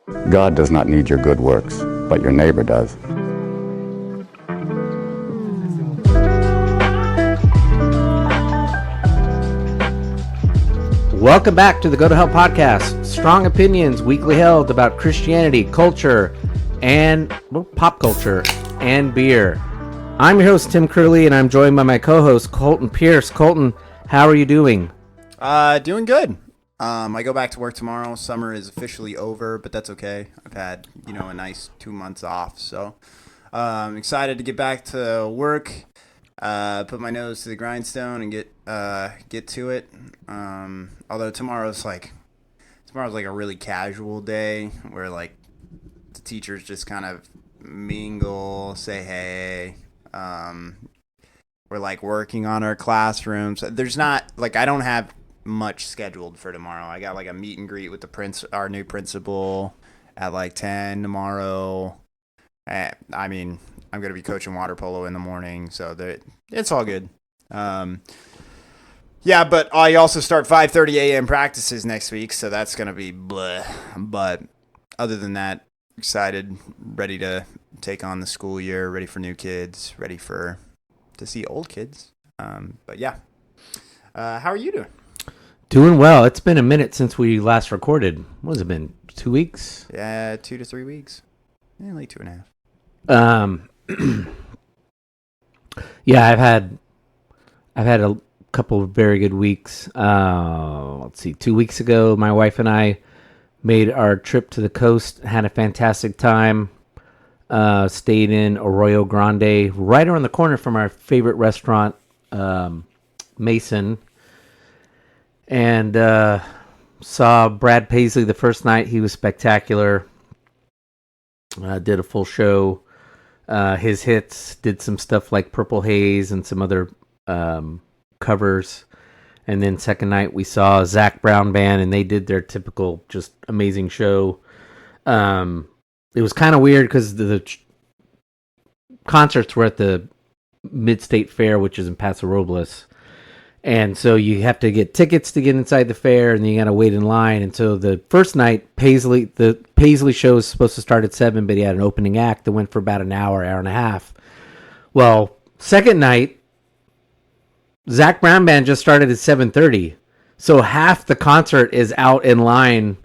God does not need your good works, but your neighbor does. Welcome back to the Go to Hell podcast. Strong opinions weekly held about Christianity, culture, and pop culture and beer. I'm your host, Tim Curley, and I'm joined by my co-host, Colton Pierce. Colton, how are you doing? Doing good. I go back to work tomorrow. Summer is officially over, but that's okay. I've had, a nice 2 months off, so I'm excited to get back to work. Put my nose to the grindstone and get to it. Although tomorrow's like a really casual day where like the teachers just kind of mingle, say hey. We're like working on our classrooms. There's not like I don't have much scheduled for tomorrow. I got like a meet and greet with our new principal at like 10 tomorrow. I'm gonna be coaching water polo in the morning, so it's all good. Yeah, but I also start 5:30 a.m. practices next week, so that's gonna be bleh. But other than that, excited, ready to take on the school year, ready for new kids, ready to see old kids. But yeah, how are you doing? Doing well. It's been a minute since we last recorded. What has it been? 2 weeks? Yeah, 2 to 3 weeks. Yeah, like 2.5. Yeah, I've had a couple of very good weeks. Let's see. 2 weeks ago, my wife and I made our trip to the coast. Had a fantastic time. Stayed in Arroyo Grande, right around the corner from our favorite restaurant, Mason. And saw Brad Paisley the first night. He was spectacular. Did a full show. His hits, did some stuff like Purple Haze and some other covers. And then second night we saw Zac Brown Band, and they did their typical just amazing show. It was kind of weird because the concerts were at the Mid-State Fair, which is in Paso Robles. And so you have to get tickets to get inside the fair, and then you got to wait in line. And so the first night, the Paisley show was supposed to start at 7, but he had an opening act that went for about an hour and a half. Well, second night, Zac Brown Band just started at 7:30. So half the concert is out in line.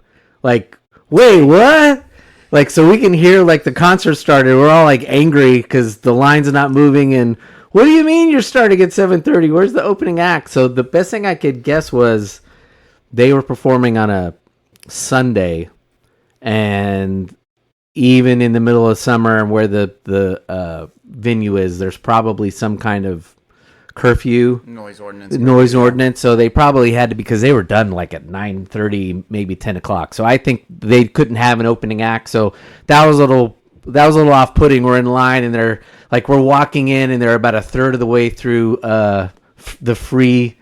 Like, wait, what? Like, so we can hear, like, the concert started. We're all, like, angry because the line's not moving. And what do you mean you're starting at 7:30? Where's the opening act? So the best thing I could guess was they were performing on a Sunday. And even in the middle of summer where the venue is, there's probably some kind of curfew. Noise ordinance. So they probably had to, because they were done like at 9:30, maybe 10 o'clock. So I think they couldn't have an opening act. So that was a little off-putting. We're in line and we're walking in and they're about a third of the way through the free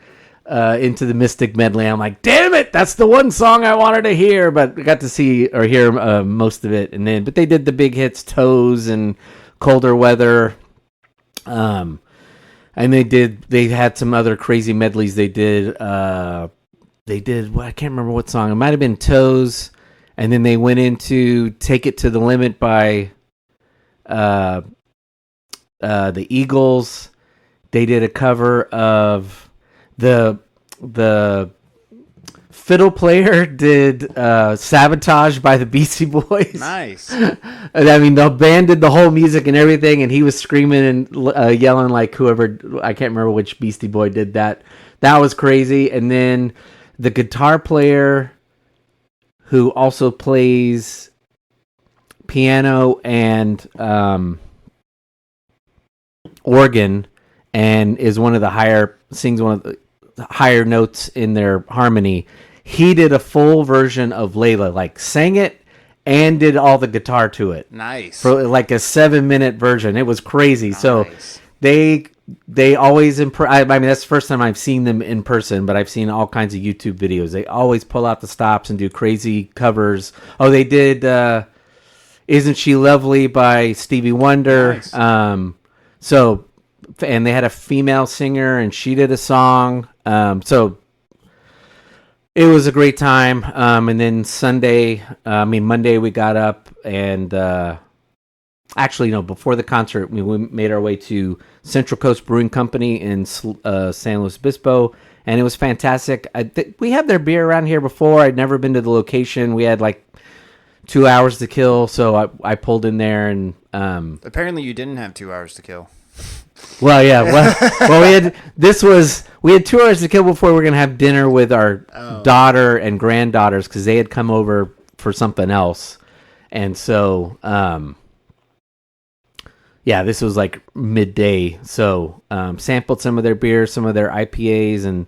into the Mystic medley. I'm like, damn it, that's the one song I wanted to hear, but I got to see or hear most of it. But they did the big hits, Toes and Colder Weather. And they had some other crazy medleys. They did I can't remember what song. It might have been Toes. And then they went into Take It to the Limit by the Eagles. They did a cover of the fiddle player did Sabotage by the Beastie Boys. Nice. The band did the whole music and everything, and he was screaming and yelling like whoever, I can't remember which Beastie Boy did that. That was crazy. And then the guitar player, who also plays piano and organ, and is sings one of the higher notes in their harmony. He did a full version of Layla, like sang it and did all the guitar to it. Nice. For like a 7-minute version. It was crazy. Nice. So they always I mean, that's the first time I've seen them in person, but I've seen all kinds of YouTube videos. They always pull out the stops and do crazy covers. Oh, they did Isn't She Lovely by Stevie Wonder. Nice. And they had a female singer and she did a song. So It was a great time. And then Monday we got up and actually, no, before the concert, we made our way to Central Coast Brewing Company in San Luis Obispo, and it was fantastic. We had their beer around here before. I'd never been to the location. We had like 2 hours to kill, so I pulled in there and. Apparently, you didn't have 2 hours to kill. Well, yeah. Well, we had 2 hours to kill before we were gonna have dinner with our daughter and granddaughters because they had come over for something else, and so yeah, this was like midday. So sampled some of their beers, some of their IPAs, and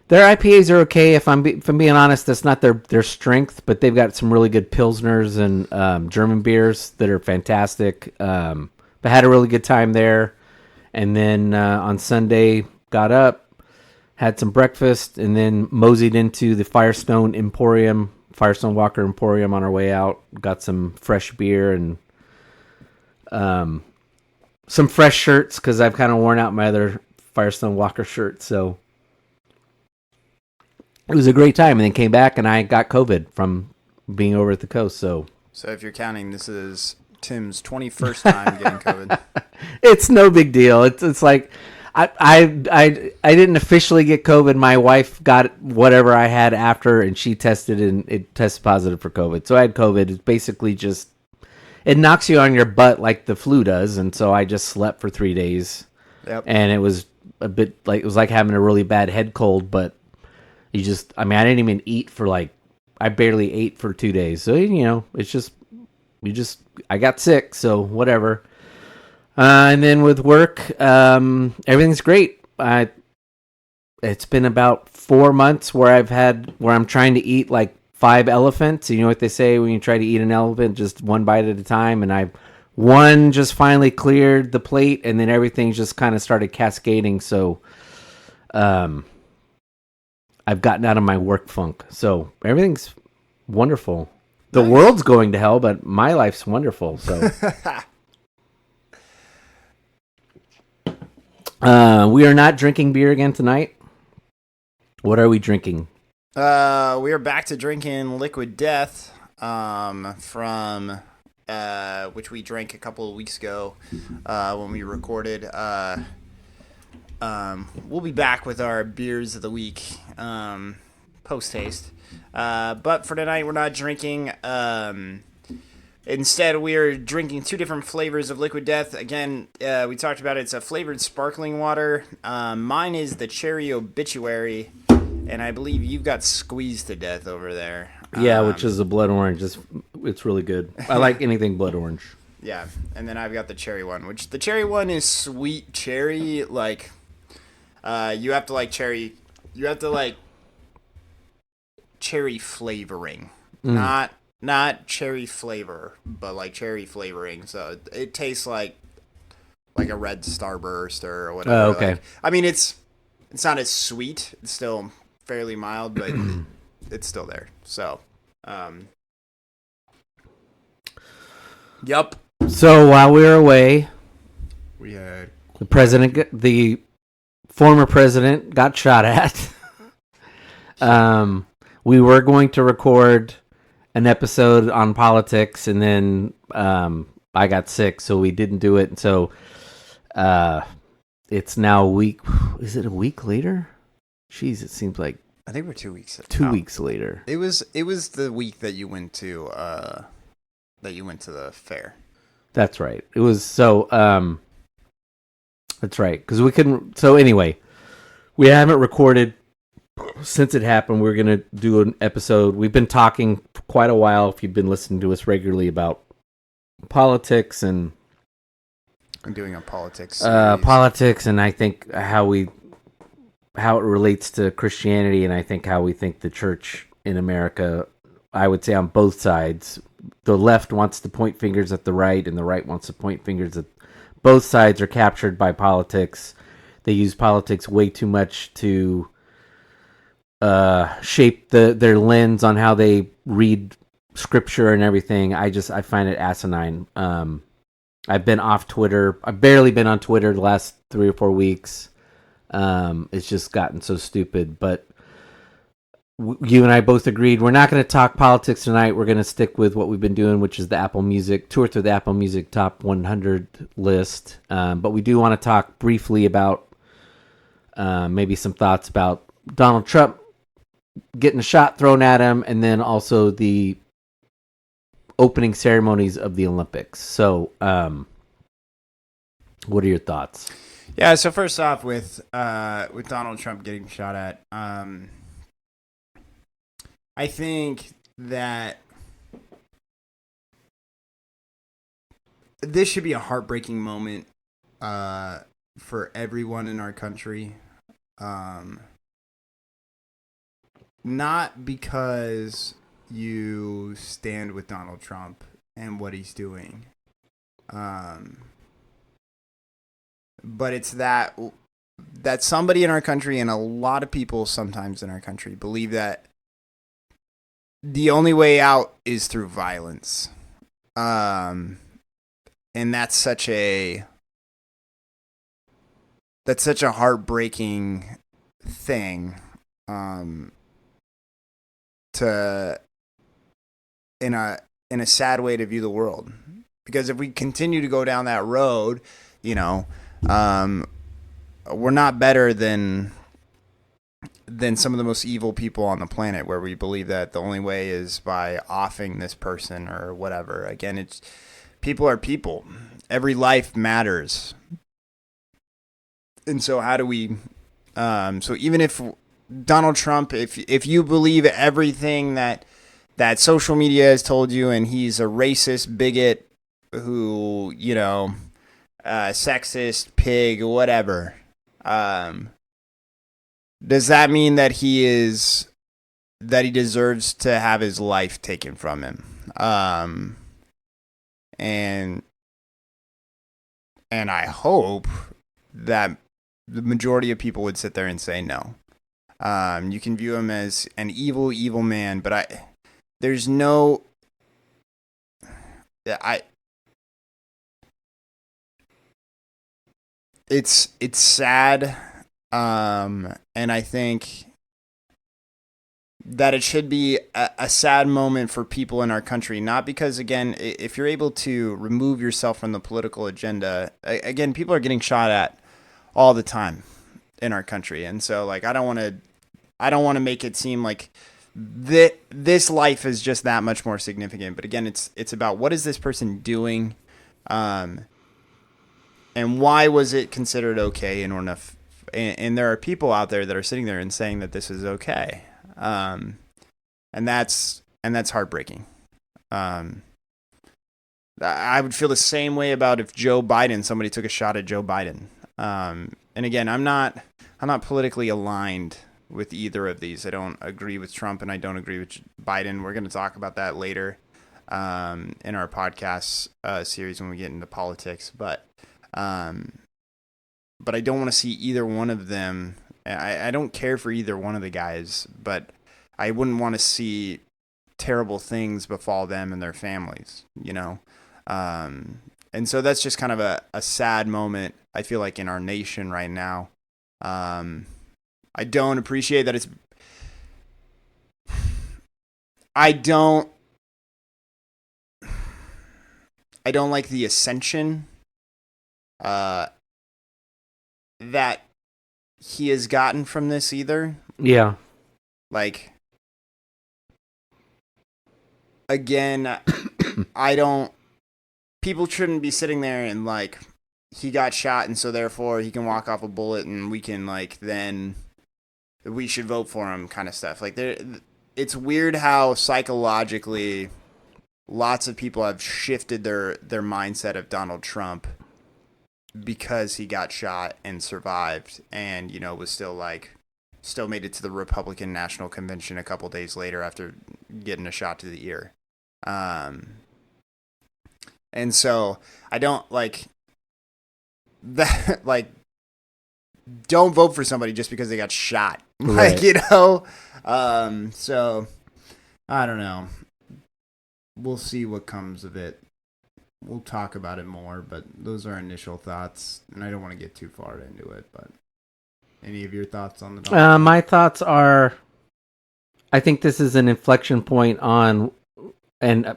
their IPAs are okay. If I'm being honest, that's not their strength, but they've got some really good pilsners and German beers that are fantastic. But had a really good time there. And then on Sunday, got up, had some breakfast, and then moseyed into the Firestone Walker Emporium on our way out. Got some fresh beer and some fresh shirts because I've kind of worn out my other Firestone Walker shirts. So it was a great time. And then came back and I got COVID from being over at the coast. So if you're counting, this is Tim's 21st time getting COVID. It's no big deal. It's like I didn't officially get COVID. My wife got whatever I had after, and she tested and it tested positive for COVID. So I had COVID. It's basically just it knocks you on your butt like the flu does, and so I just slept for 3 days. Yep. And it was a bit like it was like having a really bad head cold, but I didn't even eat for I barely ate for 2 days. So it's just I got sick, so whatever. And then with work, everything's great. It's been about 4 months where I'm trying to eat like 5 elephants. You know what they say when you try to eat an elephant, just one bite at a time. And one just finally cleared the plate, and then everything just kind of started cascading. So, I've gotten out of my work funk. So everything's wonderful. The world's going to hell, but my life's wonderful. So. We are not drinking beer again tonight. What are we drinking? We are back to drinking Liquid Death, from which we drank a couple of weeks ago when we recorded. We'll be back with our beers of the week post haste. But for tonight, we're not drinking. Instead, we are drinking 2 different flavors of Liquid Death. Again, we talked about it. It's a flavored sparkling water. Mine is the Cherry Obituary, and I believe you've got Squeezed to Death over there. Yeah, which is a blood orange. It's really good. I like anything blood orange. Yeah, and then I've got the cherry one, which the cherry one is sweet cherry. Like, you have to like cherry. You have to like cherry flavoring, not cherry flavor, but like cherry flavoring. So it tastes like a red Starburst or whatever. Oh, okay. Like, I mean, it's not as sweet. It's still fairly mild, but it's still there. So, yup. So while we were away, We had the former president got shot at. We were going to record an episode on politics, and then I got sick, so we didn't do it. So it's now a week. Is it a week later? Jeez, it seems like I think we're 2 weeks. 2 weeks later. It was the week that you went to the fair. That's right. It was so. That's right, because we couldn't. So anyway, we haven't recorded since it happened. We're gonna do an episode. We've been talking for quite a while. If you've been listening to us regularly about politics and I'm doing a politics. politics, and I think how it relates to Christianity, and I think how we think the church in America. I would say on both sides. The left wants to point fingers at the right, and the right wants to point fingers at both sides. Are captured by politics. They use politics way too much to shape their lens on how they read scripture and everything. I find it asinine. I've been off Twitter. I've barely been on Twitter the last 3 or 4 weeks. It's just gotten so stupid. But you and I both agreed we're not going to talk politics tonight. We're going to stick with what we've been doing, which is the Apple Music tour through the Apple Music Top 100 list. But we do want to talk briefly about maybe some thoughts about Donald Trump getting a shot thrown at him, and then also the opening ceremonies of the Olympics. So, what are your thoughts? Yeah. So first off, with Donald Trump getting shot at, I think that this should be a heartbreaking moment for everyone in our country. Not because you stand with Donald Trump and what he's doing, but it's that somebody in our country and a lot of people sometimes in our country believe that the only way out is through violence. And that's such a heartbreaking thing to in a sad way to view the world. Because if we continue to go down that road, we're not better than some of the most evil people on the planet, where we believe that the only way is by offing this person or whatever. Again, it's people are people. Every life matters. And so how do we so even if Donald Trump, if you believe everything that social media has told you, and he's a racist bigot who, sexist pig, whatever, does that mean that he deserves to have his life taken from him? And I hope that the majority of people would sit there and say no. You can view him as an evil, evil man, but it's sad. And I think that it should be a sad moment for people in our country, not because, again, if you're able to remove yourself from the political agenda, again, people are getting shot at all the time in our country. And so, like, I don't want to make it seem like this life is just that much more significant. But again, it's about what is this person doing, and why was it considered okay in order to and there are people out there that are sitting there and saying that this is okay. And that's heartbreaking. I would feel the same way about if somebody took a shot at Joe Biden. And again, I'm not politically aligned with either of these. I don't agree with Trump and I don't agree with Biden. We're going to talk about that later in our podcast series when we get into politics. But I don't want to see either one of them. I don't care for either one of the guys, but I wouldn't want to see terrible things befall them and their families, And so that's just kind of a sad moment, I feel like, in our nation right now. I don't appreciate that it's... I don't like the ascension that he has gotten from this either. Yeah. Like, again, people shouldn't be sitting there and, like, he got shot and so therefore he can walk off a bullet and we can, like, then we should vote for him kind of stuff. Like, it's weird how psychologically lots of people have shifted their mindset of Donald Trump because he got shot and survived and, was still made it to the Republican National Convention a couple days later after getting a shot to the ear. And so I don't like that, like, don't vote for somebody just because they got shot. Right. Like, so I don't know. We'll see what comes of it. We'll talk about it more, but those are initial thoughts, and I don't want to get too far into it. But any of your thoughts on the document? My thoughts are, I think this is an inflection point on, and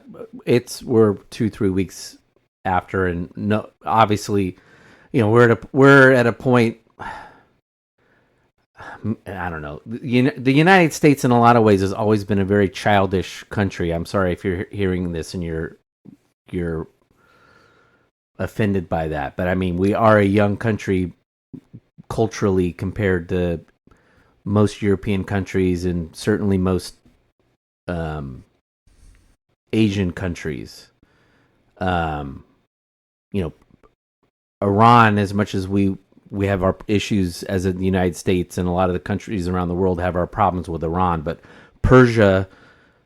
we're 2-3 weeks after, and no, obviously, we're at a point. I don't know. The United States, in a lot of ways, has always been a very childish country. I'm sorry if you're hearing this and you're offended by that, but I mean, we are a young country culturally compared to most European countries and certainly most Asian countries. Iran, as much as we have our issues as in the United States, and a lot of the countries around the world have our problems with Iran, but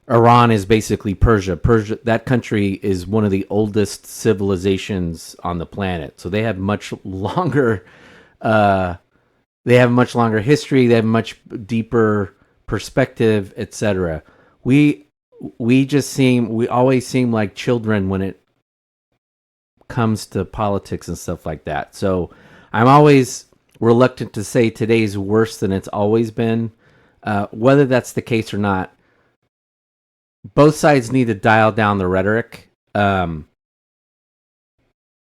Iran is basically Persia. That country is one of the oldest civilizations on the planet, so they have much longer. They have much longer history. They have much deeper perspective, etc. We always seem like children when it comes to politics and stuff like that. So I'm always reluctant to say today's worse than it's always been. Whether that's the case or not, both sides need to dial down the rhetoric.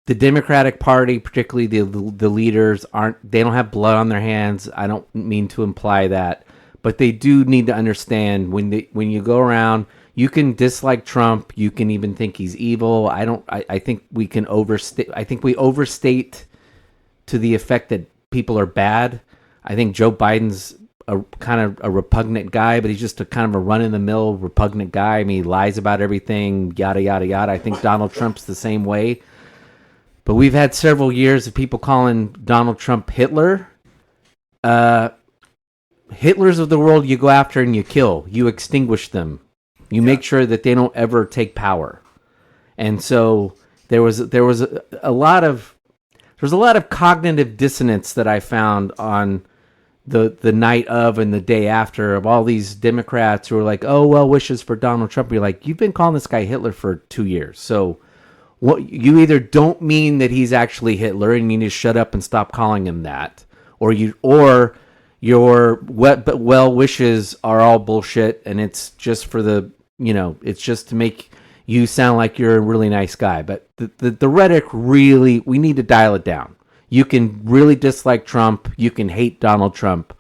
The Democratic Party, particularly the leaders, they don't have blood on their hands. I don't mean to imply that, but they do need to understand when you go around, you can dislike Trump, you can even think he's evil. I think we can overstate. I think we overstate to the effect that people are bad. I think Joe Biden's a kind of a repugnant guy, but he's just a kind of a run-in-the-mill repugnant guy. I mean, he lies about everything, yada yada yada. I think Donald Trump's the same way. But we've had several years of people calling Donald Trump Hitler. Hitlers of the world you go after and you kill. You extinguish them. You make sure that they don't ever take power. And so there was a lot of cognitive dissonance that I found on the night of and the day after of all these Democrats who were like, oh, well wishes for Donald Trump. You're like, you've been calling this guy Hitler for 2 years. So what, you either don't mean that he's actually Hitler and you need to shut up and stop calling him that, or your well wishes are all bullshit and it's just for it's just to make you sound like you're a really nice guy. But the rhetoric, really, we need to dial it down. You can really dislike Trump. You can hate Donald Trump.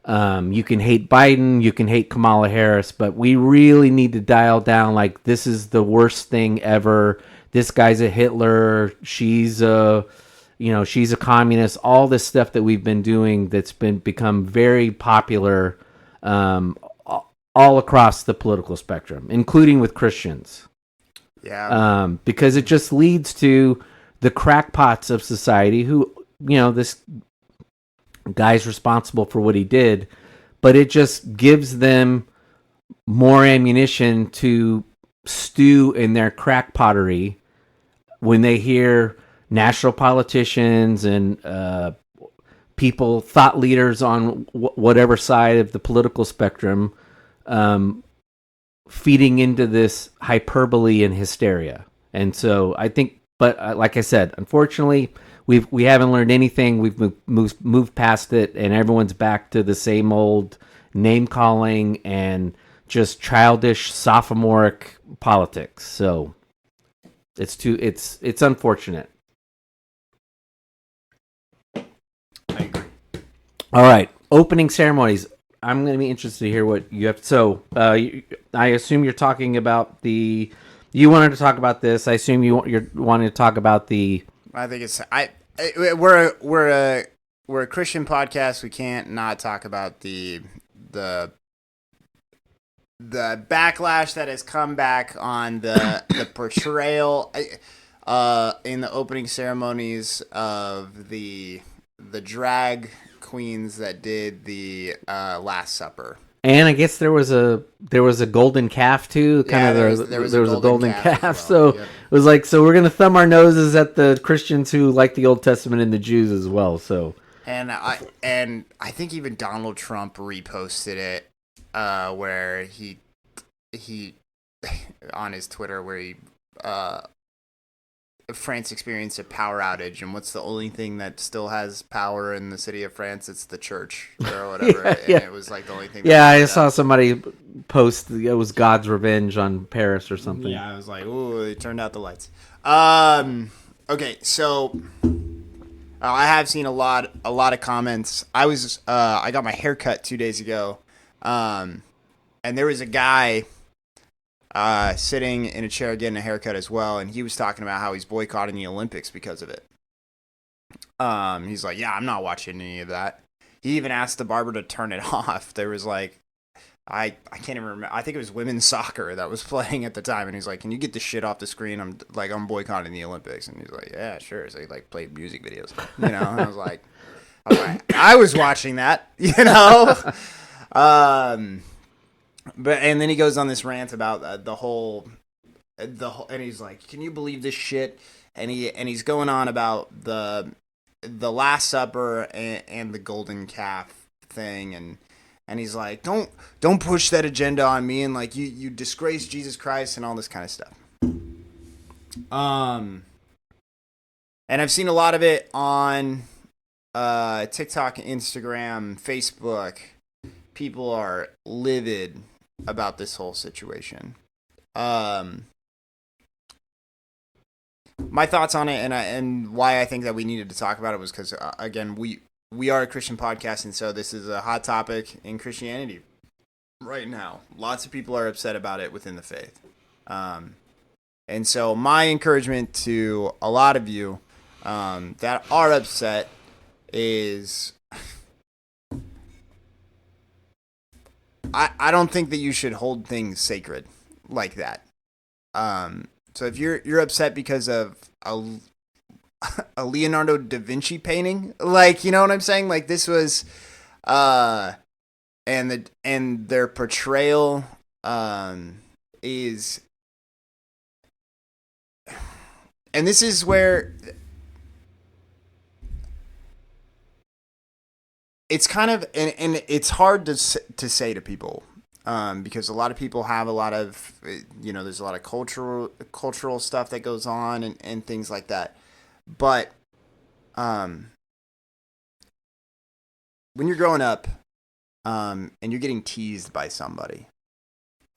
You can hate Biden. You can hate Kamala Harris. But we really need to dial down, like, this is the worst thing ever. This guy's a Hitler. She's a communist. All this stuff that we've been doing that's become very popular all across the political spectrum, including with Christians. Yeah. Because it just leads to the crackpots of society who, this guy's responsible for what he did, but it just gives them more ammunition to stew in their crackpottery when they hear national politicians and thought leaders on whatever side of the political spectrum feeding into this hyperbole and hysteria. And so I think, but like I said, unfortunately, we haven't learned anything. We've moved past it, and everyone's back to the same old name calling and just childish sophomoric politics. So it's unfortunate. I agree. All right, opening ceremonies. I'm going to be interested to hear what you have. So I assume you're talking about the. You wanted to talk about this. I assume you're wanting to talk about the. I think we're a Christian podcast. We can't not talk about the backlash that has come back on the portrayal in the opening ceremonies of the drag queens that did the Last Supper. And I guess there was a golden calf too. There was a golden calf. Well. So yep. It was like, so we're gonna thumb our noses at the Christians who like the Old Testament and the Jews as well. So and I think even Donald Trump reposted it, where he on his Twitter where he France experienced a power outage, and what's the only thing that still has power in the city of France? It's the church or whatever. Yeah. And it was like the only thing. Yeah, I saw somebody post it was God's revenge on Paris or something. Yeah, I was like, ooh, they turned out the lights. Okay, so I have seen a lot of comments. I got my hair cut 2 days ago, and there was a guy sitting in a chair getting a haircut as well, and he was talking about how he's boycotting the Olympics because of it. He's like, yeah, I'm not watching any of that. He even asked the barber to turn it off. There was like, I can't even remember. I think it was women's soccer that was playing at the time, and he's like, "Can you get this shit off the screen? I'm boycotting the Olympics." And he's like, "Yeah, sure." So he like played music videos, you know. And I was like, I was watching that, you know. But and then he goes on this rant about the whole, and he's like, "Can you believe this shit?" And he's going on about the Last Supper and the golden calf thing, and he's like, don't push that agenda on me, and like you disgrace Jesus Christ and all this kind of stuff. And I've seen a lot of it on TikTok, Instagram, Facebook. People are livid about this whole situation. My thoughts on it and why I think that we needed to talk about it was because again we are a Christian podcast, and so this is a hot topic in Christianity right now. Lots of people are upset about it within the faith. And so my encouragement to a lot of you that are upset is I don't think that you should hold things sacred like that. So if you're upset because of a Leonardo da Vinci painting, like, you know what I'm saying? Like, this was, and their portrayal, is, and this is where it's kind of, and it's hard to say to people, because a lot of people have a lot of, you know, there's a lot of cultural stuff that goes on and things like that. But when you're growing up and you're getting teased by somebody,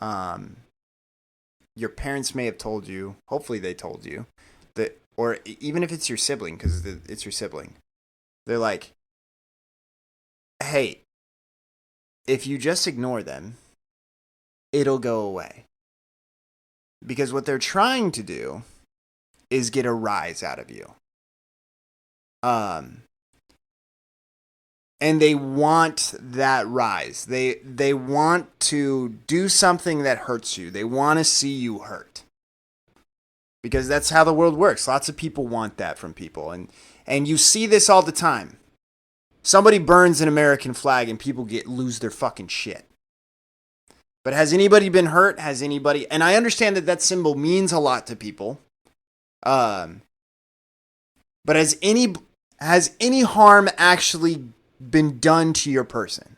your parents may have told you, hopefully they told you, that, or even if it's your sibling, because it's your sibling, they're like, hey, if you just ignore them, it'll go away. Because what they're trying to do is get a rise out of you. And they want that rise. They want to do something that hurts you. They want to see you hurt. Because that's how the world works. Lots of people want that from people. And you see this all the time. Somebody burns an American flag and people lose their fucking shit. But has anybody been hurt? Has anybody... And I understand that symbol means a lot to people. But has any harm actually been done to your person?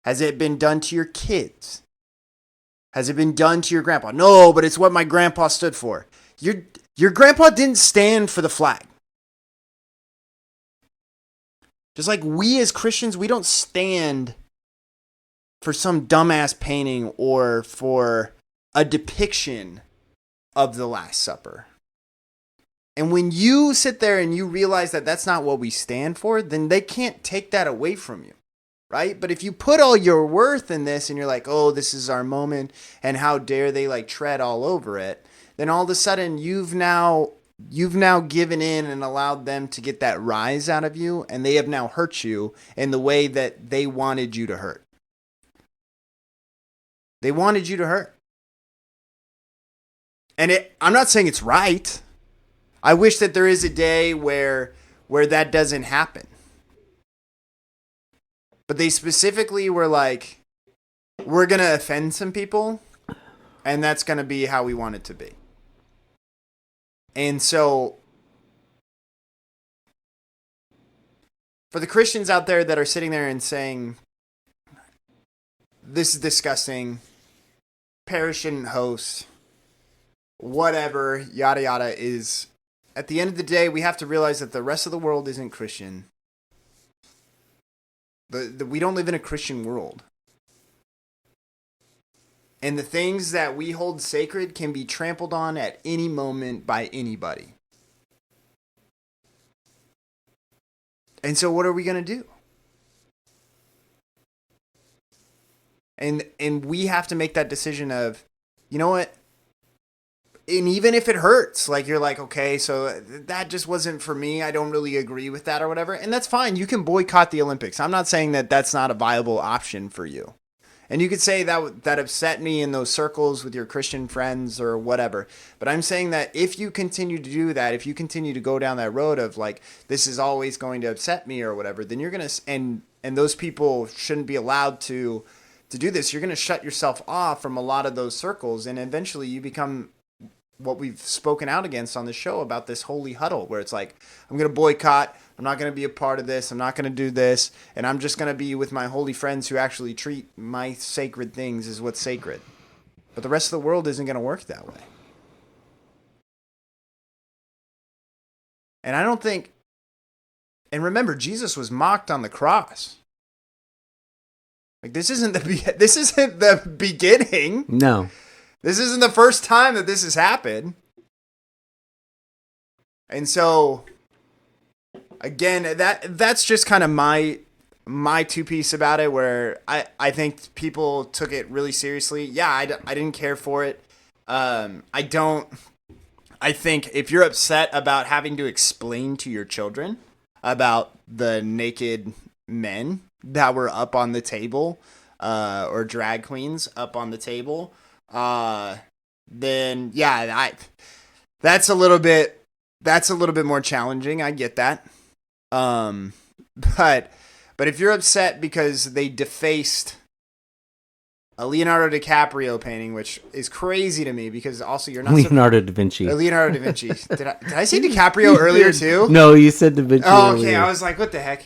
Has it been done to your kids? Has it been done to your grandpa? No, but it's what my grandpa stood for. Your grandpa didn't stand for the flag. Just like we as Christians, we don't stand for some dumbass painting or for a depiction of the Last Supper. And when you sit there and you realize that that's not what we stand for, then they can't take that away from you, right? But if you put all your worth in this and you're like, oh, this is our moment, and how dare they like tread all over it, then all of a sudden you've now given in and allowed them to get that rise out of you, and they have now hurt you in the way that they wanted you to hurt. They wanted you to hurt. And I'm not saying it's right. I wish that there is a day where that doesn't happen. But they specifically were like, we're going to offend some people, and that's going to be how we want it to be. And so, for the Christians out there that are sitting there and saying, this is disgusting, Paris shouldn't host, whatever, yada yada, is at the end of the day, we have to realize that the rest of the world isn't Christian. We don't live in a Christian world. And the things that we hold sacred can be trampled on at any moment by anybody. And so what are we going to do? And we have to make that decision of, you know what? And even if it hurts, like you're like, okay, so that just wasn't for me. I don't really agree with that or whatever. And that's fine. You can boycott the Olympics. I'm not saying that that's not a viable option for you. And you could say that upset me in those circles with your Christian friends or whatever. But I'm saying that if you continue to do that, if you continue to go down that road of like, this is always going to upset me or whatever, then you're going to, and those people shouldn't be allowed to do this. You're going to shut yourself off from a lot of those circles. And eventually you become what we've spoken out against on the show about this holy huddle, where it's like, I'm going to boycott. I'm not going to be a part of this. I'm not going to do this. And I'm just going to be with my holy friends who actually treat my sacred things as what's sacred. But the rest of the world isn't going to work that way. And I don't think, and remember, Jesus was mocked on the cross. Like, this isn't the beginning. No. This isn't the first time that this has happened. And so, again, that's just kind of my two-piece about it, where I think people took it really seriously. Yeah, I didn't care for it. I think if you're upset about having to explain to your children about the naked men that were up on the table, or drag queens up on the table, then yeah, that's a little bit more challenging. I get that. But if you're upset because they defaced a Leonardo DiCaprio painting, which is crazy to me because also you're not Leonardo da Vinci. Leonardo da Vinci. Did I say DiCaprio earlier too? No, you said da Vinci. Oh, okay. Earlier. I was like, what the heck?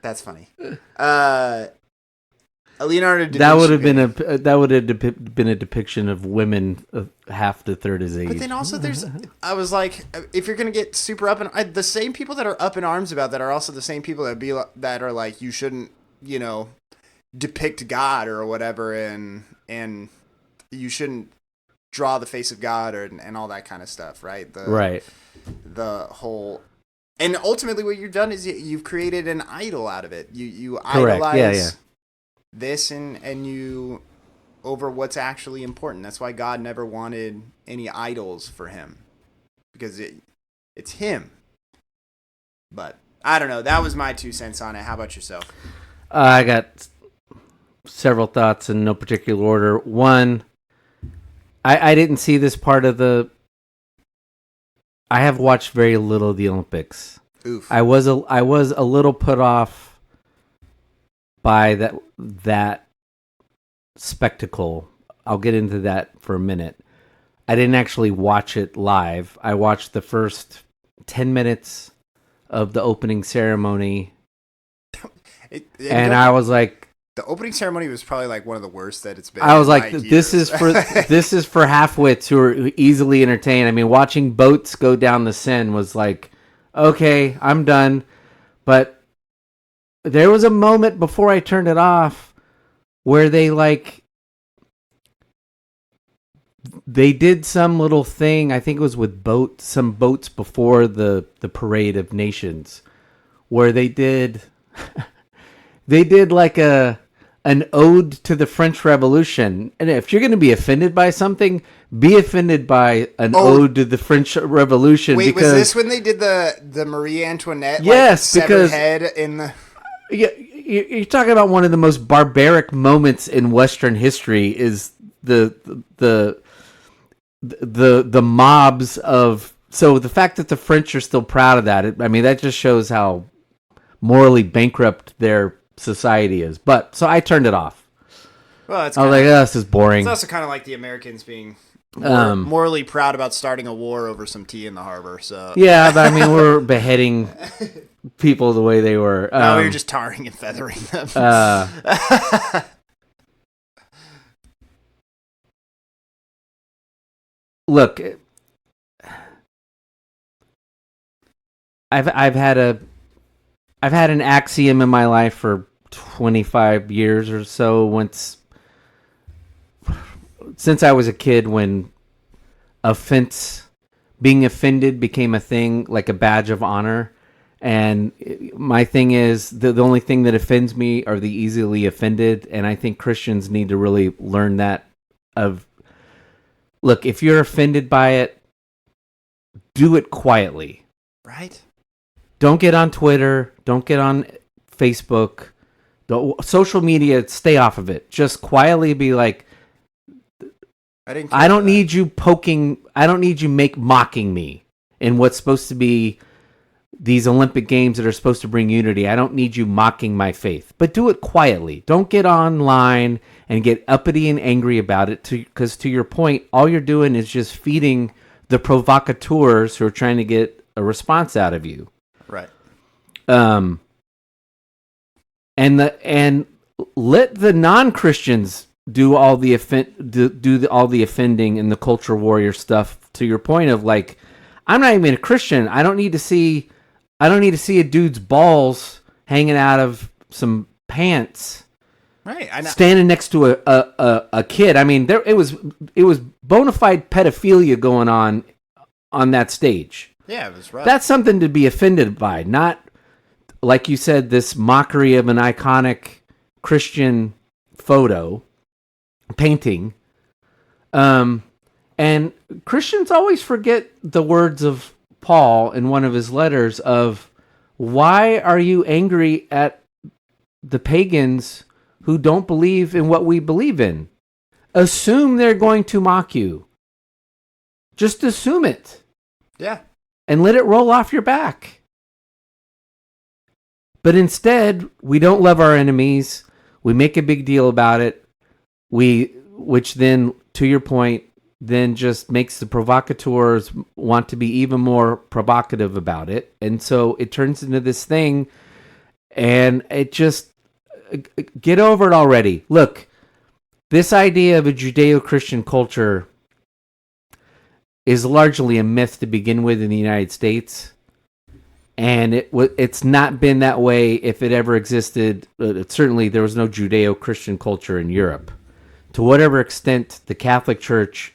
That's funny. Leonardo da Vinci. That would have been a depiction of women half to third his age. But then also I was like, if you're gonna get super up and the same people that are up in arms about that are also the same people that are like, you shouldn't, depict God or whatever, and you shouldn't draw the face of God and all that kind of stuff, right? Right. The whole. And ultimately, what you've done is you've created an idol out of it. You idolize this and you over what's actually important. That's why God never wanted any idols for him, because it's him. But I don't know. That was my 2 cents on it. How about yourself? I got several thoughts in no particular order. One, I didn't see this part of the. I have watched very little of the Olympics. Oof. I was a little put off by that spectacle. I'll get into that for a minute. I didn't actually watch it live. I watched the first 10 minutes of the opening ceremony, and I was like, the opening ceremony was probably like one of the worst that it's been. I was like, this is for halfwits who are easily entertained. I mean, watching boats go down the Seine was like, okay, I'm done. But there was a moment before I turned it off where they did some little thing. I think it was with some boats before the Parade of Nations, where they did like an ode to the French Revolution. And if you're going to be offended by something, be offended by an ode to the French Revolution. Wait, was this when they did the Marie Antoinette? Yes, severed because head in the. Yeah, you're talking about one of the most barbaric moments in Western history. Is the mobs of. So the fact that the French are still proud of that, that just shows how morally bankrupt their society is. But so I turned it off. Well, I was like, this is boring. It's also kind of like the Americans being morally proud about starting a war over some tea in the harbor. So yeah, but we're beheading people the way they were. No, you're just tarring and feathering them. look, I've had an axiom in my life for 25 years or so. Since I was a kid, when being offended became a thing, like a badge of honor. And my thing is, the only thing that offends me are the easily offended. And I think Christians need to really learn that. Look, if you're offended by it, do it quietly. Right. Don't get on Twitter. Don't get on Facebook. Social media, stay off of it. Just quietly be like, I don't need you poking. I don't need you mocking me in what's supposed to be these Olympic Games that are supposed to bring unity. I don't need you mocking my faith. But do it quietly. Don't get online and get uppity and angry about it. Because to your point, all you're doing is just feeding the provocateurs who are trying to get a response out of you. Right. And let the non-Christians do all the all the offending and the culture warrior stuff. To your point of like, I'm not even a Christian. I don't need to see a dude's balls hanging out of some pants. Right. Standing next to a kid. I mean, it was bona fide pedophilia going on that stage. Yeah, it was rough. That's something to be offended by, not, like you said, this mockery of an iconic Christian painting. And Christians always forget the words of Paul in one of his letters of, why are you angry at the pagans who don't believe in what we believe in? Assume they're going to mock you. Just assume it. Yeah. And let it roll off your back. But instead, we don't love our enemies. We make a big deal about it. Which then, to your point, then just makes the provocateurs want to be even more provocative about it. And so it turns into this thing, and it just, get over it already. Look, this idea of a Judeo-Christian culture is largely a myth to begin with in the United States. And it's not been that way if it ever existed. Certainly, there was no Judeo-Christian culture in Europe. To whatever extent the Catholic Church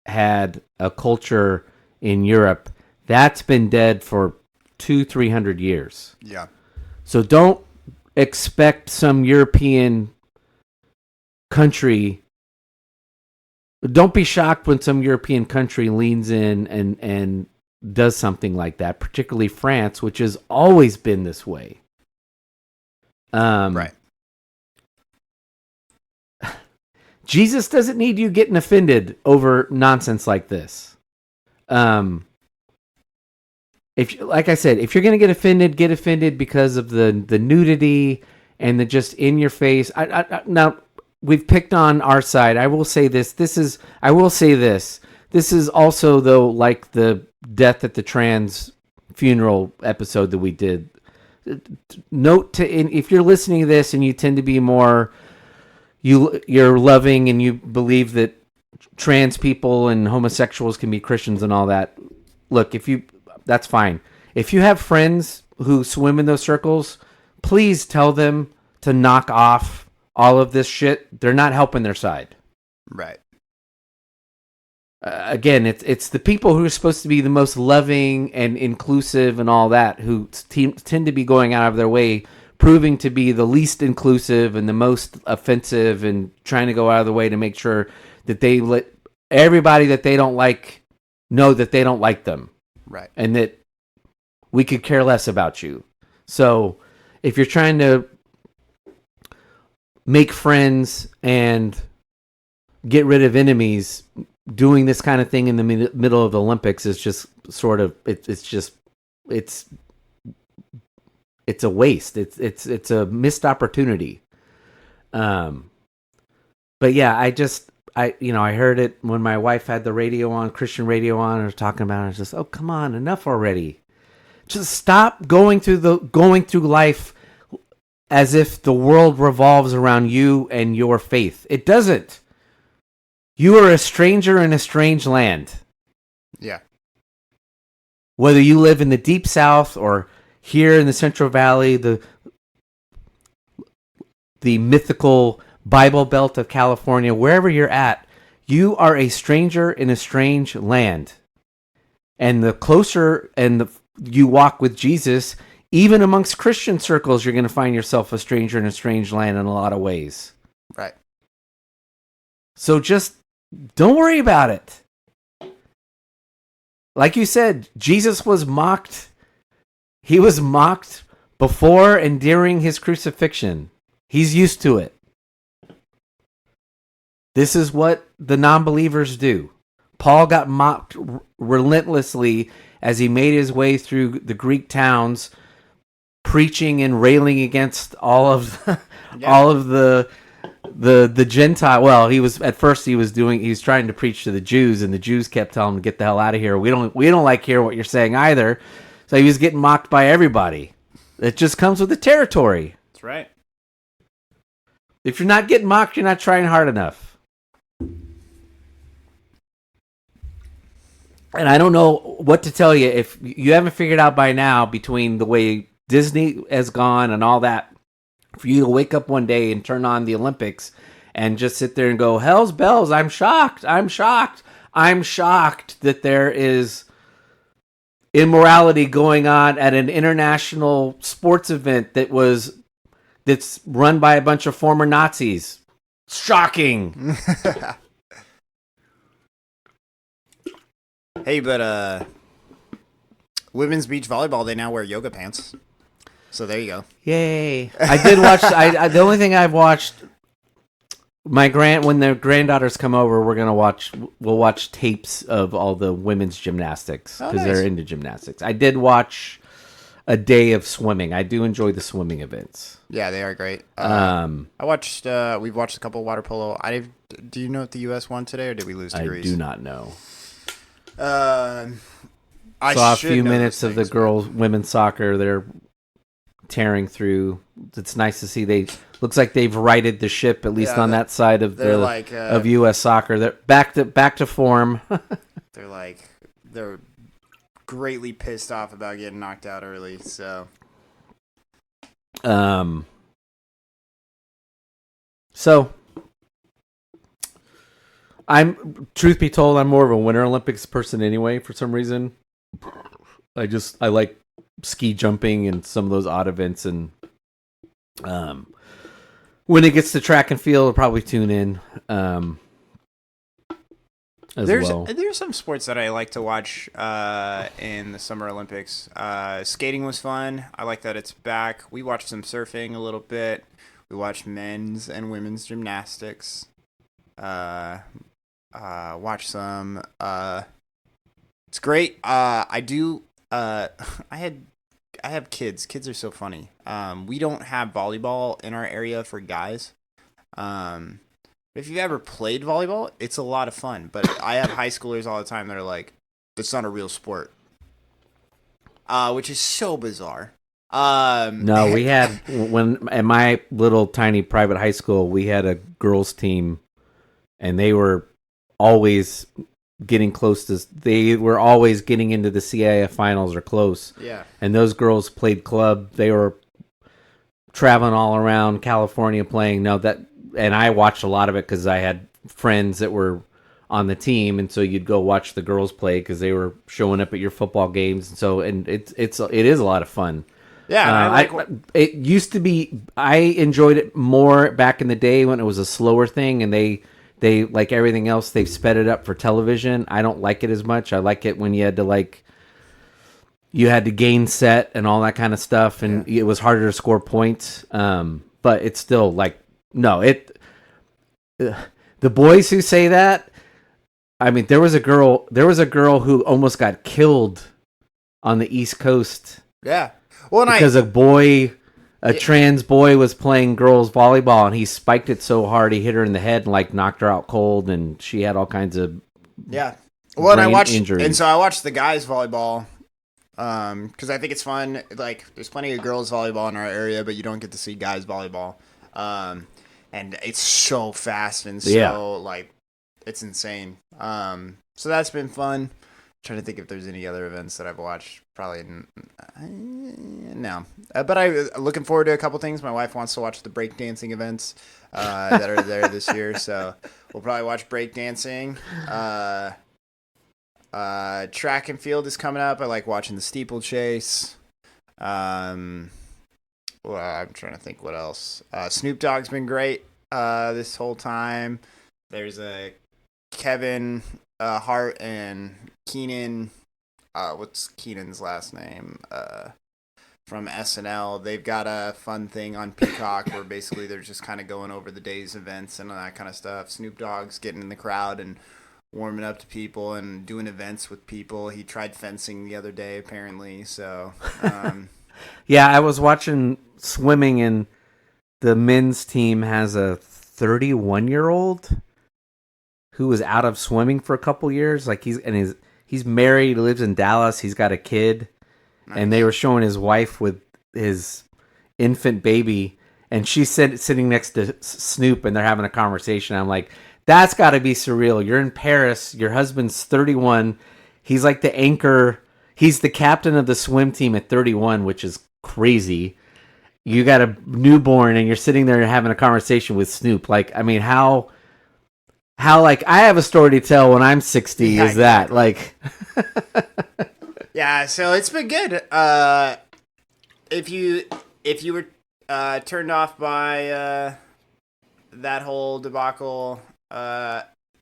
had a culture in Europe, that's been dead for 200-300 years. Yeah. So don't expect some European country. Don't be shocked when some European country leans in and does something like that, particularly France, which has always been this way. Right. Jesus doesn't need you getting offended over nonsense like this. If, like I said, if you're going to get offended because of the nudity and the just in your face. Now, we've picked on our side. I will say this. This is also, though, like the death at the trans funeral episode that we did. Note if you're listening to this and you tend to be more, you're loving and you believe that trans people and homosexuals can be Christians and all that. Look, that's fine. If you have friends who swim in those circles, please tell them to knock off all of this shit. They're not helping their side. Right. Again, it's the people who are supposed to be the most loving and inclusive and all that who tend to be going out of their way, proving to be the least inclusive and the most offensive, and trying to go out of the way to make sure that they let everybody that they don't like know that they don't like them. Right. And that we could care less about you. So if you're trying to make friends and get rid of enemies, doing this kind of thing in the middle of the Olympics is just sort of, it's a waste. It's a missed opportunity. But yeah, I heard it when my wife had the radio on, Christian radio on, and was talking about it. I was just, oh, come on, enough already. Just stop going through life as if the world revolves around you and your faith. It doesn't. You are a stranger in a strange land. Yeah. Whether you live in the Deep South or here in the Central Valley, the mythical Bible Belt of California, wherever you're at, you are a stranger in a strange land. And the closer you walk with Jesus, even amongst Christian circles, you're going to find yourself a stranger in a strange land in a lot of ways. Right. So just don't worry about it. Like you said, Jesus was mocked. He was mocked before and during his crucifixion. He's used to it. This is what the non-believers do. Paul got mocked relentlessly as he made his way through the Greek towns, preaching and railing against all of the Gentile. Well, he was trying to preach to the Jews, and the Jews kept telling him to get the hell out of here. We don't like hearing what you're saying either. So he was getting mocked by everybody. It just comes with the territory. That's right. If you're not getting mocked, you're not trying hard enough. And I don't know what to tell you if you haven't figured out by now, between the way Disney has gone and all that, for you to wake up one day and turn on the Olympics and just sit there and go, hell's bells, I'm shocked that there is immorality going on at an international sports event that's run by a bunch of former Nazis. Shocking. Hey, but women's beach volleyball, they now wear yoga pants. So there you go. Yay. I did watch the only thing I've watched, when their granddaughters come over, we'll watch tapes of all the women's gymnastics, because they're into gymnastics. I did watch a day of swimming. I do enjoy the swimming events. Yeah, they are great. we've watched a couple of water polo. Do you know if the U.S. won today, or did we lose to Greece? I do not know. I saw a few minutes of the women's soccer. They're tearing through. It's nice to see. Looks like they've righted the ship, at least on that side of of U.S. soccer. They're back to form. They're greatly pissed off about getting knocked out early. So, truth be told, I'm more of a Winter Olympics person anyway. For some reason, I like ski jumping and some of those odd events, and when it gets to track and field, I'll probably tune in. There's some sports that I like to watch in the Summer Olympics. Skating was fun. I like that it's back. We watched some surfing a little bit. We watched men's and women's gymnastics. Watch some. It's great. I have kids. Kids are so funny. We don't have volleyball in our area for guys. If you've ever played volleyball, it's a lot of fun. But I have high schoolers all the time that are like, "That's not a real sport," which is so bizarre. No, we had when at my little tiny private high school, we had a girls team, and they were always getting close to. They were always getting into the CIF finals or close. Yeah, and those girls played club. They were traveling all around California playing. And I watched a lot of it because I had friends that were on the team, and so you'd go watch the girls play because they were showing up at your football games. And it is a lot of fun. Yeah, it used to be. I enjoyed it more back in the day when it was a slower thing, and they like everything else, they've sped it up for television. I don't like it as much. I like it when you had to gain set and all that kind of stuff, and it was harder to score points. But it's still like. No, the boys who say that, I mean, there was a girl who almost got killed on the East Coast. Yeah. Well, because a trans boy was playing girls volleyball, and he spiked it so hard he hit her in the head and like knocked her out cold, and she had all kinds of injuries. And so I watched the guys volleyball because I think it's fun. Like, there's plenty of girls volleyball in our area, but you don't get to see guys volleyball. And it's so fast and so like it's insane. So that's been fun. Trying to think if there's any other events that I've watched. Probably no. But I'm looking forward to a couple things. My wife wants to watch the breakdancing events that are there this year, so we'll probably watch breakdancing. Track and field is coming up. I like watching the steeplechase. I'm trying to think what else. Snoop Dogg's been great this whole time. There's a Kevin Hart and Keenan. What's Keenan's last name? From SNL. They've got a fun thing on Peacock where basically they're just kind of going over the day's events and all that kind of stuff. Snoop Dogg's getting in the crowd and warming up to people and doing events with people. He tried fencing the other day, apparently. So, yeah, I was watching swimming, and the men's team has a 31-year-old who was out of swimming for a couple years. Like he's married, lives in Dallas. He's got a kid, nice. And they were showing his wife with his infant baby, and she's sitting next to Snoop, and they're having a conversation. I'm like, that's got to be surreal. You're in Paris. Your husband's 31. He's like the anchor. He's the captain of the swim team at 31, which is crazy. You got a newborn, and you're sitting there having a conversation with Snoop. Like, I mean, how like I have a story to tell when I'm 60. Yeah, is that like? Yeah, so it's been good. If you were turned off by that whole debacle,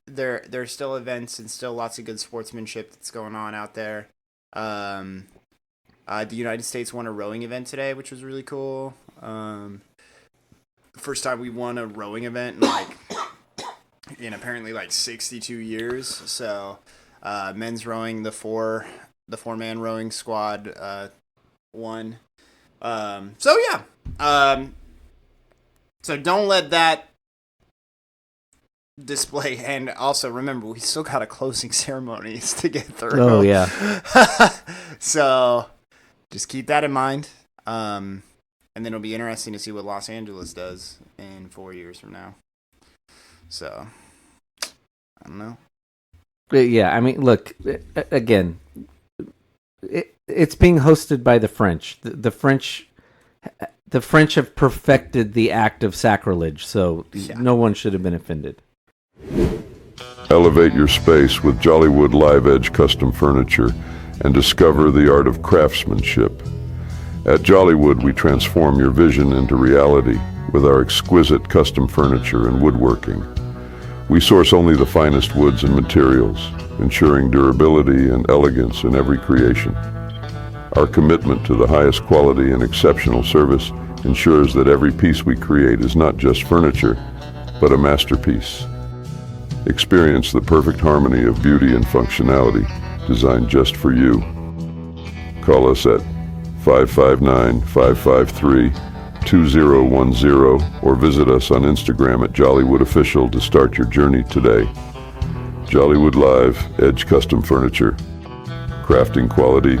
there's still events and still lots of good sportsmanship that's going on out there. The United States won a rowing event today, which was really cool. First time we won a rowing event in apparently like 62 years. So men's rowing, the four-man rowing squad won. So yeah. So don't let that display, and also remember we still got a closing ceremonies to get through. Oh yeah. So just keep that in mind. And then it'll be interesting to see what Los Angeles does in 4 years from now. So I don't know. Yeah, I mean, look, again, it's being hosted by the French. The French have perfected the act of sacrilege, so no one should have been offended. Elevate your space with Jollywood Live Edge custom furniture and discover the art of craftsmanship. At Jollywood, we transform your vision into reality with our exquisite custom furniture and woodworking. We source only the finest woods and materials, ensuring durability and elegance in every creation. Our commitment to the highest quality and exceptional service ensures that every piece we create is not just furniture, but a masterpiece. Experience the perfect harmony of beauty and functionality designed just for you. Call us at 559-553-2010 or visit us on Instagram at Jollywood Official to start your journey today. Jollywood Live Edge Custom Furniture. Crafting quality,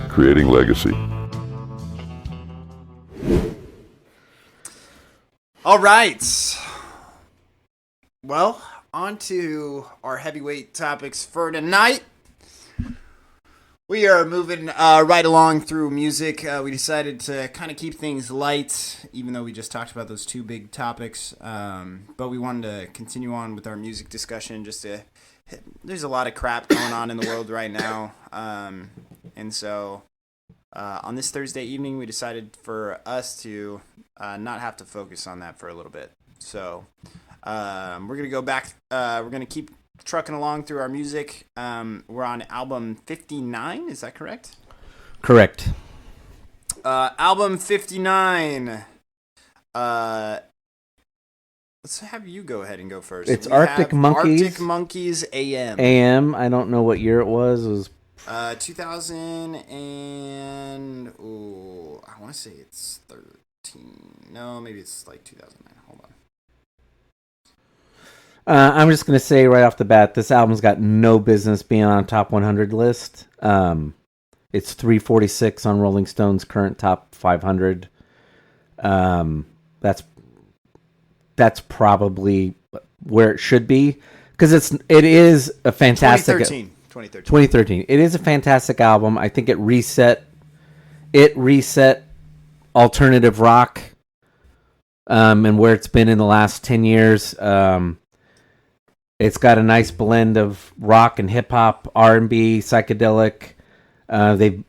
creating legacy. All right. Well, on to our heavyweight topics for tonight. We are moving right along through music. We decided to kind of keep things light, even though we just talked about those two big topics. But we wanted to continue on with our music discussion. There's a lot of crap going on in the world right now. And so on this Thursday evening, we decided for us to not have to focus on that for a little bit. So we're going to go back. We're going to keep trucking along through our music. We're on album 59. Is that correct? Correct. Album 59. Let's have you go ahead and go first. It's Arctic Monkeys. Arctic Monkeys AM. AM. I don't know what year it was. It was 2000 and I want to say it's 13. No, maybe it's like 2009. Hold on. I'm just going to say right off the bat, this album's got no business being on a top 100 list. It's 346 on Rolling Stone's current top 500. That's probably where it should be. because it is a fantastic 2013. It is a fantastic album. I think it reset alternative rock, and where it's been in the last 10 years. It's got a nice blend of rock and hip hop, R&B, psychedelic. They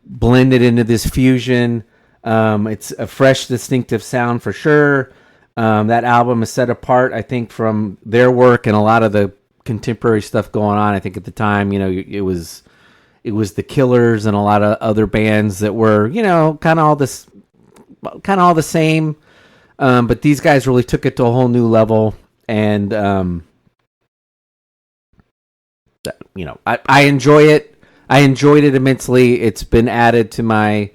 blend it into this fusion. It's a fresh, distinctive sound for sure. That album is set apart, I think, from their work and a lot of the contemporary stuff going on. I think at the time, it was the Killers and a lot of other bands that were, kind of all the same. But these guys really took it to a whole new level. And, I enjoy it. I enjoyed it immensely. It's been added to my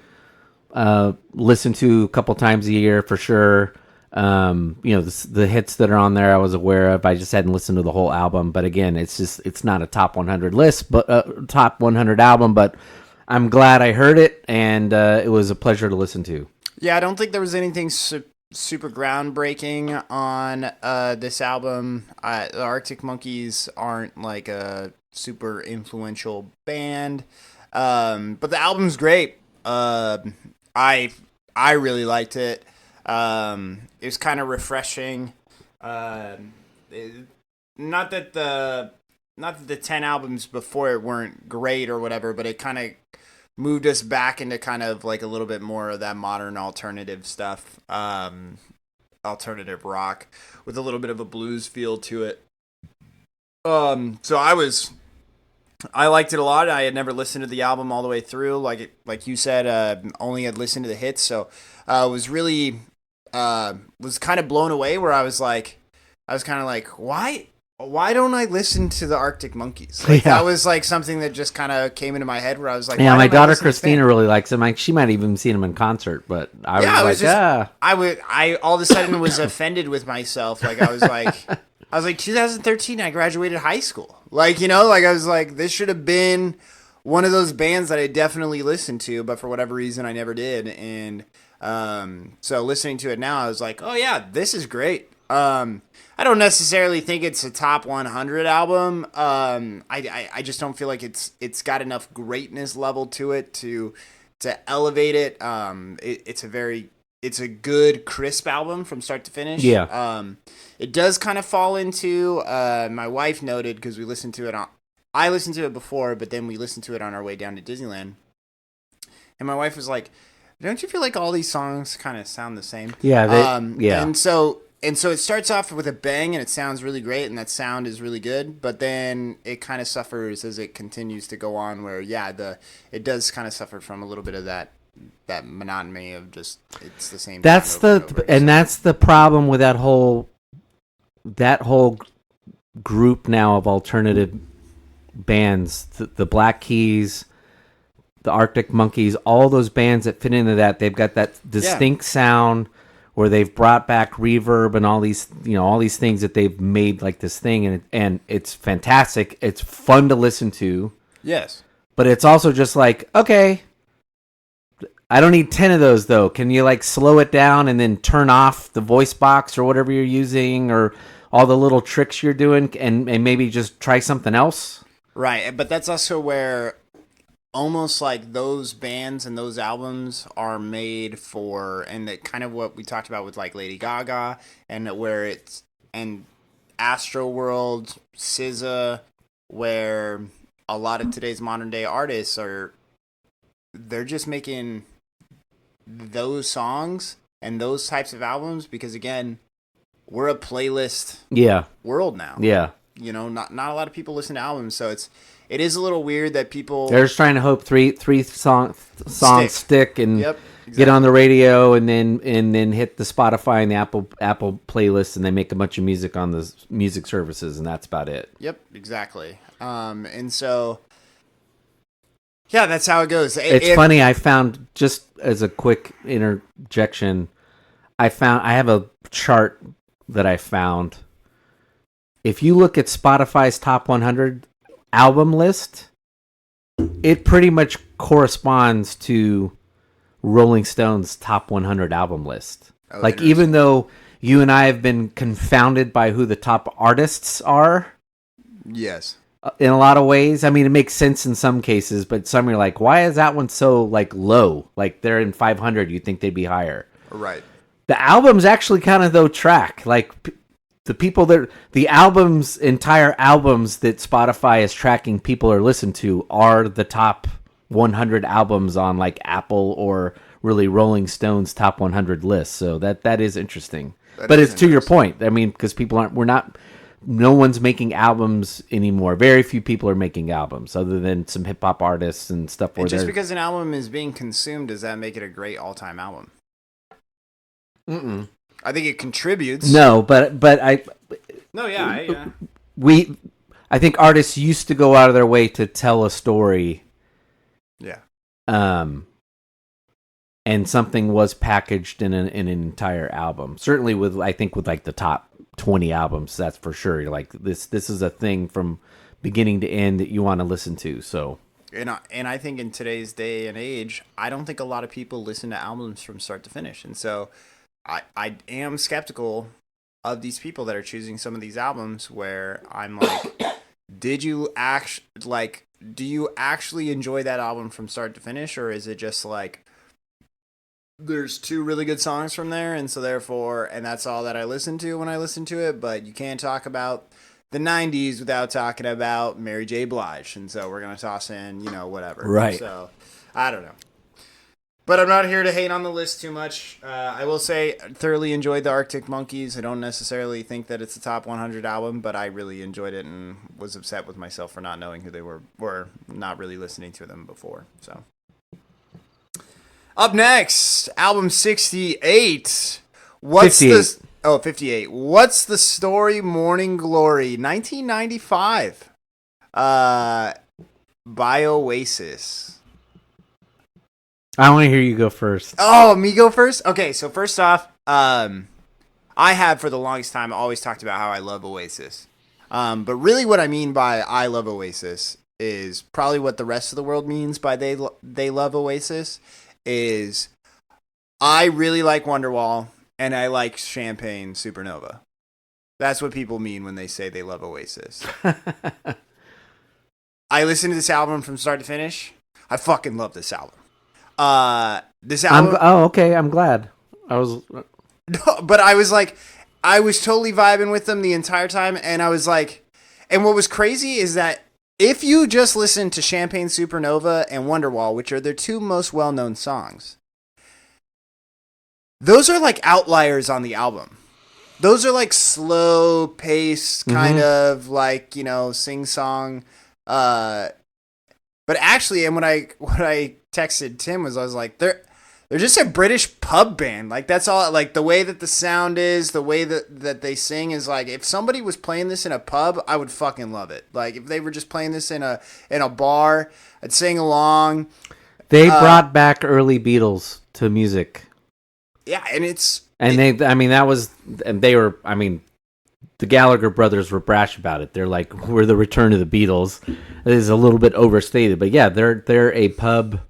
listen to a couple times a year for sure. The hits that are on there I was aware of. I just hadn't listened to the whole album. But again, it's not a top 100 list, but top 100 album. But I'm glad I heard it, and it was a pleasure to listen to. Yeah, I don't think there was anything super groundbreaking on this album. The Arctic Monkeys aren't like a super influential band, but the album's great. I really liked it. It was kind of refreshing. Not that the 10 albums before it weren't great or whatever, but it kind of moved us back into kind of like a little bit more of that modern alternative stuff, alternative rock with a little bit of a blues feel to it. So I liked it a lot. I had never listened to the album all the way through, like you said, only had listened to the hits. So was really was kind of blown away. Where I was kind of like, why don't I listen to the Arctic Monkeys? That was like something that just kind of came into my head. Where I was like, yeah, my daughter Christina really likes him. Like, she might even seen him in concert. But I I all of a sudden was offended with myself. Like I was like 2013. I graduated high school. I was like, this should have been one of those bands that I definitely listened to, but for whatever reason I never did. And so listening to it now, I was like, oh yeah, this is great. I don't necessarily think it's a top 100 album. I just don't feel like it's got enough greatness level to it to elevate it. It's a good crisp album from start to finish. Yeah. It does kind of fall into, my wife noted, because we listened to it I listened to it before, but then we listened to it on our way down to Disneyland. And my wife was like, don't you feel like all these songs kind of sound the same? Yeah. Yeah. And so it starts off with a bang and it sounds really great and that sound is really good, but then it kind of suffers as it continues to go on where, it does kind of suffer from a little bit of that monotony of just, it's the same. That's that's the problem with that whole group now of alternative bands, the Black Keys, the Arctic Monkeys, all those bands that fit into that. They've got that distinct sound where they've brought back reverb and all these things that they've made like this thing, and it's fantastic. It's fun to listen to. Yes. But it's also just like, okay, I don't need 10 of those though. Can you like slow it down and then turn off the voice box or whatever you're using or all the little tricks you're doing and maybe just try something else? Right. But that's also where almost like those bands and those albums are made for, and that kind of what we talked about with like Lady Gaga and Astro World, SZA, where a lot of today's modern day artists they're just making those songs and those types of albums because again, we're a playlist world now. Yeah. Not a lot of people listen to albums, so it is a little weird that people they're just trying to hope three songs stick and get on the radio and then hit the Spotify and the Apple playlist and they make a bunch of music on the music services and that's about it. Yep, exactly. And so that's how it goes. It's funny. I found, just as a quick interjection, I have a chart that I found. If you look at Spotify's top 100 album list, it pretty much corresponds to Rolling Stone's top 100 album list. Even though you and I have been confounded by who the top artists are. Yes. In a lot of ways. I mean, it makes sense in some cases, but some you're like, why is that one so like low? Like they're in 500, you'd think they'd be higher. Right. The albums actually kind of though track like the people that the albums, entire albums that Spotify is tracking people are listened to are the top 100 albums on like Apple or really Rolling Stone's top 100 list. So that is interesting. But it's to your point. I mean, because no one's making albums anymore. Very few people are making albums other than some hip hop artists and stuff. And just because an album is being consumed, does that make it a great all-time album? Mm-mm. I think it contributes. No, but I. No, yeah. I think artists used to go out of their way to tell a story. Yeah. And something was packaged in an entire album. Certainly with like the top 20 albums, that's for sure. You're like this is a thing from beginning to end that you want to listen to. So and I think in today's day and age, I don't think a lot of people listen to albums from start to finish. And so I am skeptical of these people that are choosing some of these albums where I'm like, do you actually enjoy that album from start to finish, or is it just like there's 2 really good songs from there, and so therefore, and that's all that I listen to when I listen to it, but you can't talk about the 90s without talking about Mary J. Blige, and so we're going to toss in, whatever. Right. So, I don't know. But I'm not here to hate on the list too much. I will say, thoroughly enjoyed the Arctic Monkeys. I don't necessarily think that it's a top 100 album, but I really enjoyed it and was upset with myself for not knowing who they were, or not really listening to them before, so... Up next, album 68. 58. 58. What's the Story, Morning Glory, 1995. By Oasis. I want to hear you go first. Oh, me go first? Okay, so first off, I have for the longest time always talked about how I love Oasis. But really what I mean by I love Oasis is probably what the rest of the world means by they love Oasis. Is I really like Wonderwall and I like Champagne Supernova. That's what people mean when they say they love Oasis. I listened to this album from start to finish. I fucking love this album. This album. Okay. I'm glad. But I was like, I was totally vibing with them the entire time, and I was like, and what was crazy is that if you just listen to Champagne Supernova and Wonderwall, which are their 2 most well-known songs, those are like outliers on the album. Those are like slow-paced, kind of like, sing-song. But actually, and what I texted Tim was, I was like, they're just a British pub band. Like, that's all. Like, the way that the sound is, the way that they sing is like, if somebody was playing this in a pub, I would fucking love it. Like, if they were just playing this in a bar, I'd sing along. They brought back early Beatles to music. Yeah, and the Gallagher brothers were brash about it. They're like, we're the return of the Beatles. It is a little bit overstated, but yeah, they're a pub.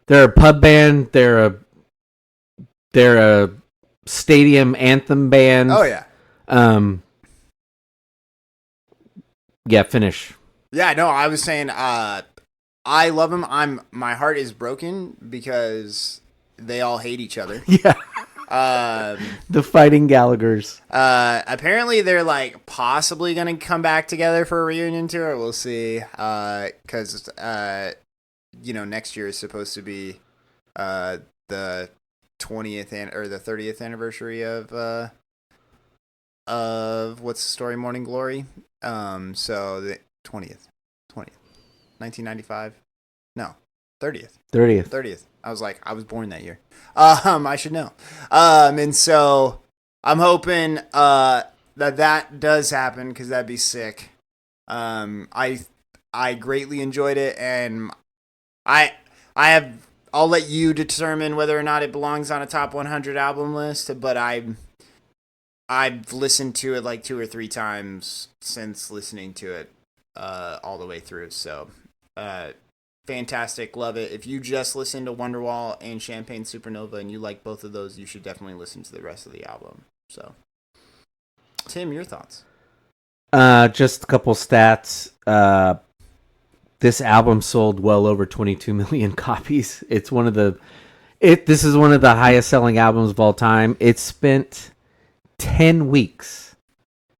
They're a pub band. They're a stadium anthem band. Oh yeah. Yeah. Finish. Yeah. No, I was saying. I love them. My heart is broken because they all hate each other. Yeah. The Fighting Gallaghers. Apparently they're like possibly gonna come back together for a reunion tour. We'll see. Because next year is supposed to be the 20th or the 30th anniversary of What's the Story, Morning Glory. So the 20th, 1995. No, 30th. I was like, I was born that year. I should know. And so I'm hoping that does happen because that'd be sick. I greatly enjoyed it, and I'll let you determine whether or not it belongs on a top 100 album list, but I've listened to it like 2 or 3 times since listening to it all the way through. So fantastic, love it. If you just listen to Wonderwall and Champagne Supernova and you like both of those, you should definitely listen to the rest of the album. So, Tim, your thoughts? Just a couple stats. This album sold well over 22 million copies. It's one of the this is one of the highest selling albums of all time. It spent 10 weeks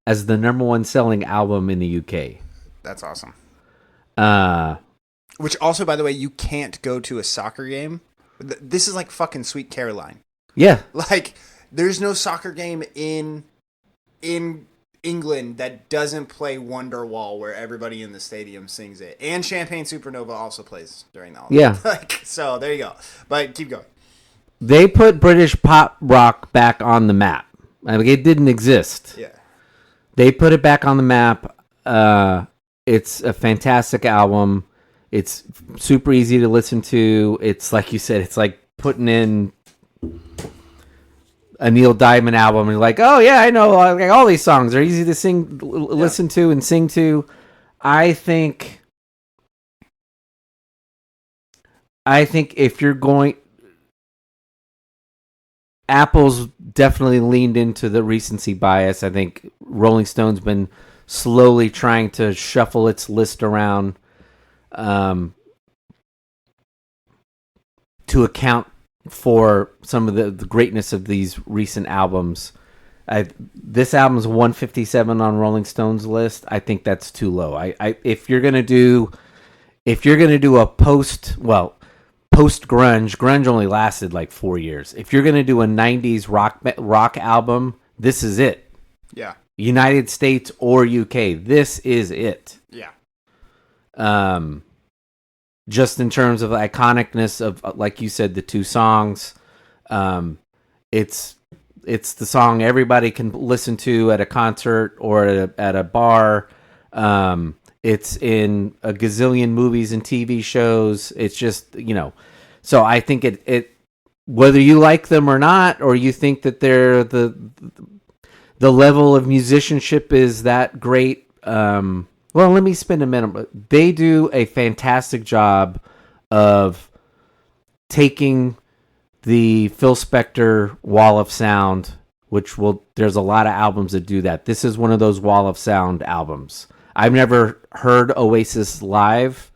as the number one selling album in the UK. That's awesome. Which also, by the way, you can't go to a soccer game. This is like fucking Sweet Caroline. Yeah. Like, there's no soccer game in England that doesn't play Wonderwall where everybody in the stadium sings it. And Champagne Supernova also plays during the holiday. Yeah. Like, so there you go. But keep going. They put British pop rock back on the map. I mean, it didn't exist. Yeah. They put it back on the map. It's a fantastic album. It's super easy to listen to. It's like you said, it's like putting in a Neil Diamond album and you're like, oh yeah, I know, like, all these songs are easy to sing, listen to and sing to. I think if you're going, Apple's definitely leaned into the recency bias. I think Rolling Stone's been slowly trying to shuffle its list around to account for some of the greatness of these recent albums. This album's 157 on Rolling Stone's list. I think that's too low. If you're gonna do a post grunge only lasted like 4 years. If you're gonna do a 90s rock album, this is it. Yeah. United States or UK, this is it. Yeah. Just in terms of iconicness of, like you said, the two songs, it's the song everybody can listen to at a concert or at a bar. It's in a gazillion movies and TV shows. It's just, so I think it whether you like them or not, or you think that they're the level of musicianship is that great. Well, let me spend a minute. They do a fantastic job of taking the Phil Spector wall of sound, there's a lot of albums that do that. This is one of those wall of sound albums. I've never heard Oasis live.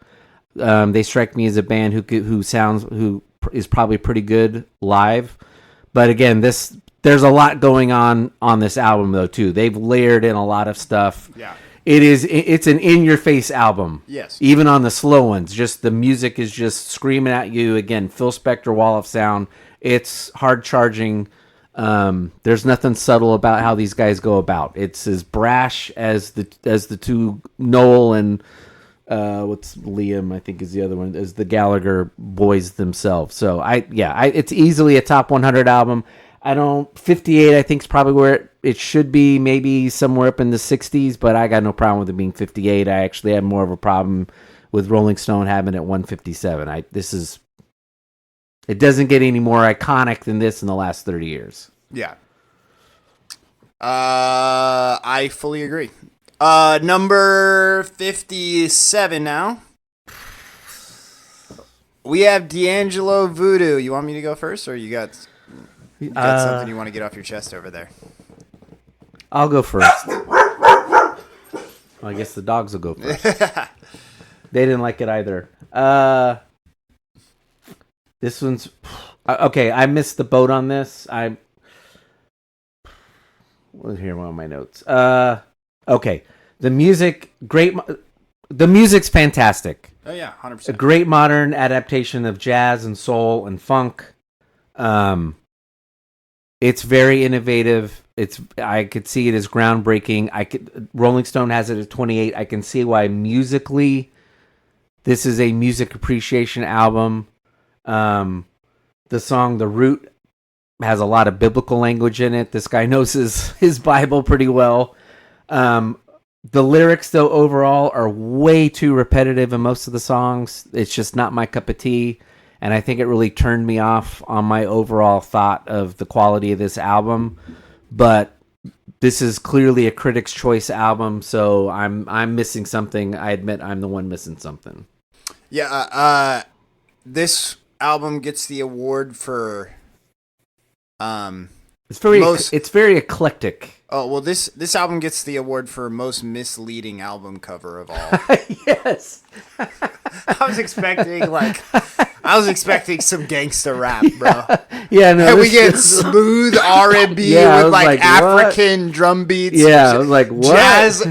They strike me as a band who is probably pretty good live. But again, there's a lot going on this album though too. They've layered in a lot of stuff. Yeah. It's an in-your-face album. Yes. Even on the slow ones, just the music is just screaming at you. Again, Phil Spector wall of sound. It's hard charging. There's nothing subtle about how these guys go about. It's as brash as the two Noel and what's Liam, I think is the other one, as the Gallagher boys themselves. So it's easily a top 100 album. 58 I think is probably where it should be, maybe somewhere up in the 60s, but I got no problem with it being 58. I actually had more of a problem with Rolling Stone having it 157. It doesn't get any more iconic than this in the last 30 years. Yeah. I fully agree. Number 57 now. We have D'Angelo Voodoo. You want me to go first, or you got something you want to get off your chest over there? I'll go first. Well, I guess the dogs will go first. They didn't like it either. This one's... Okay, I missed the boat on this. Here are one of my notes. Okay, the music, great. The music's fantastic. Oh yeah, 100%. A great modern adaptation of jazz and soul and funk. It's very innovative. I could see it as groundbreaking. Rolling Stone has it at 28. I can see why musically, this is a music appreciation album. The song "The Root" has a lot of biblical language in it. This guy knows his Bible pretty well. The lyrics, though, overall are way too repetitive in most of the songs. It's just not my cup of tea. And I think it really turned me off on my overall thought of the quality of this album. But this is clearly a Critics' Choice album, so I'm missing something. I admit I'm the one missing something. Yeah, this album gets the award for It's very most. it's very eclectic. Oh well, this album gets the award for most misleading album cover of all. Yes. I was expecting some gangster rap, bro. Yeah, no. And we get smooth R&B Yeah, with like what? African drum beats. Yeah, I was like, what?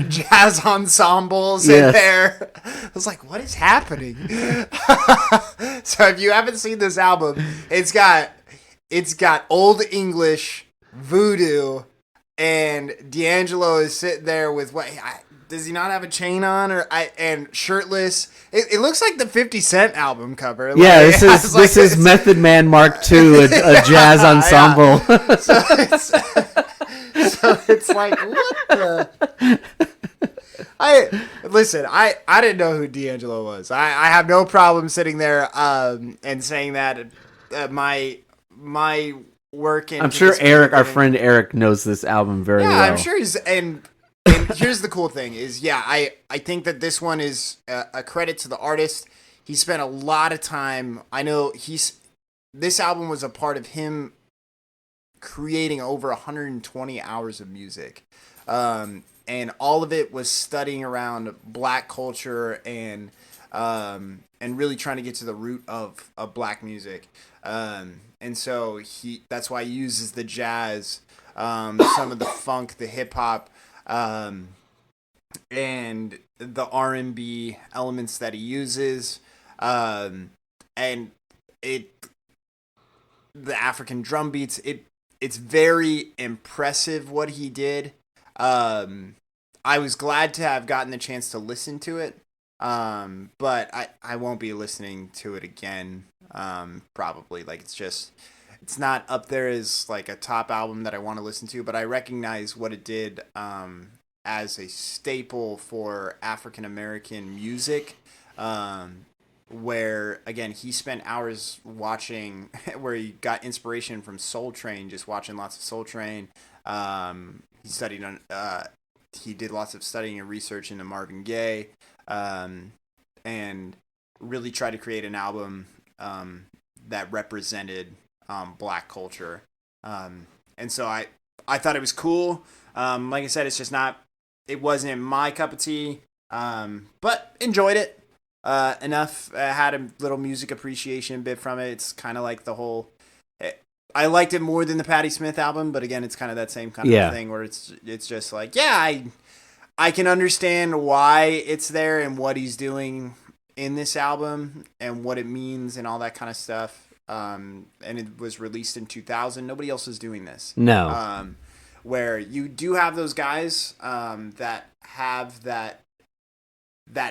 Jazz ensembles in there. I was like, what is happening? So if you haven't seen this album, it's got Old English, Voodoo, and D'Angelo is sitting there with does he not have a chain on and shirtless? It looks like the 50 Cent album cover. Yeah, like, this is Method Man Mark II, a jazz ensemble. So it's like, what the? I didn't know who D'Angelo was. I have no problem sitting there and saying that my work in. I'm sure Eric, our friend Eric, knows this album very well. Yeah, I'm sure he's and here's the cool thing is, I think that this one is a credit to the artist. He spent a lot of time. I know this album was a part of him creating over 120 hours of music. And all of it was studying around black culture and really trying to get to the root of black music. And so that's why he uses the jazz, some of the funk, the hip hop, and the R&B elements that he uses, and the African drum beats. It's very impressive what he did. I was glad to have gotten the chance to listen to it, but I won't be listening to it again. Probably like it's not up there as like a top album that I want to listen to, but I recognize what it did as a staple for African American music, where again he spent hours watching, where he got inspiration from Soul Train, just watching lots of Soul Train. He studied on he did lots of studying and research into Marvin Gaye, and really tried to create an album that represented black culture. And so I thought it was cool. Like I said, it wasn't my cup of tea, but enjoyed it enough. I had a little music appreciation bit from it. It's kind of like the whole... I liked it more than the Patti Smith album, but again, it's kind of that same kind of thing where it's just like, I can understand why it's there and what he's doing in this album and what it means and all that kind of stuff. And it was released in 2000. Nobody else is doing this. No. Where you do have those guys that have that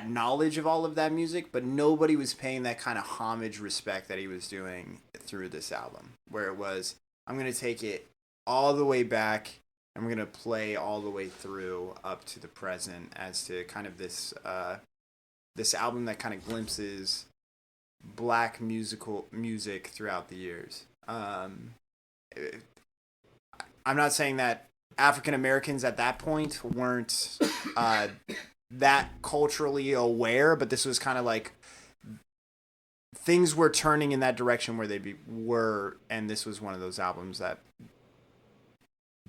knowledge of all of that music, but nobody was paying that kind of homage respect that he was doing through this album, where it was, I'm going to take it all the way back. I'm going to play all the way through up to the present as to kind of this album that kind of glimpses black music throughout the years. I'm not saying that African Americans at that point weren't that culturally aware, but this was kind of like things were turning in that direction where they were, and this was one of those albums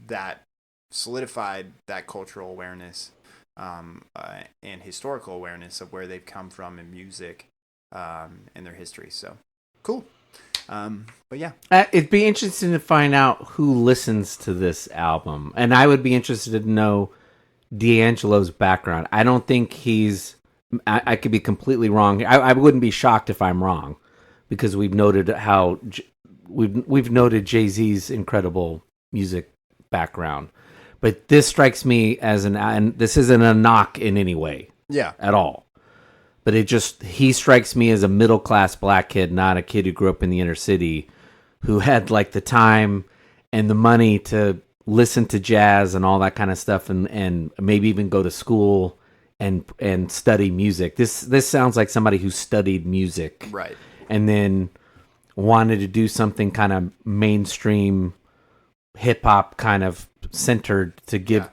that solidified that cultural awareness and historical awareness of where they've come from in music and their history. So cool. But yeah, it'd be interesting to find out who listens to this album, and I would be interested to know D'Angelo's background. I don't think I could be completely wrong. I wouldn't be shocked if I'm wrong, because we've noted how we've noted Jay-Z's incredible music background. But this strikes me as and this isn't a knock in any way, at all. But he strikes me as a middle-class black kid, not a kid who grew up in the inner city, who had like the time and the money to listen to jazz and all that kind of stuff, and maybe even go to school and study music. This sounds like somebody who studied music, right, and then wanted to do something kind of mainstream hip hop kind of centered to give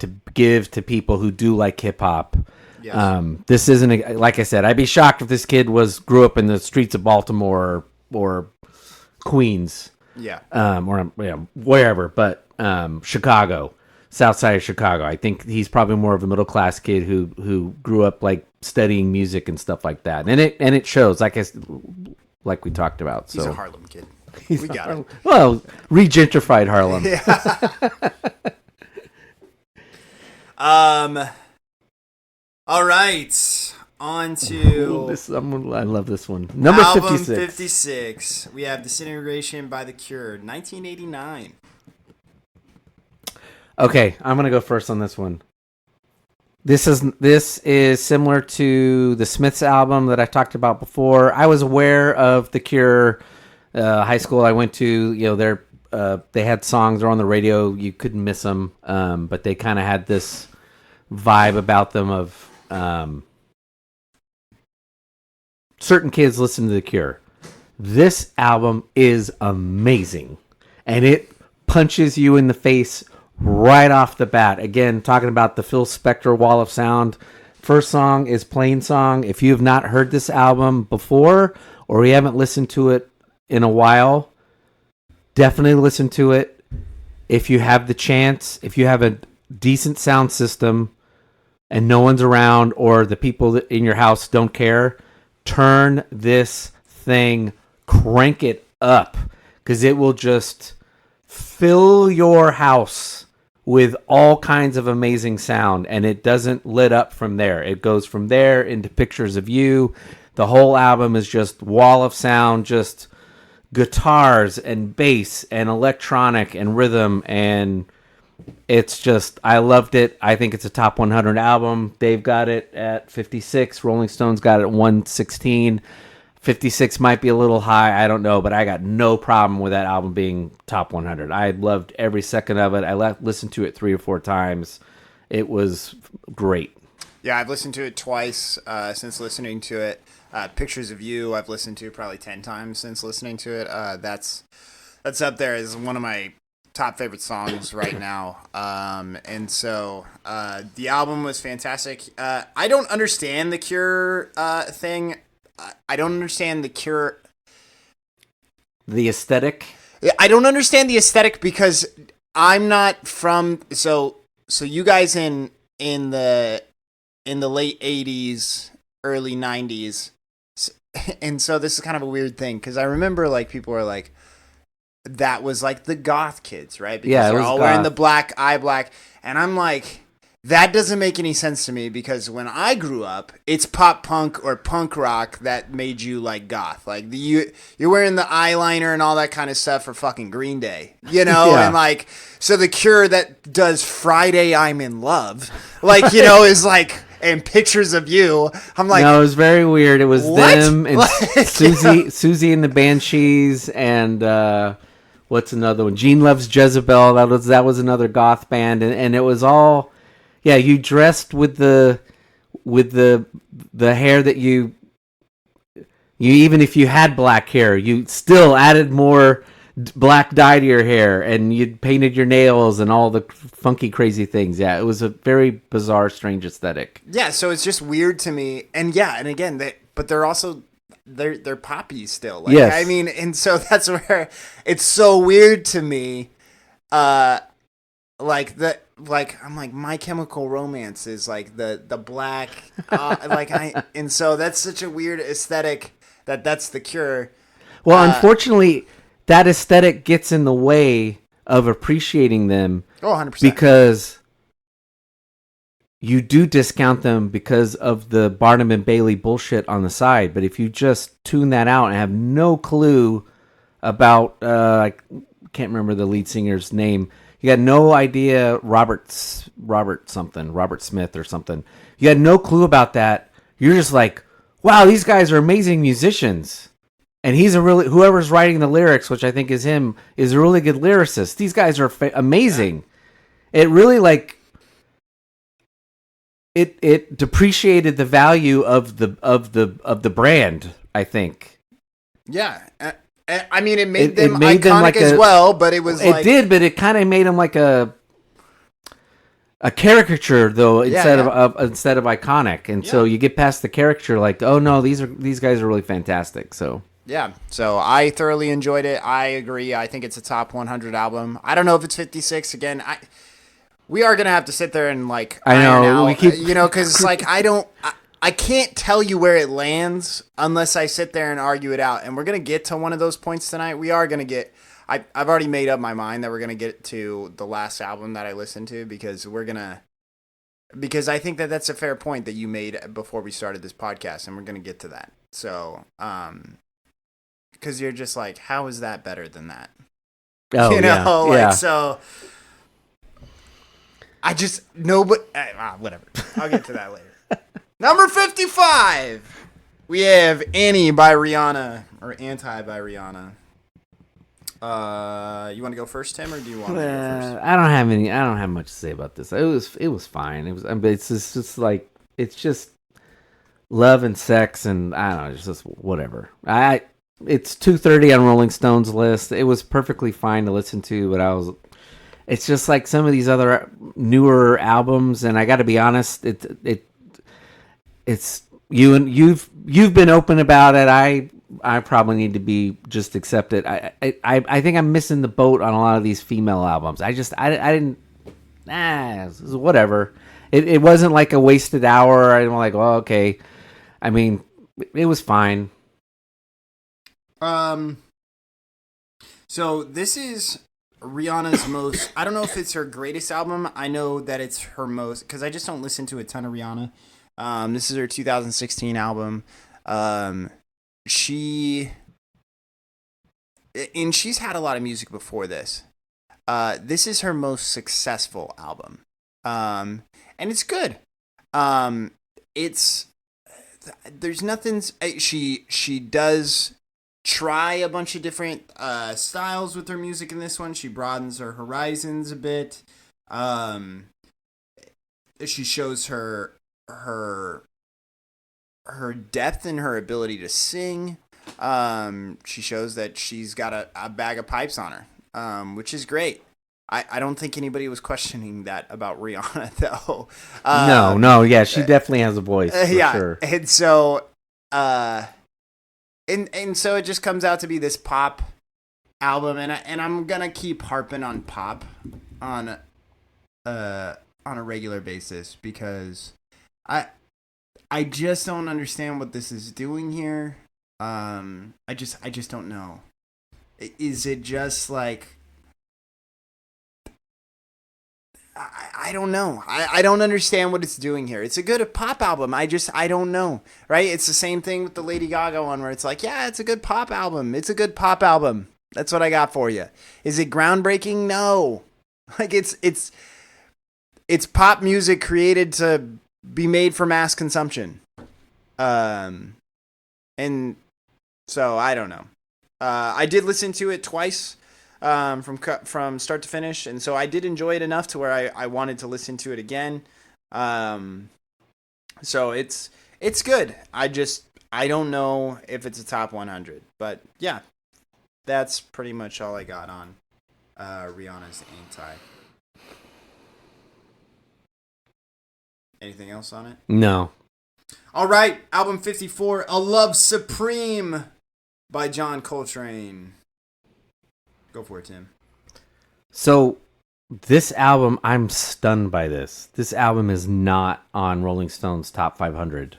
to people who do like hip hop, Yes. This isn't like I said. I'd be shocked if this kid grew up in the streets of Baltimore or Queens, Yeah. or wherever, but Chicago, South Side of Chicago. I think he's probably more of a middle class kid who grew up like studying music and stuff like that, and it shows. Like we talked about. So He's a Harlem kid. We got it. Well, regentrified Harlem. All right. On to I love this one. Number album 56. 56. We have Disintegration by The Cure, 1989. Okay, I'm gonna go first on this one. This is similar to the Smiths album that I talked about before. I was aware of The Cure. High school I went to, they had songs or on the radio. You couldn't miss them, but they kind of had this vibe about them of certain kids listen to The Cure. This album is amazing, and it punches you in the face right off the bat. Again, talking about the Phil Spector wall of sound. First song is Plain Song. If you have not heard this album before or you haven't listened to it in a while, definitely listen to it. If you have the chance, if you have a decent sound system and no one's around or the people in your house don't care, turn this thing, crank it up, because it will just fill your house with all kinds of amazing sound, and it doesn't let up from there. It goes from there into Pictures of You. The whole album is just wall of sound, just guitars and bass and electronic and rhythm, and it's just, I loved it. I think it's a top 100 album. Dave got it at 56. Rolling Stones got it at 116. 56 might be a little high, I don't know, but I got no problem with that album being top 100. I loved every second of it. I listened to it 3 or 4 times. It was great. Yeah, I've listened to it twice since listening to it. Pictures of You, I've listened to probably 10 times since listening to it. That's up there as one of my top favorite songs right now. And so the album was fantastic. I don't understand the Cure thing. I don't understand the Cure. The aesthetic? I don't understand the aesthetic because I'm not from. So you guys in the late 80s, early 90s, and so this is kind of a weird thing because I remember like people were like, that was like the goth kids, right? Because yeah, they're all wearing the black, and I'm like, that doesn't make any sense to me because when I grew up, it's pop punk or punk rock that made you like goth. Like you're wearing the eyeliner and all that kind of stuff for fucking Green Day, Yeah. And like, so the Cure that does Friday I'm in Love, like, is like, and Pictures of You. I'm like, no, it was very weird. It was what? them and Susie and the Banshees and what's another one? Gene Loves Jezebel. That was another goth band, and it was all. Yeah, you dressed with the hair that you even if you had black hair, you still added more black dye to your hair, and you painted your nails and all the funky, crazy things. Yeah, it was a very bizarre, strange aesthetic. Yeah, so it's just weird to me, and again, but they're also they're poppy still. Like, yes, I mean, and so that's where it's so weird to me. I'm like My Chemical Romance is like the black, and so that's such a weird aesthetic that's the Cure. Well, unfortunately, that aesthetic gets in the way of appreciating them. Oh, 100%. Because you do discount them because of the Barnum and Bailey bullshit on the side. But if you just tune that out and have no clue about, I can't remember the lead singer's name. You got no idea Robert Smith or something. You had no clue about that. You're just like, wow, these guys are amazing musicians. And he's whoever's writing the lyrics, which I think is him, is a really good lyricist. These guys are amazing. Yeah. It really it depreciated the value of the brand, I think. Yeah. I mean, it made them iconic as well, but it was it did, but it kind of made them like a a caricature though instead yeah. of iconic, and so you get past the caricature like, oh no, these guys are really fantastic. So Yeah, so I thoroughly enjoyed it. I agree. I think it's a top 100 album. I don't know if it's 56 again. We are gonna have to sit there and like I know iron out, we keep because like I can't tell you where it lands unless I sit there and argue it out. And we're gonna get to one of those points tonight. We are gonna get. I've already made up my mind that we're gonna get to the last album that I listened to because I think that that's a fair point that you made before we started this podcast, and we're gonna get to that. So, because you're just like, how is that better than that? oh yeah. So. I just no, but whatever. I'll get to that later. Number 55, we have "Annie" by Rihanna or "Anti" by Rihanna. You want to go first, Tim, or do you want to go first? I don't have much to say about this. It was fine. It's just like it's just love and sex, and I don't know, it's just whatever. It's 230 on Rolling Stone's list. It was perfectly fine to listen to, but it's just like some of these other newer albums, and I got to be honest, it's you've been open about it. I probably need to be just accept it. I think I'm missing the boat on a lot of these female albums. I didn't. Whatever. It wasn't like a wasted hour. I'm like, well, okay. I mean, it was fine. So this is Rihanna's most. I don't know if it's her greatest album. I know that it's her most because I just don't listen to a ton of Rihanna. This is her 2016 album. She's had a lot of music before this. This is her most successful album. And it's good. There's nothing. She does try a bunch of different styles with her music in this one. She broadens her horizons a bit. She shows her depth and her ability to sing. She shows that she's got a bag of pipes on her, which is great. I don't think anybody was questioning that about Rihanna, though. No, yeah, she definitely has a voice, for sure. And so, and so it just comes out to be this pop album, and I'm gonna keep harping on pop on a regular basis because I just don't understand what this is doing here. I just don't know. Is it just like I don't know. I don't understand what it's doing here. It's a good pop album. I don't know. Right? It's the same thing with the Lady Gaga one where it's like, yeah, it's a good pop album. It's a good pop album. That's what I got for you. Is it groundbreaking? No. Like it's pop music created to be made for mass consumption. And so I don't know. I did listen to it twice. From start to finish, and so I did enjoy it enough to where I wanted to listen to it again. So it's good. I don't know if it's a top 100, but yeah, that's pretty much all I got on Rihanna's Anti. Anything else on it? No. All right, album 54, A Love Supreme by John Coltrane. Go for it, Tim. So, this album, I'm stunned by this. This album is not on Rolling Stone's top 500.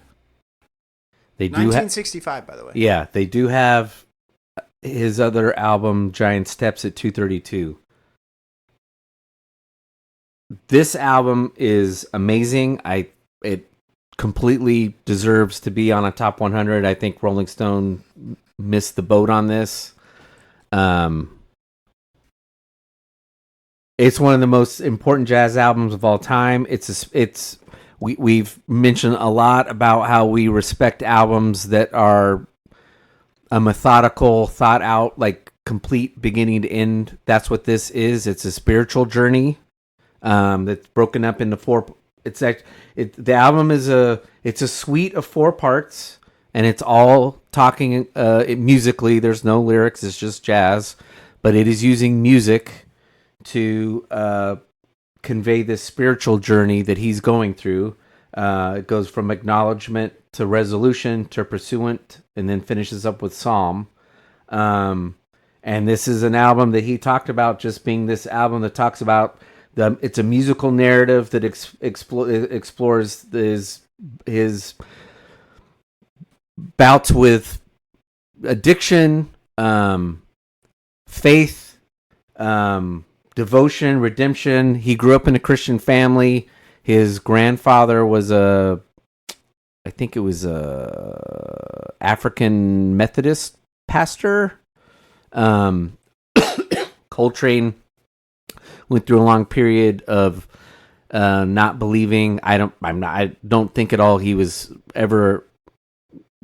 They do 1965, by the way. Yeah, they do have his other album, Giant Steps, at 232. This album is amazing. It completely deserves to be on a top 100. I think Rolling Stone missed the boat on this. It's one of the most important jazz albums of all time. We've mentioned a lot about how we respect albums that are a methodical, thought out, like complete beginning to end. That's what this is. It's a spiritual journey that's broken up into four. The album is a suite of 4 parts, and it's all talking musically. There's no lyrics. It's just jazz, but it is using music to convey this spiritual journey that he's going through. It goes from acknowledgement to resolution to pursuant, and then finishes up with psalm. And this is an album that he talked about just being this album that talks about it's a musical narrative that explores his bouts with addiction, faith, devotion, redemption. He grew up in a Christian family. His grandfather was I think it was a African Methodist pastor. Coltrane went through a long period of not believing. I don't think at all he was ever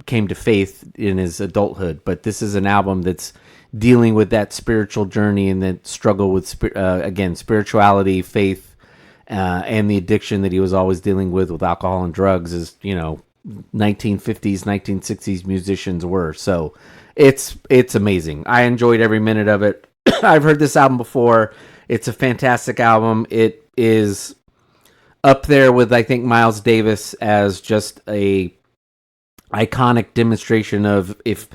came to faith in his adulthood, but this is an album that's dealing with that spiritual journey and that struggle with again spirituality, faith, and the addiction that he was always dealing with alcohol and drugs, as 1950s, 1960s musicians were. So it's amazing. I enjoyed every minute of it. I've heard this album before. It's a fantastic album. It is up there with, I think, Miles Davis as just a iconic demonstration of, if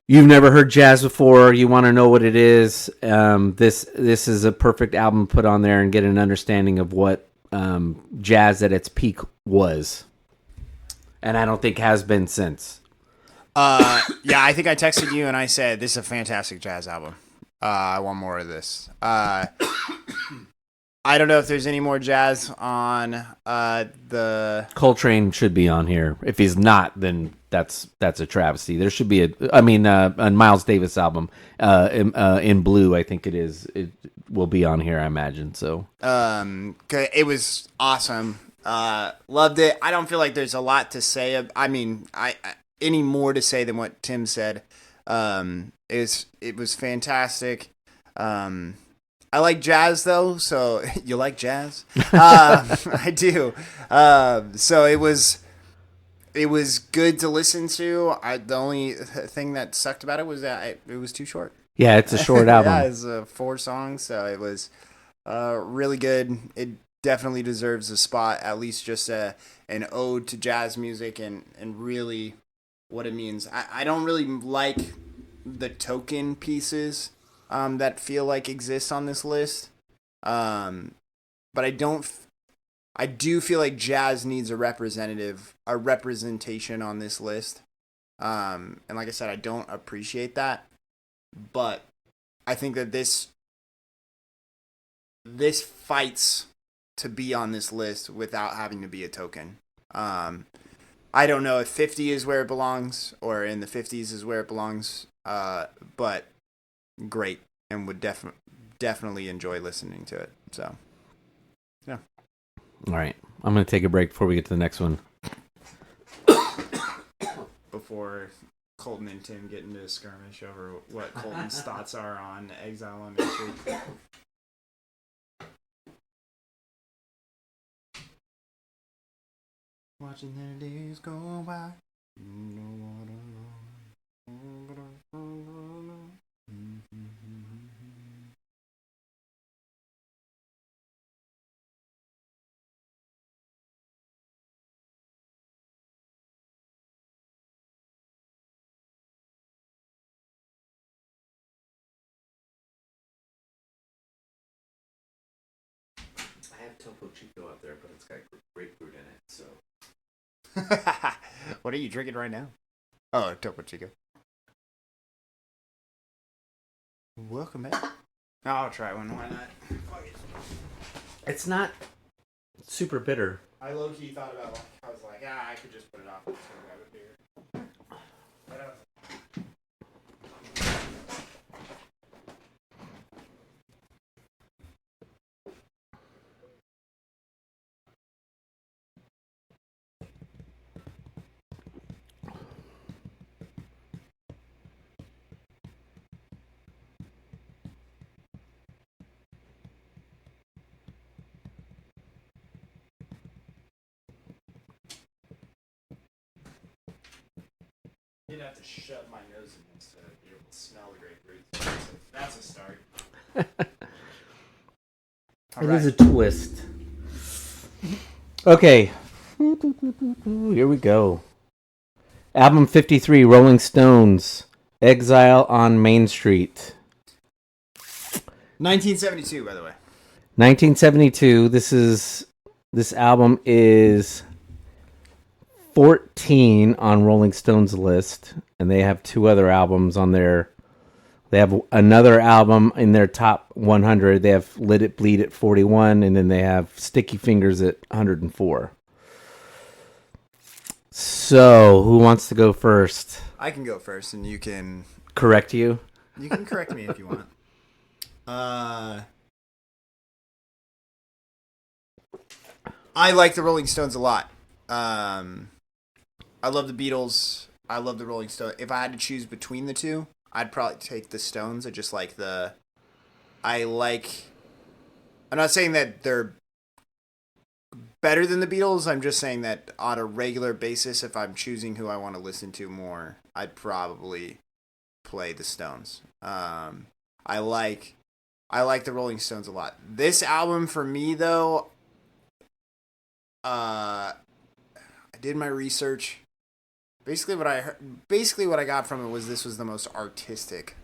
you've never heard jazz before, you want to know what it is, this is a perfect album to put on there and get an understanding of what jazz at its peak was. And I don't think has been since. Yeah, I think I texted you and I said, this is a fantastic jazz album. I want more of this. I don't know if there's any more jazz on the... Coltrane should be on here. If he's not, then that's a travesty. There should be a Miles Davis album in blue, I think it is. It will be on here, I imagine. So it was awesome. Loved it. I don't feel like there's a lot to say. I any more to say than what Tim said. It was fantastic. I like jazz though, so you like jazz? I do. So it was good to listen to. The only thing that sucked about it was that it was too short. Yeah, it's a short album. Yeah, it's 4 songs, so it was really good. It definitely deserves a spot, at least just an ode to jazz music and really what it means. I don't really like the token pieces that feel like exist on this list, but I do feel like jazz needs a representation on this list, and like I said, I don't appreciate that, but I think that this fights to be on this list without having to be a token. I don't know if 50 is where it belongs or in the 50s is where it belongs, but great, and would definitely enjoy listening to it. So, yeah. All right. I'm going to take a break before we get to the next one. Before Colton and Tim get into a skirmish over what Colton's thoughts are on Exile on Main Street. Watching their days go by. I have Topo Chico up there, but it's got grapefruit in it, so... What are you drinking right now? Oh, Topo Chico. Welcome back. I'll try one. Why not? Fuck it. It's not super bitter. I low-key thought about, I was like, I could just put it off and just grab a beer. But, you'd have to shove my nose in this to be able to smell the grapefruit. So that's a start. It is a twist. Okay. Here we go. Album 53, Rolling Stones, Exile on Main Street. 1972, by the way. 1972. This album is 14 on Rolling Stone's list, and they have two other albums on there. They have another album in their top 100. They have Let It Bleed at 41, and then they have Sticky Fingers at 104. So, who wants to go first? I can go first, and you can... Correct you? You can correct me if you want. I like the Rolling Stones a lot. I love the Beatles. I love the Rolling Stones. If I had to choose between the two, I'd probably take the Stones. I just like the... I'm not saying that they're better than the Beatles. I'm just saying that on a regular basis, if I'm choosing who I want to listen to more, I'd probably play the Stones. I like the Rolling Stones a lot. This album for me, though, I did my research. Basically, what I got from it was this was the most artistic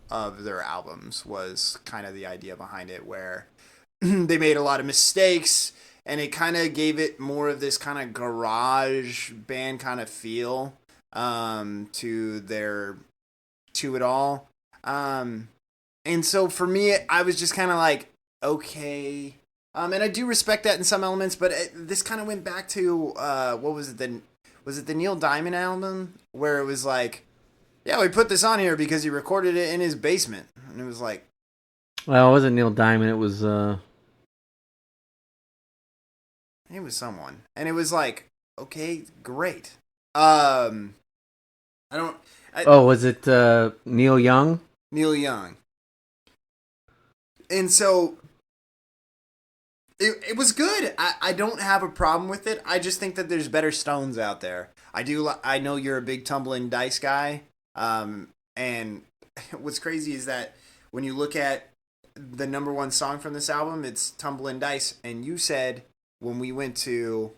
of their albums. Was kind of the idea behind it, where they made a lot of mistakes, and it kind of gave it more of this kind of garage band kind of feel to it all. And so for me, I was just kind of like, okay. And I do respect that in some elements, but this kind of went back to, what was it? Was it the Neil Diamond album? Where it was like, yeah, we put this on here because he recorded it in his basement. And it was like... Well, it wasn't Neil Diamond. It was... It was someone. And it was like, okay, great. Was it Neil Young? Neil Young. And so... It was good. I don't have a problem with it. I just think that there's better Stones out there. I know you're a big Tumbling Dice guy. And what's crazy is that when you look at the number one song from this album, it's Tumbling Dice. And you said when we went to,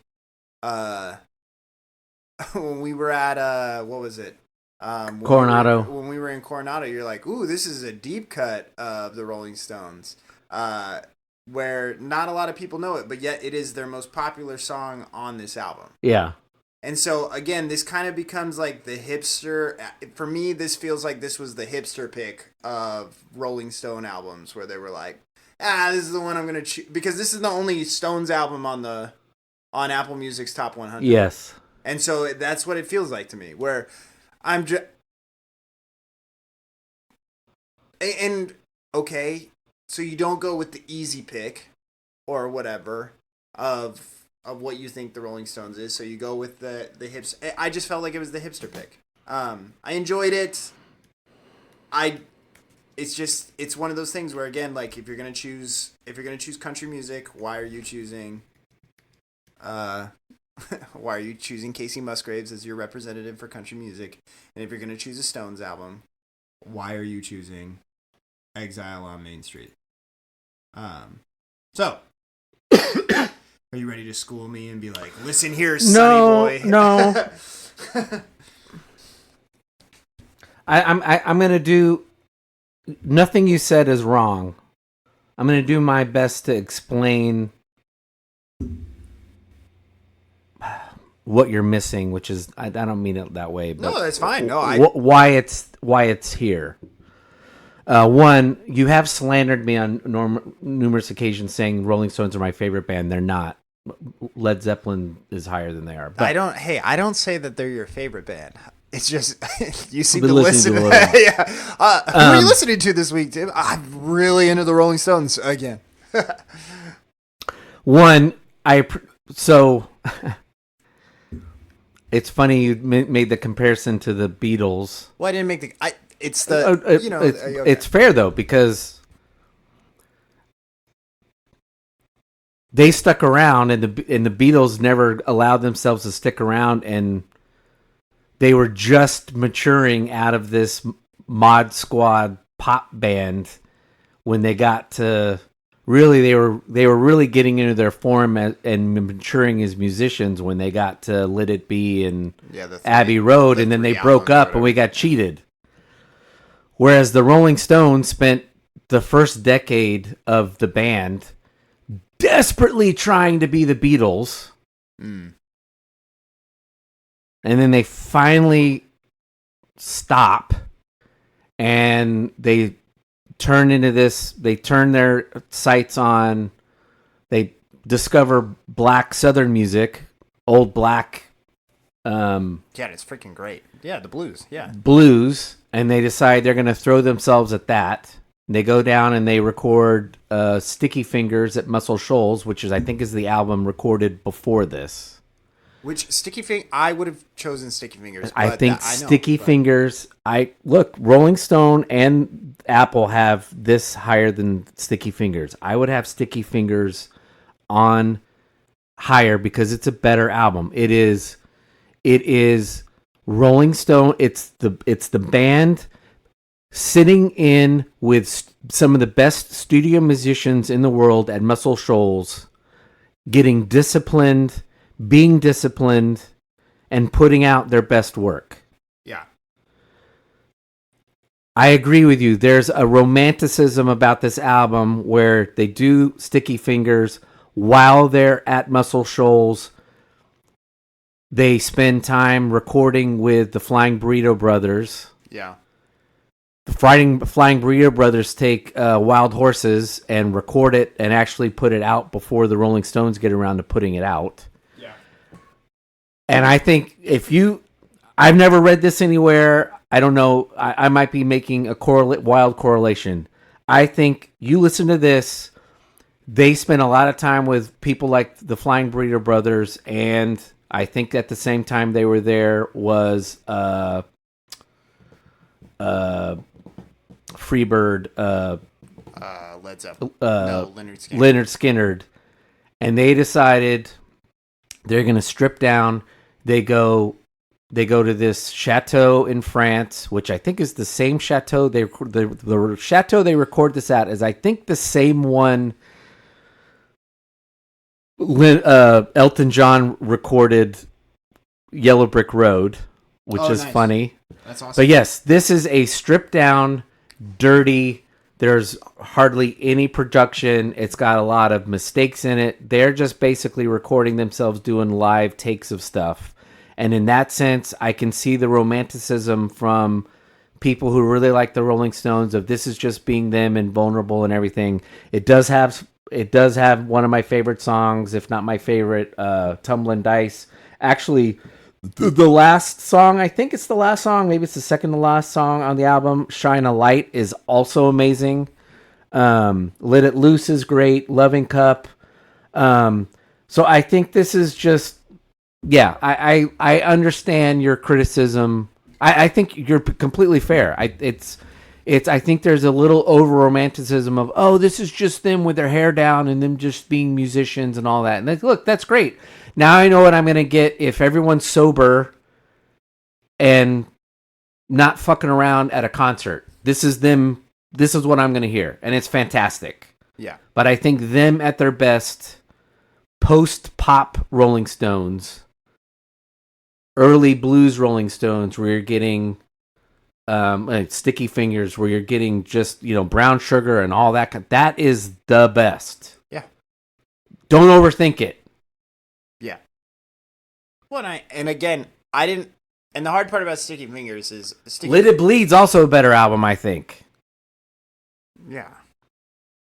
when we were at, what was it? Coronado. When we were in Coronado, you're like, ooh, this is a deep cut of the Rolling Stones. Where not a lot of people know it, but yet it is their most popular song on this album. Yeah. And so, again, this kind of becomes like the hipster... For me, this feels like this was the hipster pick of Rolling Stone albums, where they were like, this is the one I'm going to choose. Because this is the only Stones album on Apple Music's Top 100. Yes. And so that's what it feels like to me, where I'm just... And, okay... So you don't go with the easy pick or whatever of what you think the Rolling Stones is. So you go with the hips. I just felt like it was the hipster pick. I enjoyed it. It's one of those things where, again, like if you're gonna choose country music, why are you choosing Casey Musgraves as your representative for country music? And if you're gonna choose a Stones album, why are you choosing Exile on Main Street? So, are you ready to school me and be like, listen here, sonny boy? No. I'm gonna do. Nothing you said is wrong. I'm gonna do my best to explain what you're missing, which is I don't mean it that way. But no, that's fine. No, why it's here. One, you have slandered me on numerous occasions saying Rolling Stones are my favorite band. They're not. Led Zeppelin is higher than they are. But I don't say that they're your favorite band. It's just you seem been to listen. to Yeah. Who are you listening to this week, Tim? I'm really into the Rolling Stones again. One, it's funny you made the comparison to the Beatles. Well, I didn't make the. It's the okay. It's fair though, because they stuck around, and the Beatles never allowed themselves to stick around, and they were just maturing out of this Mod Squad pop band when they got to really they were really getting into their form and maturing as musicians when they got to Let It Be and Abbey Road, and then they broke up and we got cheated. Whereas the Rolling Stones spent the first decade of the band desperately trying to be the Beatles. And then they finally stop and they turn their sights on, they discover black Southern music, old black. It's freaking great. Yeah, the blues. Yeah. Blues. And they decide they're going to throw themselves at that. They go down and they record Sticky Fingers at Muscle Shoals, which I think is the album recorded before this. Which Sticky Fingers, I would have chosen Sticky Fingers. I think Sticky Fingers, Rolling Stone and Apple have this higher than Sticky Fingers. I would have Sticky Fingers on higher because it's a better album. It is Rolling Stone. It's the band sitting in with some of the best studio musicians in the world at Muscle Shoals, getting disciplined, being disciplined, and putting out their best work. Yeah. I agree with you. There's a romanticism about this album where they do Sticky Fingers while they're at Muscle Shoals. They spend time recording with the Flying Burrito Brothers. Yeah. The Flying Burrito Brothers take Wild Horses and record it and actually put it out before the Rolling Stones get around to putting it out. Yeah. And I think I've never read this anywhere. I don't know. I might be making a wild correlation. I think you listen to this. They spent a lot of time with people like the Flying Burrito Brothers, and I think at the same time they were there was Freebird, Led Zeppelin, Leonard Skinner, and they decided they're going to strip down. They go to this chateau in France, which I think is the same chateau the chateau they record this at is I think the same one Elton John recorded Yellow Brick Road, which is nice. Funny. That's awesome. But yes, this is a stripped down, dirty. There's hardly any production. It's got a lot of mistakes in it. They're just basically recording themselves doing live takes of stuff. And in that sense, I can see the romanticism from people who really like the Rolling Stones of this is just being them and vulnerable and everything. It does have one of my favorite songs, if not my favorite, Tumbling Dice. Actually, the last song, I think it's the last song, maybe it's the second to last song on the album, Shine a Light, is also amazing. Let It Loose is great. Loving Cup. So I think this is just, yeah, I understand your criticism. I think you're completely fair. I think there's a little over romanticism of, oh, this is just them with their hair down and them just being musicians and all that. And look, that's great. Now I know what I'm going to get if everyone's sober and not fucking around at a concert. This is them. This is what I'm going to hear. And it's fantastic. Yeah. But I think them at their best, post-pop Rolling Stones, early blues Rolling Stones, where you're getting Sticky Fingers, where you're getting just, Brown Sugar and all that. That is the best. Yeah. Don't overthink it. Yeah. Well, I didn't. And the hard part about Sticky Fingers is Let It Bleed's also a better album, I think. Yeah.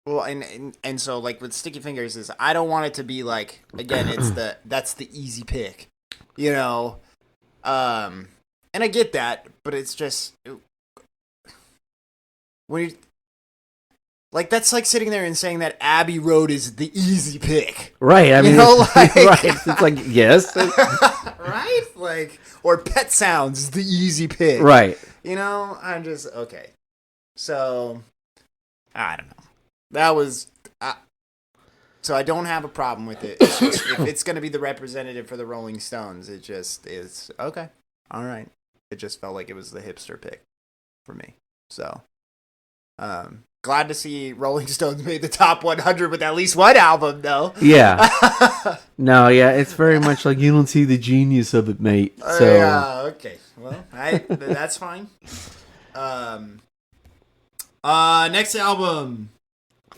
Well, and so like with Sticky Fingers is I don't want it to be like, again, that's the easy pick, and I get that, but it's just when you like that's like sitting there and saying that Abbey Road is the easy pick, right? I mean, right? It's like yes, right? Like or Pet Sounds is the easy pick, right? I'm just okay. So I don't know. That was so I don't have a problem with it. It's just, if it's going to be the representative for the Rolling Stones, it just is okay. All right. It just felt like it was the hipster pick for me. So, glad to see Rolling Stones made the top 100 with at least one album, though. Yeah. No, yeah, it's very much like you don't see the genius of it, mate. So Yeah, okay. Well, that's fine. Next album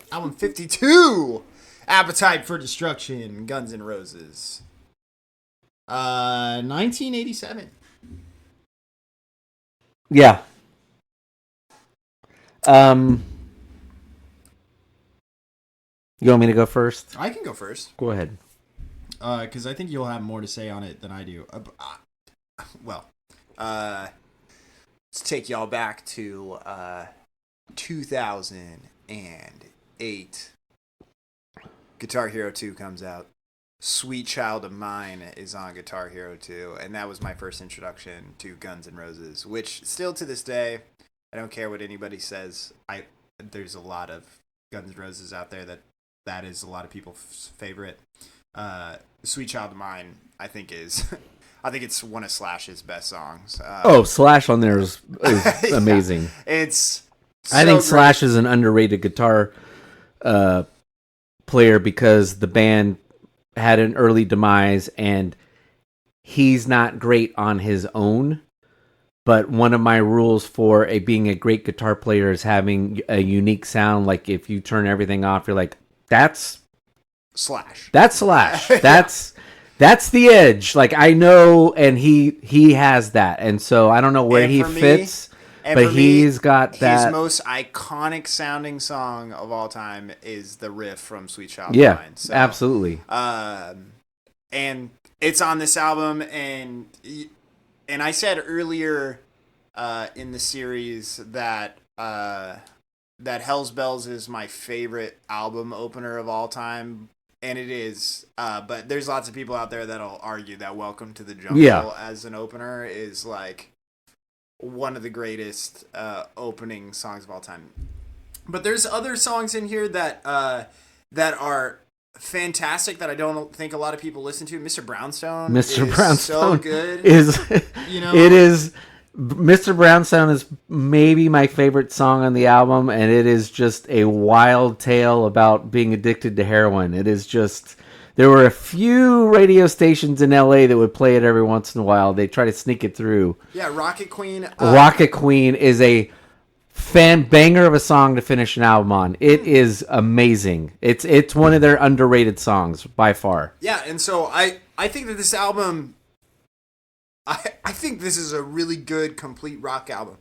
52, Appetite for Destruction, Guns N' Roses. 1987. yeah. You want me to go first? I can go first. Go ahead. Because I think you'll have more to say on it than I do. Let's take y'all back to 2008. Guitar Hero 2 comes out. Sweet Child of Mine is on Guitar Hero 2, and that was my first introduction to Guns N' Roses, which still to this day, I don't care what anybody says. There's a lot of Guns N' Roses out there that is a lot of people's favorite. Sweet Child of Mine, I think it's one of Slash's best songs. Slash on there is amazing. It's I think so Slash is an underrated guitar player because the band had an early demise and he's not great on his own. But one of my rules for being a great guitar player is having a unique sound. Like if you turn everything off, you're like, that's Slash. That's Slash. That's the edge. Like I know, and he has that, and so I don't know where he fits, but he's got that. His most iconic sounding song of all time is the riff from Sweet Child of Mine. So, absolutely. And it's on this album, and I said earlier in the series that Hell's Bells is my favorite album opener of all time. And it is, but there's lots of people out there that'll argue that Welcome to the Jungle as an opener is like one of the greatest opening songs of all time. But there's other songs in here that are fantastic that I don't think a lot of people listen to. Mr. Brownstone is so good. It is. Mr. Brownstone is maybe my favorite song on the album, and it is just a wild tale about being addicted to heroin. It is just, there were a few radio stations in LA that would play it every once in a while. They try to sneak it through. Yeah, Rocket Queen. Rocket Queen is a fan banger of a song to finish an album on. It is amazing. It's one of their underrated songs by far. Yeah, and so I think that this album, I think this is a really good, complete rock album.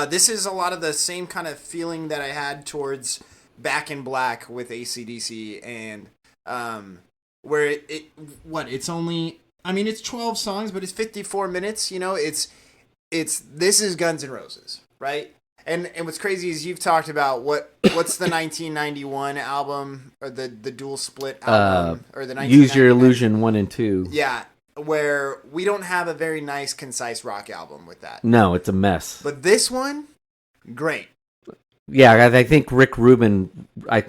This is a lot of the same kind of feeling that I had towards Back in Black with AC/DC, and where it's only, I mean, it's 12 songs, but it's 54 minutes. This is Guns N' Roses, right? And what's crazy is you've talked about what's the 1991 album or the dual split album or the Use Your Illusion 1 and 2. Yeah. Where we don't have a very nice, concise rock album with that. No, it's a mess. But this one, great. Yeah, I think Rick Rubin, if I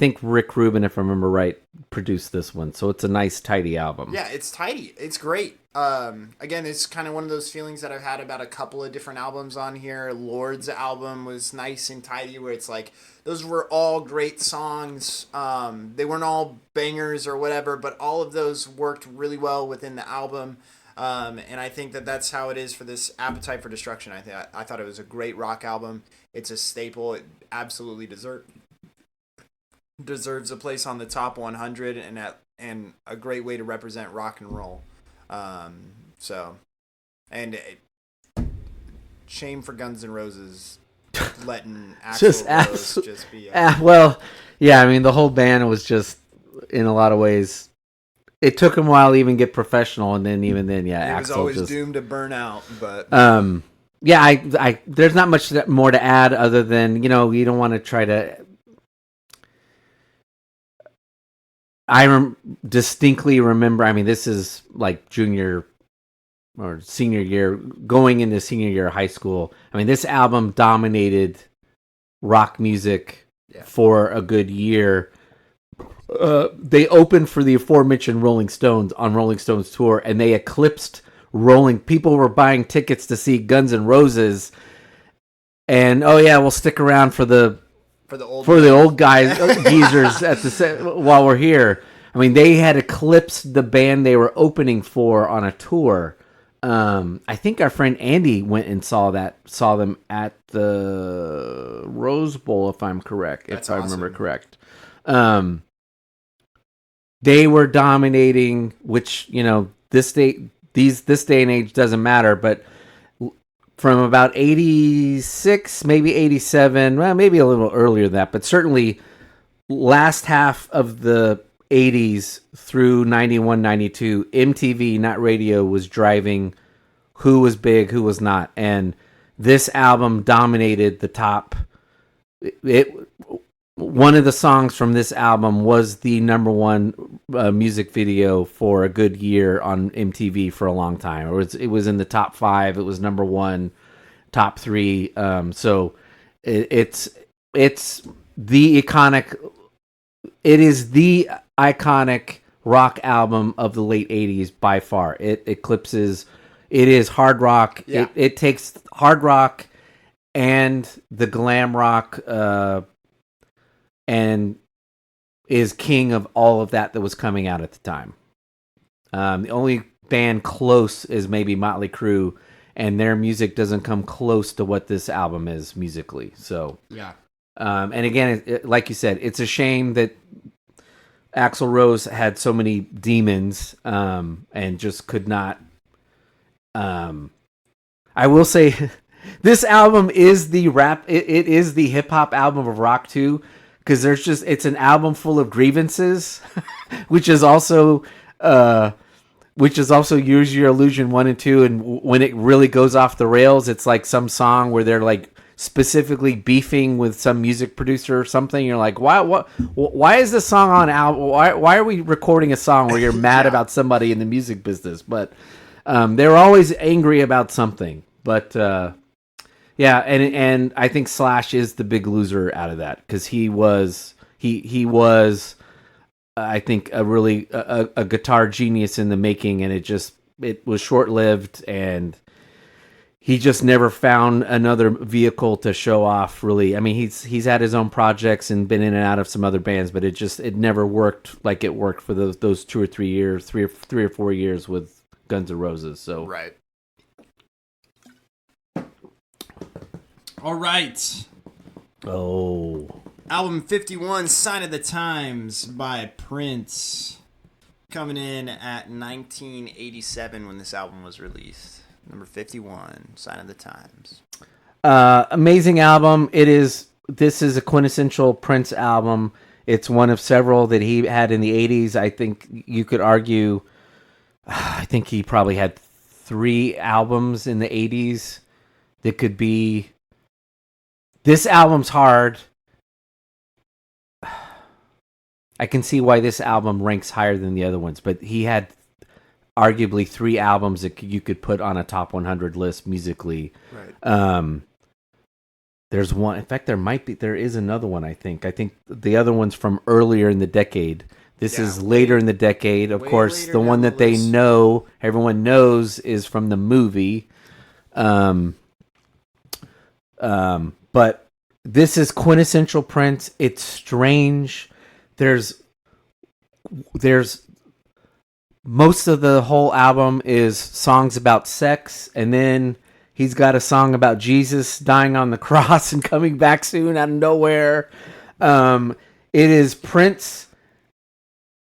remember right, produced this one. So it's a nice, tidy album. Yeah, it's tidy. It's great. Again, it's kind of one of those feelings that I've had about a couple of different albums on here. Lord's album was nice and tidy, where it's like, those were all great songs. They weren't all bangers or whatever, but all of those worked really well within the album. And I think that that's how it is for this Appetite for Destruction. I thought it was a great rock album. It's a staple. It absolutely deserves a place on the top 100 and a great way to represent rock and roll. Shame for Guns N' Roses letting Axl Rose just be. Well, yeah, I mean, the whole band was just, in a lot of ways, it took him a while to even get professional, and then even then, yeah, it was always doomed to burn out. But yeah, I there's not much more to add other than, you don't want to try to. I distinctly remember. I mean, this is like junior or senior year, going into senior year of high school. I mean, this album dominated rock music for a good year. They opened for the aforementioned Rolling Stones on Rolling Stones tour, and they eclipsed Rolling. People were buying tickets to see Guns N' Roses, and we'll stick around for the For the old guys, geezers at the while we're here. I mean, they had eclipsed the band they were opening for on a tour. I think our friend Andy went and saw them at the Rose Bowl, if I'm correct. That's if I awesome. remember correct. They were dominating, which, you know, this day and age doesn't matter, but from about 86, maybe 87, well, maybe a little earlier than that, but certainly last half of the 80s through 91, 92, MTV, not radio, was driving who was big, who was not. And this album dominated the top. One of the songs from this album was the number one music video for a good year on MTV for a long time. It was in the top 5. It was number 1, top 3. So it's the iconic. It is the iconic rock album of the late 80s by far. It eclipses. It is hard rock. Yeah. It takes hard rock and the glam rock. And is king of all of that was coming out at the time. The only band close is maybe Motley Crue, and their music doesn't come close to what this album is musically. So, yeah. And again, like you said, it's a shame that Axl Rose had so many demons and just could not. I will say, this album is the rap. It is the hip hop album of rock too. Because it's an album full of grievances, which is also Use Your Illusion 1 and 2. And when it really goes off the rails, it's like some song where they're like specifically beefing with some music producer or something. You're like, why is this song on album? Why are we recording a song where you're mad about somebody in the music business? But they're always angry about something. But yeah, and I think Slash is the big loser out of that because he was I think a guitar genius in the making, and it was short lived, and he just never found another vehicle to show off. Really, I mean, he's had his own projects and been in and out of some other bands, but it never worked like it worked for those 2 or 3 years, three or 4 years with Guns N' Roses. So right. All right. Oh. Album 51, Sign of the Times by Prince. Coming in at 1987 when this album was released. Number 51, Sign of the Times. Amazing album. This is a quintessential Prince album. It's one of several that he had in the 80s. I think you could argue, I think he probably had 3 albums in the 80s that could be. This album's hard. I can see why this album ranks higher than the other ones, but he had arguably 3 albums that you could put on a top 100 list musically. Right. There's one. In fact, there is another one. I think the other one's from earlier in the decade. This is later in the decade. Of course, the one that they know, everyone knows, is from the movie. But this is quintessential Prince. It's strange. There's most of the whole album is songs about sex, and then he's got a song about Jesus dying on the cross and coming back soon out of nowhere. It is Prince.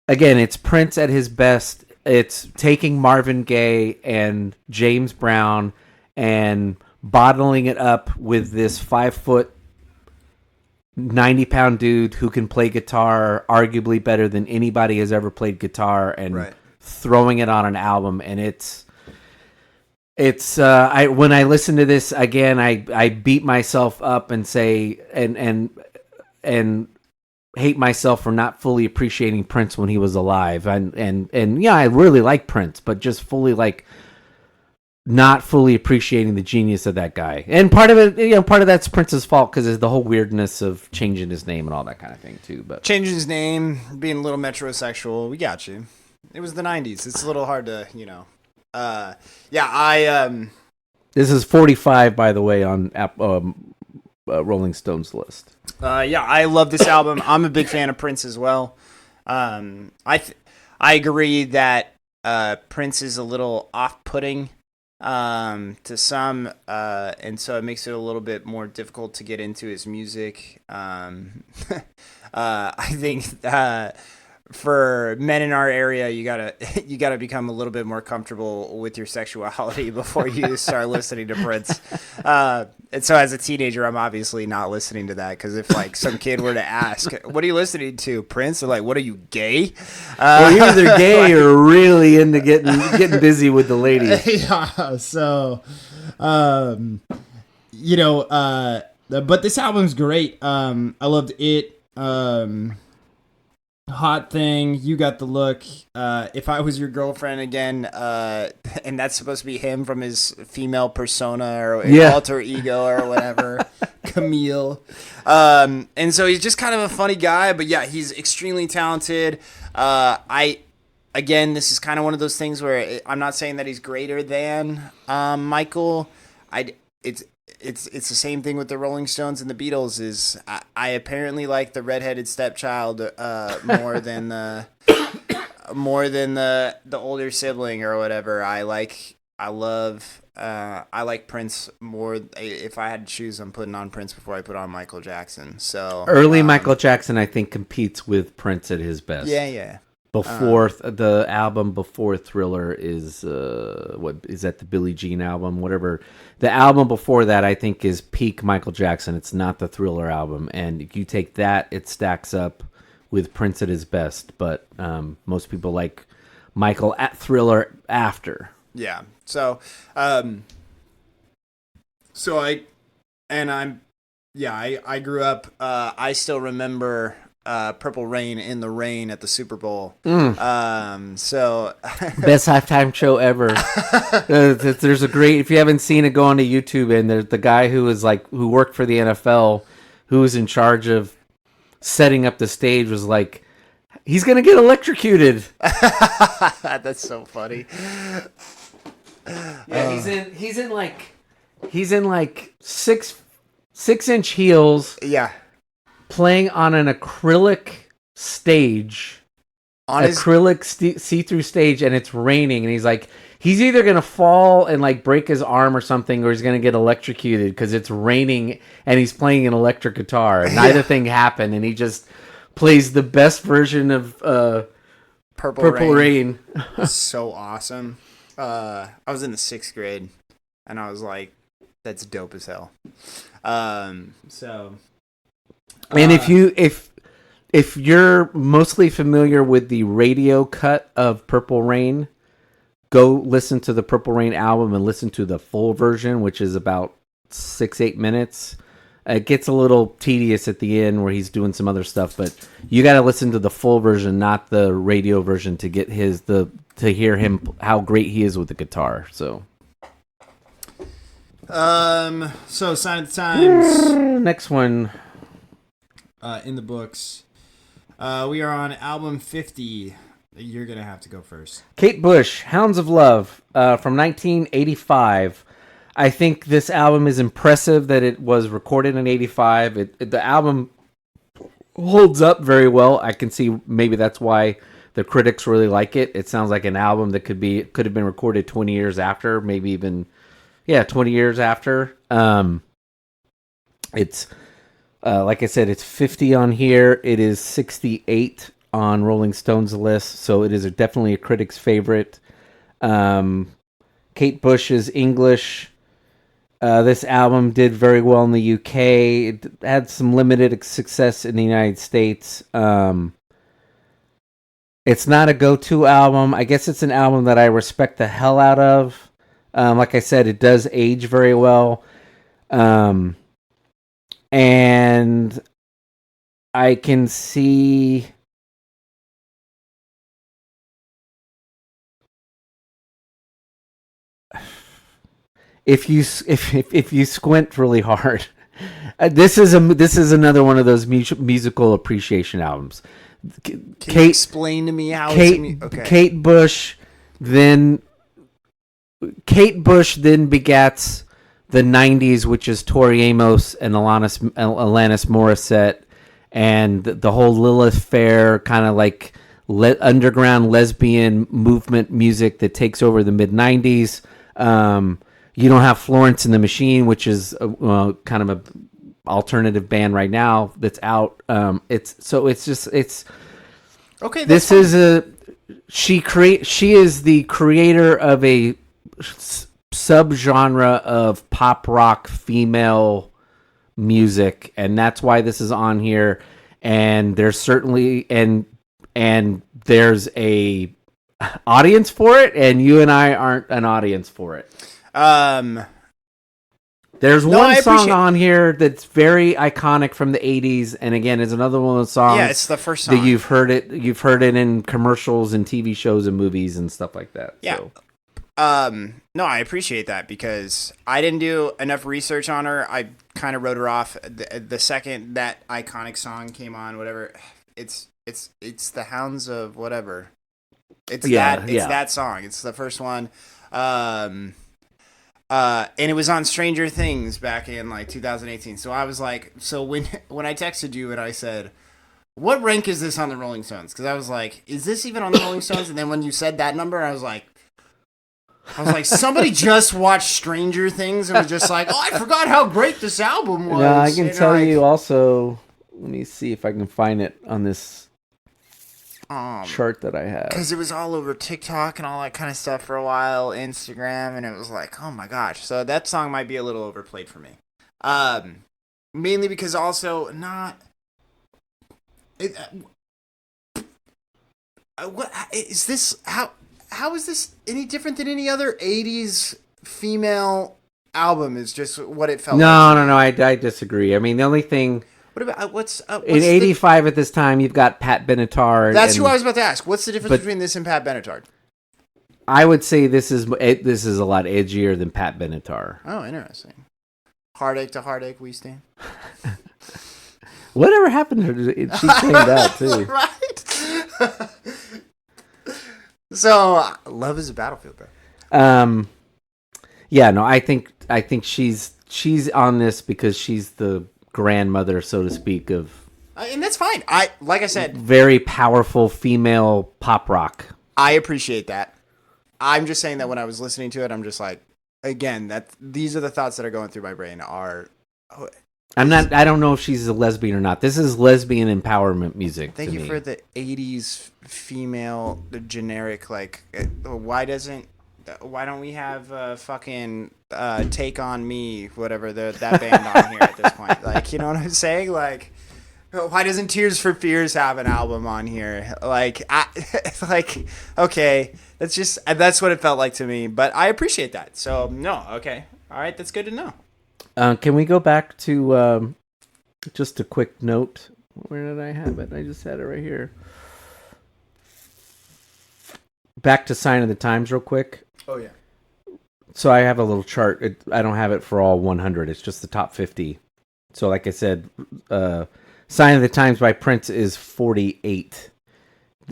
Again, it's Prince at his best. It's taking Marvin Gaye and James Brown and bottling it up with this 5-foot, 90-pound dude who can play guitar arguably better than anybody has ever played guitar, and throwing it on an album. And when I listen to this again, I beat myself up and say and hate myself for not fully appreciating Prince when he was alive. And yeah, I really like Prince, but just fully not fully appreciating the genius of that guy. And part of it, part of that's Prince's fault because of the whole weirdness of changing his name and all that kind of thing too. But changing his name, being a little metrosexual, we got you. It was the 90s. It's a little hard to, this is 45, by the way, on Rolling Stone's list. Yeah, I love this album. I'm a big fan of Prince as well. I agree that Prince is a little off-putting to some, and so it makes it a little bit more difficult to get into his music. I think for men in our area, you gotta become a little bit more comfortable with your sexuality before you start listening to Prince. And so, as a teenager, I'm obviously not listening to that, because if like some kid were to ask, "What are you listening to, Prince?" They're like, "What are you, gay?" Well, you're either gay or really into getting busy with the ladies. Yeah. So, but this album's great. I loved it. Hot Thing, You Got the Look, If I Was Your Girlfriend Again, and that's supposed to be him from his female persona or alter ego or whatever, Camille. And so he's just kind of a funny guy, but yeah, he's extremely talented. Again, this is kind of one of those things where I'm not saying that he's greater than Michael. It's the same thing with the Rolling Stones and the Beatles. Is I apparently like the redheaded stepchild more than the older sibling or whatever. I like Prince more. If I had to choose, I'm putting on Prince before I put on Michael Jackson. So early Michael Jackson, I think, competes with Prince at his best. Yeah. Before the album before Thriller is what is that, the Billie Jean album, whatever. The album before that, I think, is peak Michael Jackson. It's not the Thriller album, and if you take that, it stacks up with Prince at his best. But most people like Michael at Thriller after. Yeah. So I grew up. I still remember Purple Rain in the Rain at the Super Bowl. So best halftime show ever. There's a great, if you haven't seen it, go onto YouTube, and there's the guy who worked for the NFL, who was in charge of setting up the stage, was like, he's gonna get electrocuted. That's so funny. Yeah, he's in like 6-inch heels. Yeah. Playing on an acrylic stage, see-through stage, and it's raining, and he's either gonna fall and like break his arm or something, or he's gonna get electrocuted because it's raining and he's playing an electric guitar. And neither thing happened, and he just plays the best version of Purple Rain. So awesome. I was in the 6th grade, and I was like, "That's dope as hell." And if you're mostly familiar with the radio cut of Purple Rain, go listen to the Purple Rain album and listen to the full version, which is about 6-8 minutes. It gets a little tedious at the end where he's doing some other stuff, but you got to listen to the full version, not the radio version, to get to hear him, how great he is with the guitar. So Sign of the Times. Next one. In the books. We are on album 50. You're going to have to go first. Kate Bush, Hounds of Love, from 1985. I think this album is impressive that it was recorded in 85. The album holds up very well. I can see maybe that's why the critics really like it. It sounds like an album that could have been recorded 20 years after, maybe even 20 years after. It's like I said, it's 50 on here. It is 68 on Rolling Stone's list, so it is definitely a critic's favorite. Kate Bush is English. This album did very well in the UK. It had some limited success in the United States. It's not a go-to album. I guess it's an album that I respect the hell out of. Like I said, it does age very well. And I can see if you squint really hard, this is another one of those musical appreciation albums. Can you explain to me how Kate Bush then begats the 90s, which is Tori Amos and Alanis Morissette, and the whole Lilith Fair kind of like underground lesbian movement music that takes over the mid 90s. You don't have Florence and the Machine, which is kind of a alternative band right now that's out. It's Okay. this Fine. is she is the creator of a subgenre of pop rock female music, and that's why this is on here. And there's certainly and there's a audience for it, and you and I aren't an audience for it. There's one song on here that's very iconic from the 80s, and again, it's another one of those songs. Yeah, it's the first song. That you've heard it in commercials and TV shows and movies and stuff like that. Yeah. So. No, I appreciate that because I didn't do enough research on her. I kind of wrote her off the second that iconic song came on. Whatever, it's the Hounds of whatever. It's that song. It's the first one. And it was on Stranger Things back in like 2018. So I was like, so when I texted you and I said, what rank is this on the Rolling Stones? Because I was like, is this even on the Rolling Stones? And then when you said that number, I was like, somebody just watched Stranger Things and was just like, oh, I forgot how great this album was. Yeah, I can tell you also. Let me see if I can find it on this chart that I have. Because it was all over TikTok and all that kind of stuff for a while, Instagram, and it was like, oh my gosh. So that song might be a little overplayed for me. Mainly because also not... what is this? How is this any different than any other 80s female album? Is just what it felt like. No. I disagree. I mean, the only thing... What about what's in '85 at this time? You've got Pat Benatar. That's who I was about to ask. What's the difference between this and Pat Benatar? I would say this is a lot edgier than Pat Benatar. Oh, interesting. Heartache to heartache, we stand. Whatever happened to her? She sang that too, right? So, love is a battlefield, bro. Yeah, no, I think she's on this because she's the grandmother, so to speak, of and that's fine. Like I said, very powerful female pop rock. I appreciate that. I'm just saying that when I was listening to it, I'm just like, again, that these are the thoughts that are going through my brain. I don't know if she's a lesbian or not. This is lesbian empowerment music. Thank you for the 80s female generic. Like, why don't we have fucking Take On Me, whatever that band on here at this point? Like, you know what I'm saying? Like, why doesn't Tears for Fears have an album on here? Like, okay, that's what it felt like to me. But I appreciate that. So no, okay, all right, that's good to know. Can we go back to just a quick note? Where did I have it? I just had it right here. Back to Sign of the Times real quick. Oh, yeah. So I have a little chart. I don't have it for all 100. It's just the top 50. So like I said, Sign of the Times by Prince is 48.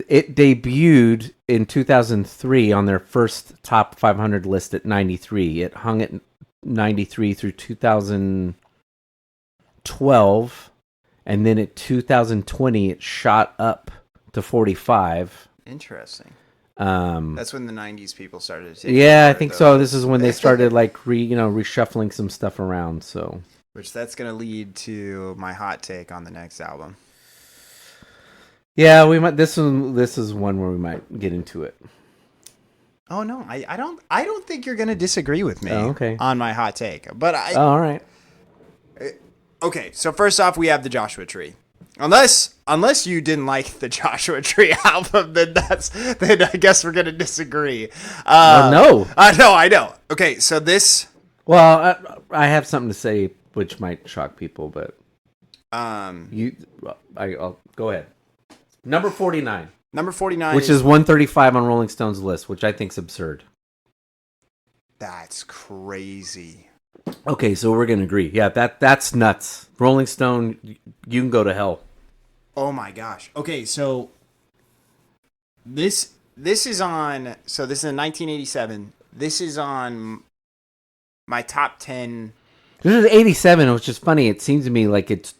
It debuted in 2003 on their first top 500 list at 93. It hung at 93 through 2012. And then at 2020, it shot up to 45. Interesting. That's when the 90s people started to take I think so. This is when they started like reshuffling some stuff around. So, which that's going to lead to my hot take on the next album. Yeah, we might. This is one where we might get into it. Oh no, I don't think you're going to disagree with me on my hot take. But all right. Okay, so first off, we have the Joshua Tree. Unless you didn't like the Joshua Tree album, then I guess we're gonna disagree. No, I know. Okay, so this. Well, I have something to say which might shock people, but I'll go ahead. Number 49. Number 49, which is 135 on Rolling Stone's list, which I think's absurd. That's crazy. Okay, so we're gonna agree. Yeah, that's nuts. Rolling Stone, you can go to hell. Oh my gosh. Okay, so this is on. So this is in 1987. This is on my top 10. This is 87. It was just funny. It seems to me like it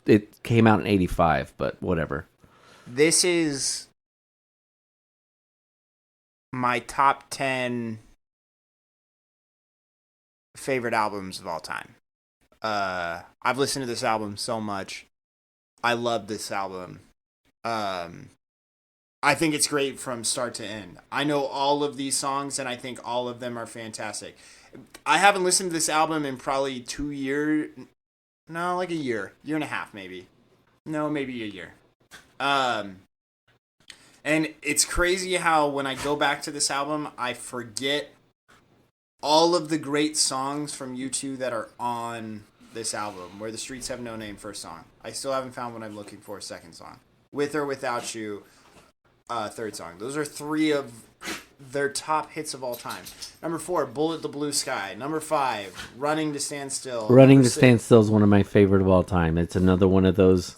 came out in 85, but whatever. This is my top 10 favorite albums of all time. I've listened to this album so much. I love this album. I think it's great from start to end. I know all of these songs, and I think all of them are fantastic. I haven't listened to this album in probably 2 years. No, like a year and a half, maybe. No, maybe a year. And it's crazy how when I go back to this album, I forget all of the great songs from U2 that are on this album. Where the Streets Have No Name, first song. I still haven't found what I'm looking for, second song. With or Without You, third song. Those are 3 of their top hits of all time. Number 4, Bullet the Blue Sky. Number 5, Running to Stand Still. Running Number to Stand Still is one of my favorite of all time. It's another one of those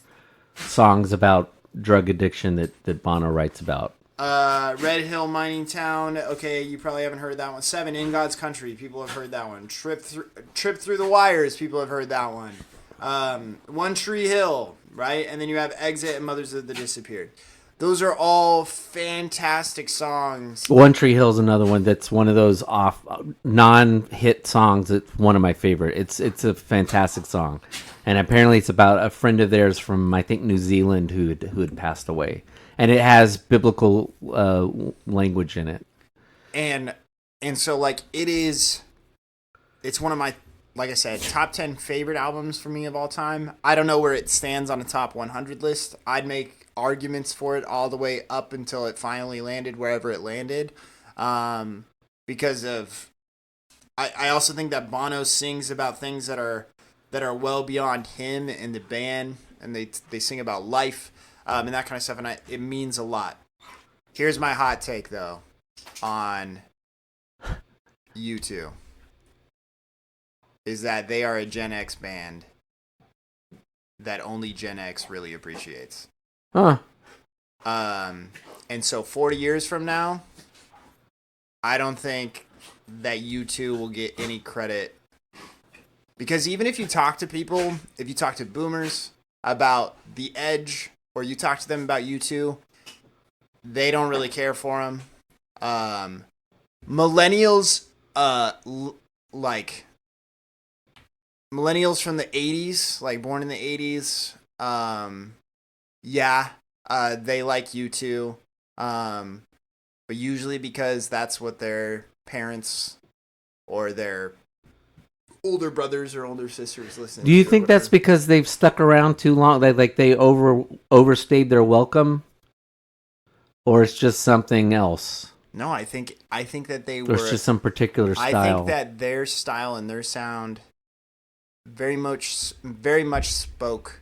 songs about drug addiction that Bono writes about. Red Hill Mining Town. Okay, you probably haven't heard that one. 7, In God's Country. People have heard that one. Trip Through the Wires. People have heard that one. One Tree Hill, right? And then you have Exit and Mothers of the Disappeared. Those are all fantastic songs. One Tree Hill is another one that's one of those off non-hit songs. It's one of my favorite. It's a fantastic song, and apparently it's about a friend of theirs from I think New Zealand who had passed away, and it has biblical language in it. And so like it's one of my, like I said, top 10 favorite albums for me of all time. I don't know where it stands on the top 100 list. I'd make arguments for it all the way up until it finally landed wherever it landed, because of I also think that Bono sings about things that are well beyond him and the band, and they sing about life and that kind of stuff, and it means a lot. Here's my hot take though on U2 is that they are a Gen X band that only Gen X really appreciates. Huh. And so 40 years from now, I don't think that U2 will get any credit, because even if you talk to people, if you talk to boomers about The Edge, or you talk to them about U2, they don't really care for them. Millennials, like millennials from the 80s, like born in the 80s, yeah, they like U2, but usually because that's what their parents or their older brothers or older sisters listen to. Do you think that's because they've stuck around too long? They overstayed their welcome, or it's just something else? No, I think that they Or were. it's just some particular style. I think that their style and their sound very much spoke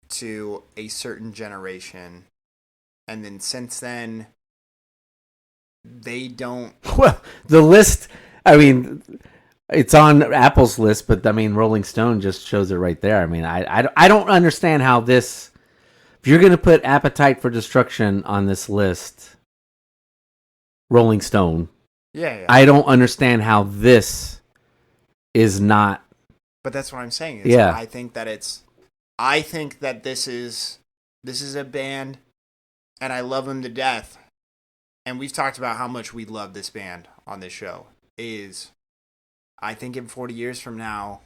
to a certain generation, and then since then they don't. Well, the list, I mean, it's on Apple's list, but I mean, Rolling Stone just shows it right there. I mean, I don't understand how this, if you're going to put Appetite for Destruction on this list, Rolling Stone, Yeah. I don't understand how this is not. But that's what I'm saying. Yeah. I think that this is a band, and I love them to death. And we've talked about how much we love this band on this show. I think in 40 years from now,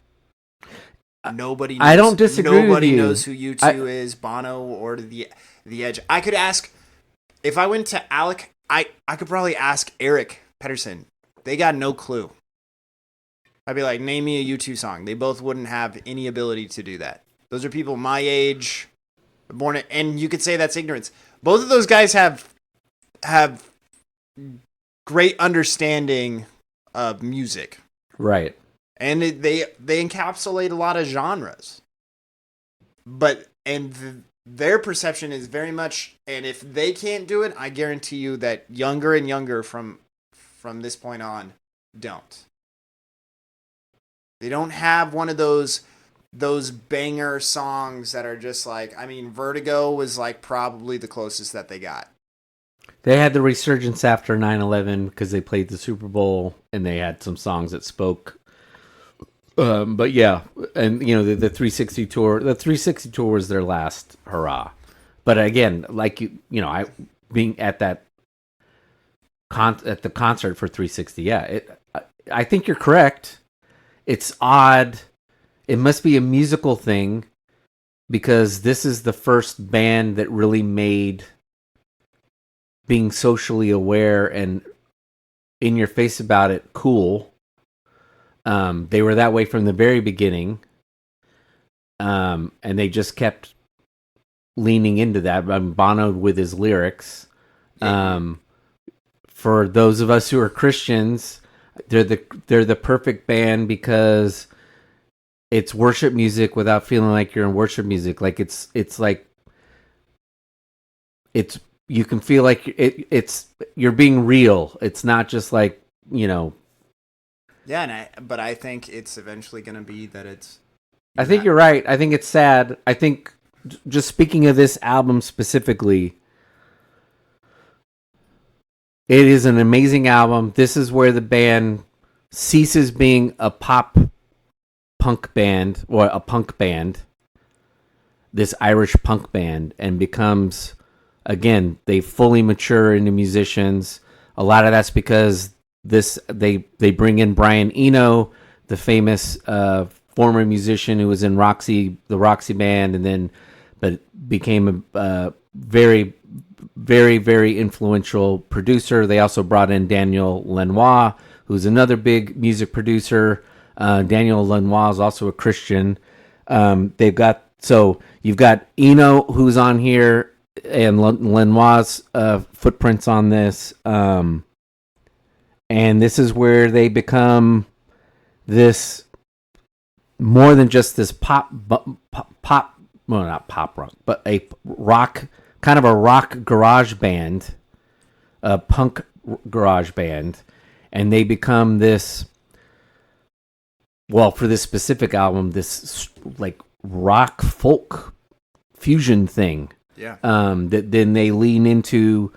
nobody knows, I don't disagree with nobody you. knows who U2 is, Bono or the Edge. I could ask, if I went to Alec, I could probably ask Eric Pedersen. They got no clue. I'd be like, name me a U2 song. They both wouldn't have any ability to do that. Those are people my age, and you could say that's ignorance. Both of those guys have great understanding of music, Right. and they encapsulate a lot of genres. Their perception is very much, and if they can't do it, I guarantee you that younger and younger from this point on don't. They don't have one of those banger songs that are just like, I mean, Vertigo was like probably the closest that they got. They had the resurgence after 9/11 because they played the Super Bowl and they had some songs that spoke But yeah, and the 360 tour. The 360 tour was their last hurrah. But again, like I being at that at the concert for 360. Yeah, I think you're correct. It's odd. It must be a musical thing because this is the first band that really made being socially aware and in your face about it cool. They were that way from the very beginning. And they just kept leaning into that. Bono with his lyrics. For those of us who are Christians, they're the perfect band because it's worship music without feeling like you're in worship music. Like it's you can feel like it's you're being real. It's not just like Yeah, but I think it's eventually going to be that it's. I think you're right. I think it's sad. I think just speaking of this album specifically, it is an amazing album. This is where the band ceases being a punk band or a punk band, this Irish punk band, and becomes, again, they fully mature into musicians. A lot of that's because they bring in Brian Eno, the famous former musician who was in the Roxy band, and then but became a very, very, very influential producer. They also brought in Daniel Lanois, who's another big music producer. Daniel Lanois is also a Christian. You've got Eno, who's on here, and Lanois' footprints on this. And this is where they become this more than just this not pop rock, but a rock, kind of a rock garage band, a punk garage band, and they become this, well, for this specific album, this like rock folk fusion thing. Yeah. That then they lean into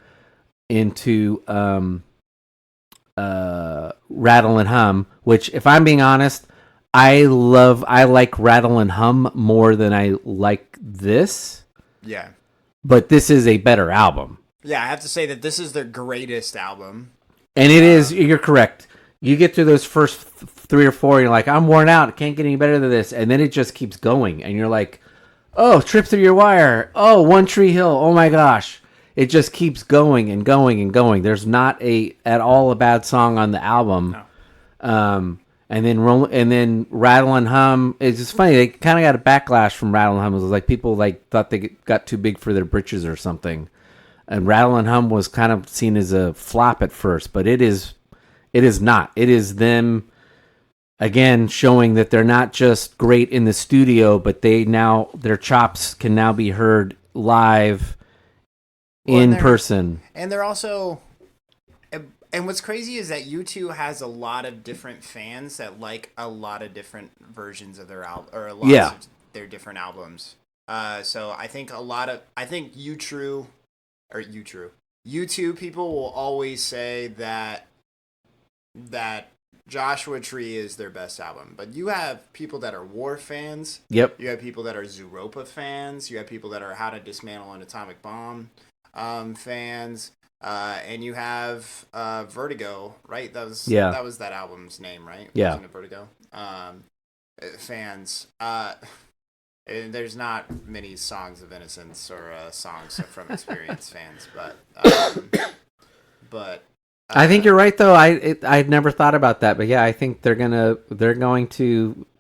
Rattle and Hum, which, if I'm being honest, I like Rattle and Hum more than I like this. Yeah. But this is a better album. Yeah, I have to say that this is their greatest album. And it is, you're correct. You get through those first 3 or 4, you're like, I'm worn out. It can't get any better than this. And then it just keeps going. And you're like, oh, Trip Through Your Wire. Oh, One Tree Hill. Oh my gosh. It just keeps going and going and going. There's not at all a bad song on the album. No. And then Rattle and Hum. It's just funny. They kind of got a backlash from Rattle and Hum. It was like people thought they got too big for their britches or something. And Rattle and Hum was kind of seen as a flop at first, but it is not. It is them again showing that they're not just great in the studio, but their chops can now be heard live in person. And they're also. And what's crazy is that U2 has a lot of different fans that like a lot of different versions of their album, or a lot of their different albums. So I think U2 people will always say that Joshua Tree is their best album. But you have people that are War fans. Yep. You have people that are Zooropa fans. You have people that are How to Dismantle an Atomic Bomb fans. And you have Vertigo, right? That was that album's name, right? Yeah. Wasn't it Vertigo? Fans. And there's not many songs of Innocence or songs from Experience fans, but I think you're right though. I'd never thought about that, but yeah, I think they're gonna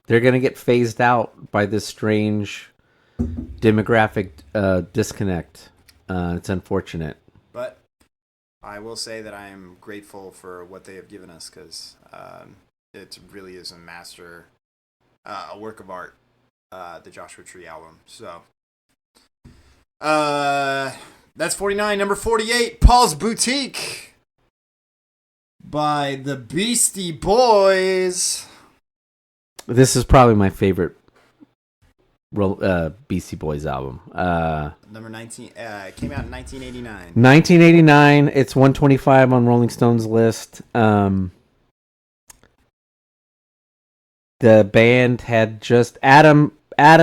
get phased out by this strange demographic disconnect. It's unfortunate. But I will say that I am grateful for what they have given us, because it really is a work of art, the Joshua Tree album. So that's 49. Number 48, Paul's Boutique by the Beastie Boys. This is probably my favorite Beastie Boys album. Number 19. It came out in 1989. 1989. It's 125 on Rolling Stone's list. And the band had just Adam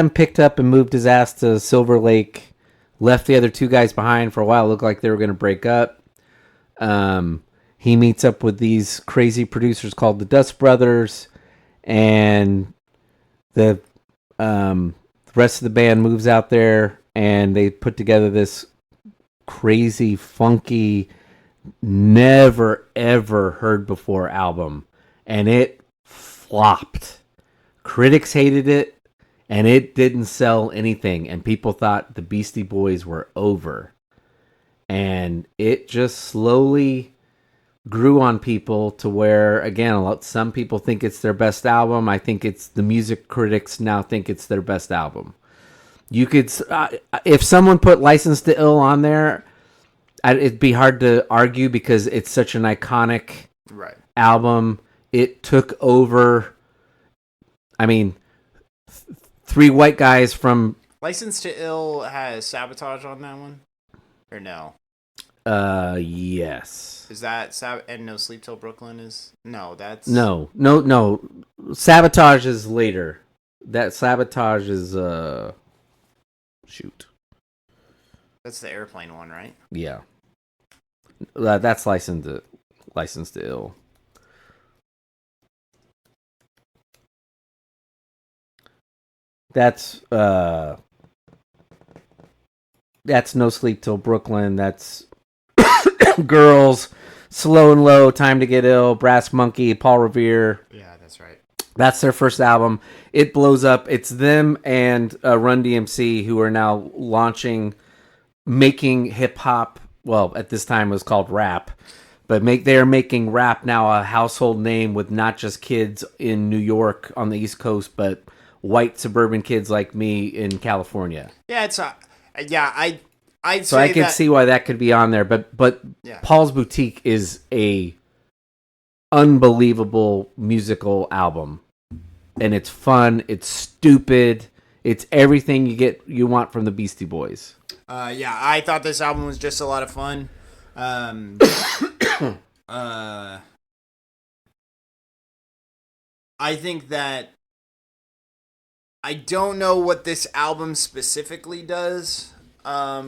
picked up and moved his ass to Silver Lake, left the other two guys behind for a while. It looked like they were going to break up. He meets up with these crazy producers called the Dust Brothers, and the rest of the band moves out there, and they put together this crazy, funky, never ever heard before album, and it flopped. Critics hated it, and it didn't sell anything, and people thought the Beastie Boys were over. And it just slowly grew on people to where, again, some people think it's their best album. I think it's the music critics now think it's their best album. You could, if someone put License to Ill on there, it'd be hard to argue because it's such an iconic album. It took over. I mean, three white guys from License to Ill has Sabotage on that one, or no? Yes. Is that and No Sleep Till Brooklyn is that's no. Sabotage is later. That Sabotage is shoot. That's the Airplane one, right? Yeah. That's License to Ill. That's No Sleep Till Brooklyn. That's Girls, Slow and Low, Time to Get Ill, Brass Monkey, Paul Revere. Yeah, that's right. That's their first album. It blows up. It's them and Run DMC who are now making hip hop. Well, at this time it was called rap, but they're making rap now a household name with not just kids in New York on the East Coast, but white suburban kids like me in California. Yeah, it's I'd so say I can see why that could be on there, but yeah. Paul's Boutique is a unbelievable musical album, and it's fun, it's stupid, it's everything you want from the Beastie Boys. I thought this album was just a lot of fun. I think that I don't know what this album specifically does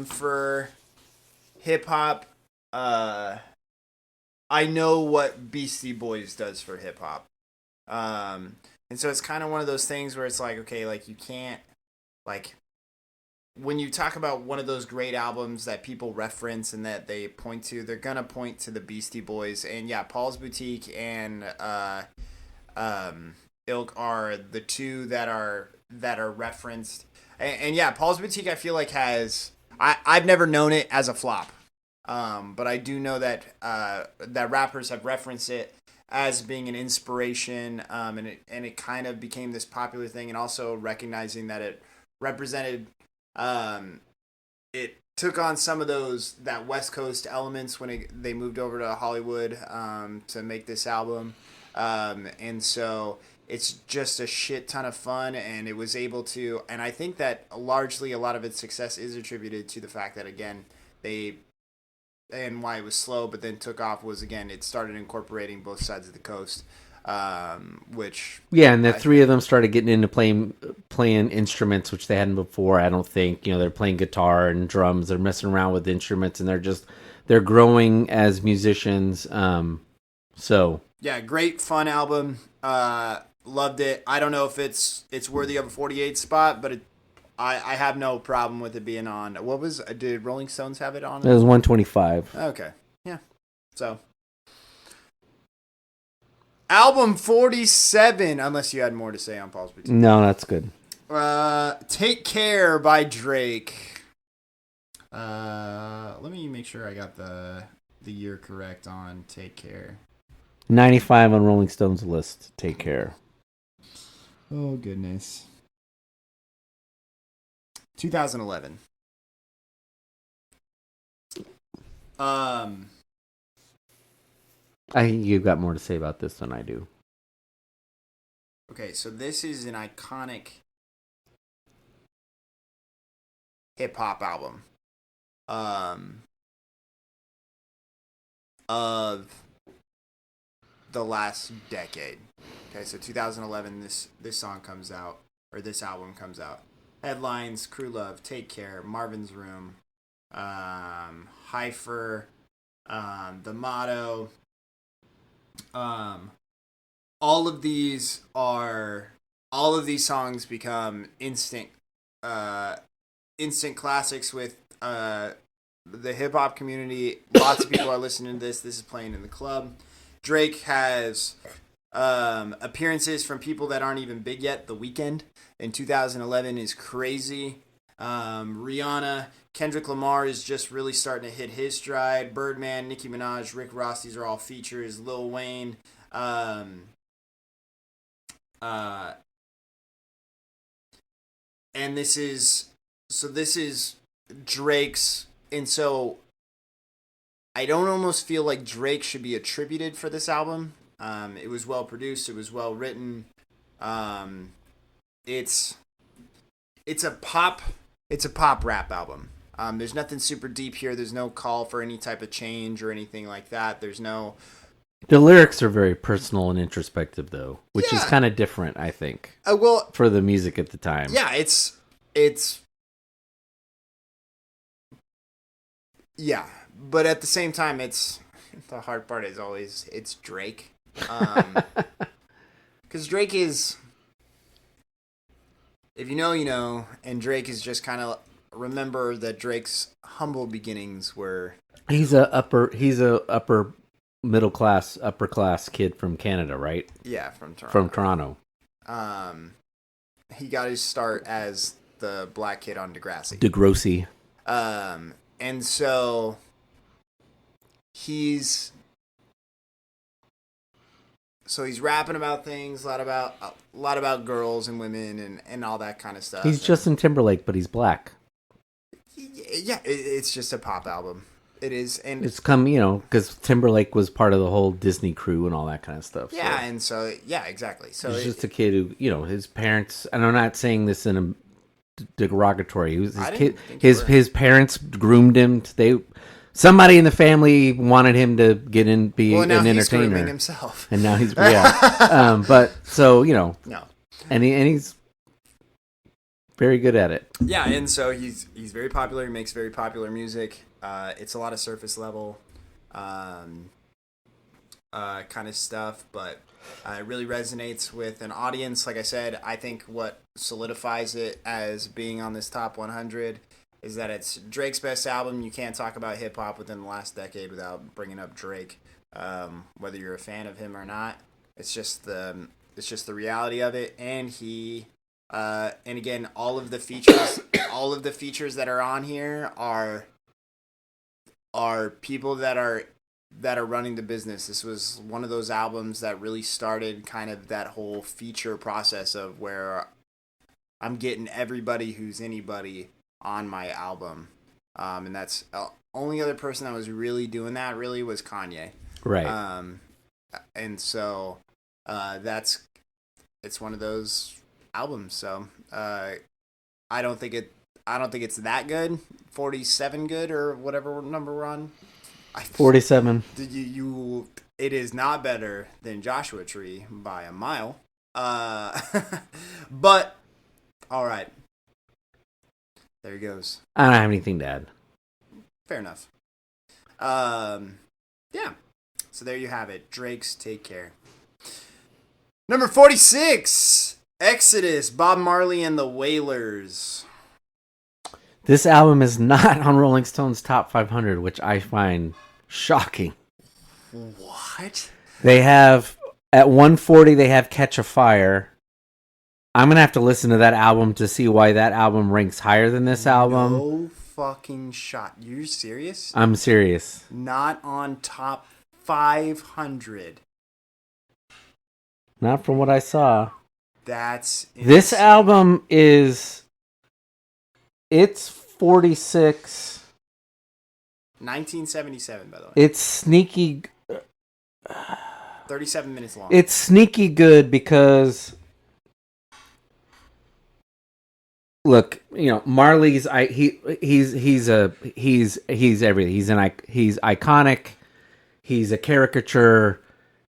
for hip hop. I know what Beastie Boys does for hip hop. And so it's kind of one of those things where it's like, okay, like you can't, like, when you talk about one of those great albums that people reference and that they point to, they're gonna point to the Beastie Boys. And yeah, Paul's Boutique and Ilk are the two that are referenced. And yeah, Paul's Boutique I feel like I've never known it as a flop, but I do know that that rappers have referenced it as being an inspiration, and it kind of became this popular thing, and also recognizing that it represented. It took on some of that West Coast elements when they moved over to Hollywood to make this album, and so it's just a shit ton of fun, and it was able to, and I think that largely a lot of its success is attributed to the fact that, again, and why it was slow but then took off was, again, it started incorporating both sides of the coast. Which and the three of them started getting into playing instruments, which they hadn't before. I don't think they're playing guitar and drums. They're messing around with instruments, and they're growing as musicians. So yeah, great fun album. Loved it. I don't know if it's worthy of a 48 spot, but I have no problem with it being on. Did Rolling Stones have it on? It was 125. Okay, yeah. So. Album 47, unless you had more to say on Paul's Boutique. No, that's good. Take Care by Drake. Let me make sure I got the year correct on Take Care. 95 on Rolling Stone's list, Take Care. Oh, goodness. 2011. I think you've got more to say about this than I do. Okay, so this is an iconic hip-hop album. Of the last decade. Okay, so 2011, this song comes out, or this album comes out. Headlines: Crew Love, Take Care, Marvin's Room, Heifer, The Motto. All of these songs become instant classics with the hip hop community. Lots of people are listening to this. This is playing in the club. Drake has appearances from people that aren't even big yet. The Weeknd in 2011 is crazy. Rihanna, Kendrick Lamar is just really starting to hit his stride. Birdman, Nicki Minaj, Rick Ross, these are all features. Lil Wayne. And this is Drake's, and so I don't almost feel like Drake should be attributed for this album. It was well produced, it was well written. It's a pop rap album. There's nothing super deep here. There's no call for any type of change or anything like that. There's no. The lyrics are very personal and introspective, though, which is kind of different, I think. Well, for the music at the time. Yeah, it's. Yeah, but at the same time, it's the hard part is always it's Drake, because Drake is. If you know, you know, and Drake is just kind of remember that Drake's humble beginnings were. He's a upper middle class, upper class kid from Canada, right? Yeah, from Toronto. From Toronto. He got his start as the black kid on Degrassi. Degrassi. And so he's rapping about things, a lot about girls and women and all that kind of stuff. He's Justin Timberlake, but he's black. Yeah, it's just a pop album. It is, and it's because Timberlake was part of the whole Disney crew and all that kind of stuff. Yeah, so. and so exactly. So he's just a kid who, his parents. And I'm not saying this in a derogatory. He was his kid. His parents groomed him. Somebody in the family wanted him to get in, be an entertainer. He's grooming himself, and now he's but so no, and he's very good at it. Yeah, and so he's very popular. He makes very popular music. It's a lot of surface level kind of stuff, but it really resonates with an audience. Like I said, I think what solidifies it as being on this top 100 is that it's Drake's best album. You can't talk about hip-hop within the last decade without bringing up Drake, whether you're a fan of him or not. It's just the reality of it, and he... and again, all of the features that are on here are people that are running the business. This was one of those albums that really started kind of that whole feature process of where I'm getting everybody who's anybody on my album, and that's only other person that was really doing that really was Kanye, right? And so it's one of those albums. So I don't think it's that good. 47 good or whatever number we're on. 47. It is not better than Joshua Tree by a mile. But all right. There he goes. I don't have anything to add. Fair enough. Yeah. So there you have it. Drake's Take Care. Number 46. Exodus, Bob Marley and the Wailers. This album is not on Rolling Stone's top 500, which I find shocking. What? They have, at 140, they have Catch a Fire. I'm going to have to listen to that album to see why that album ranks higher than this album. No fucking shot. You're serious? I'm serious. Not on top 500. Not from what I saw. That's insane. This album is... It's 46. 1977, by the way. It's sneaky... 37 minutes long. It's sneaky good because... Look, Marley's he's everything. He's iconic. He's a caricature.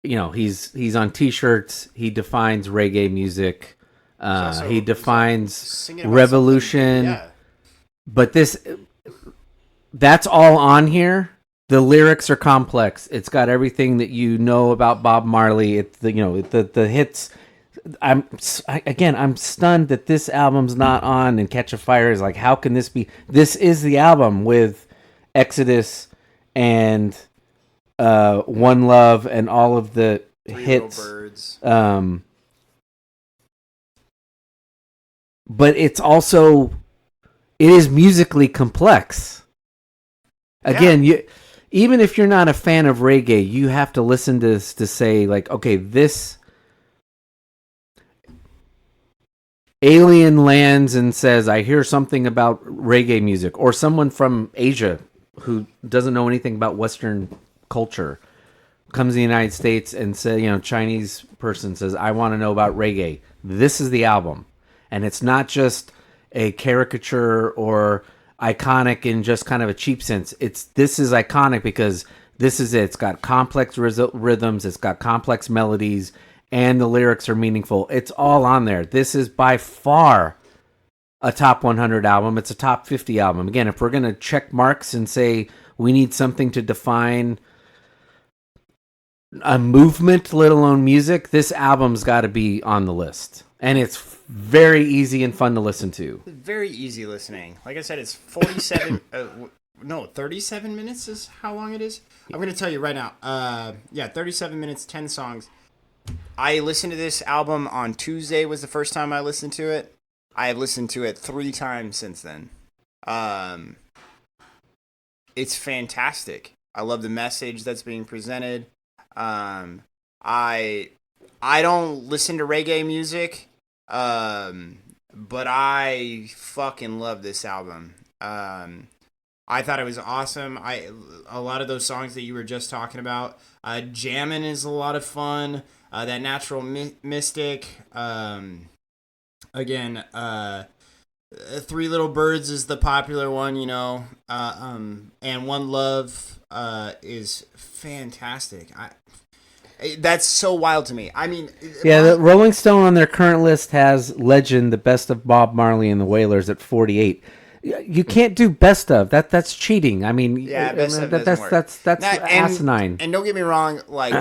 he's on T-shirts. He defines reggae music. He defines Singing about revolution. something- But that's all on here. The lyrics are complex. It's got everything that you know about Bob Marley. It's the hits. I'm stunned that this album's not on, and Catch a Fire is like, how can this be? This is the album with Exodus and One Love and all of the Three hits. Little Birds. But it is musically complex. Again, even if you're not a fan of reggae, you have to listen to this to say, like, okay, this alien lands and says, I hear something about reggae music, or someone from Asia who doesn't know anything about Western culture comes to the United States and says, Chinese person says, I want to know about reggae. This is the album. And it's not just a caricature or iconic in just kind of a cheap sense. This is iconic because this is it. It's got complex rhythms. It's got complex melodies, and the lyrics are meaningful. It's all on there. This is by far a top 100 album. It's a top 50 album. Again, if we're going to check marks and say we need something to define a movement, let alone music, this album's got to be on the list. And it's very easy and fun to listen to. Very easy listening. Like I said, it's 47... 37 minutes is how long it is. I'm going to tell you right now. 37 minutes, 10 songs. I listened to this album on Tuesday was the first time I listened to it. I have listened to it 3 times since then. It's fantastic. I love the message that's being presented. I don't listen to reggae music, but I fucking love this album. I thought it was awesome. A lot of those songs that you were just talking about, Jammin' is a lot of fun. That Natural Mystic, again, Three Little Birds is the popular one, and One Love is fantastic. That's so wild to me. I mean, the Rolling Stone on their current list has Legend, the best of Bob Marley and the Wailers at 48. You can't do best of that. That's cheating. I mean, best of doesn't work. That's asinine. And don't get me wrong. Like,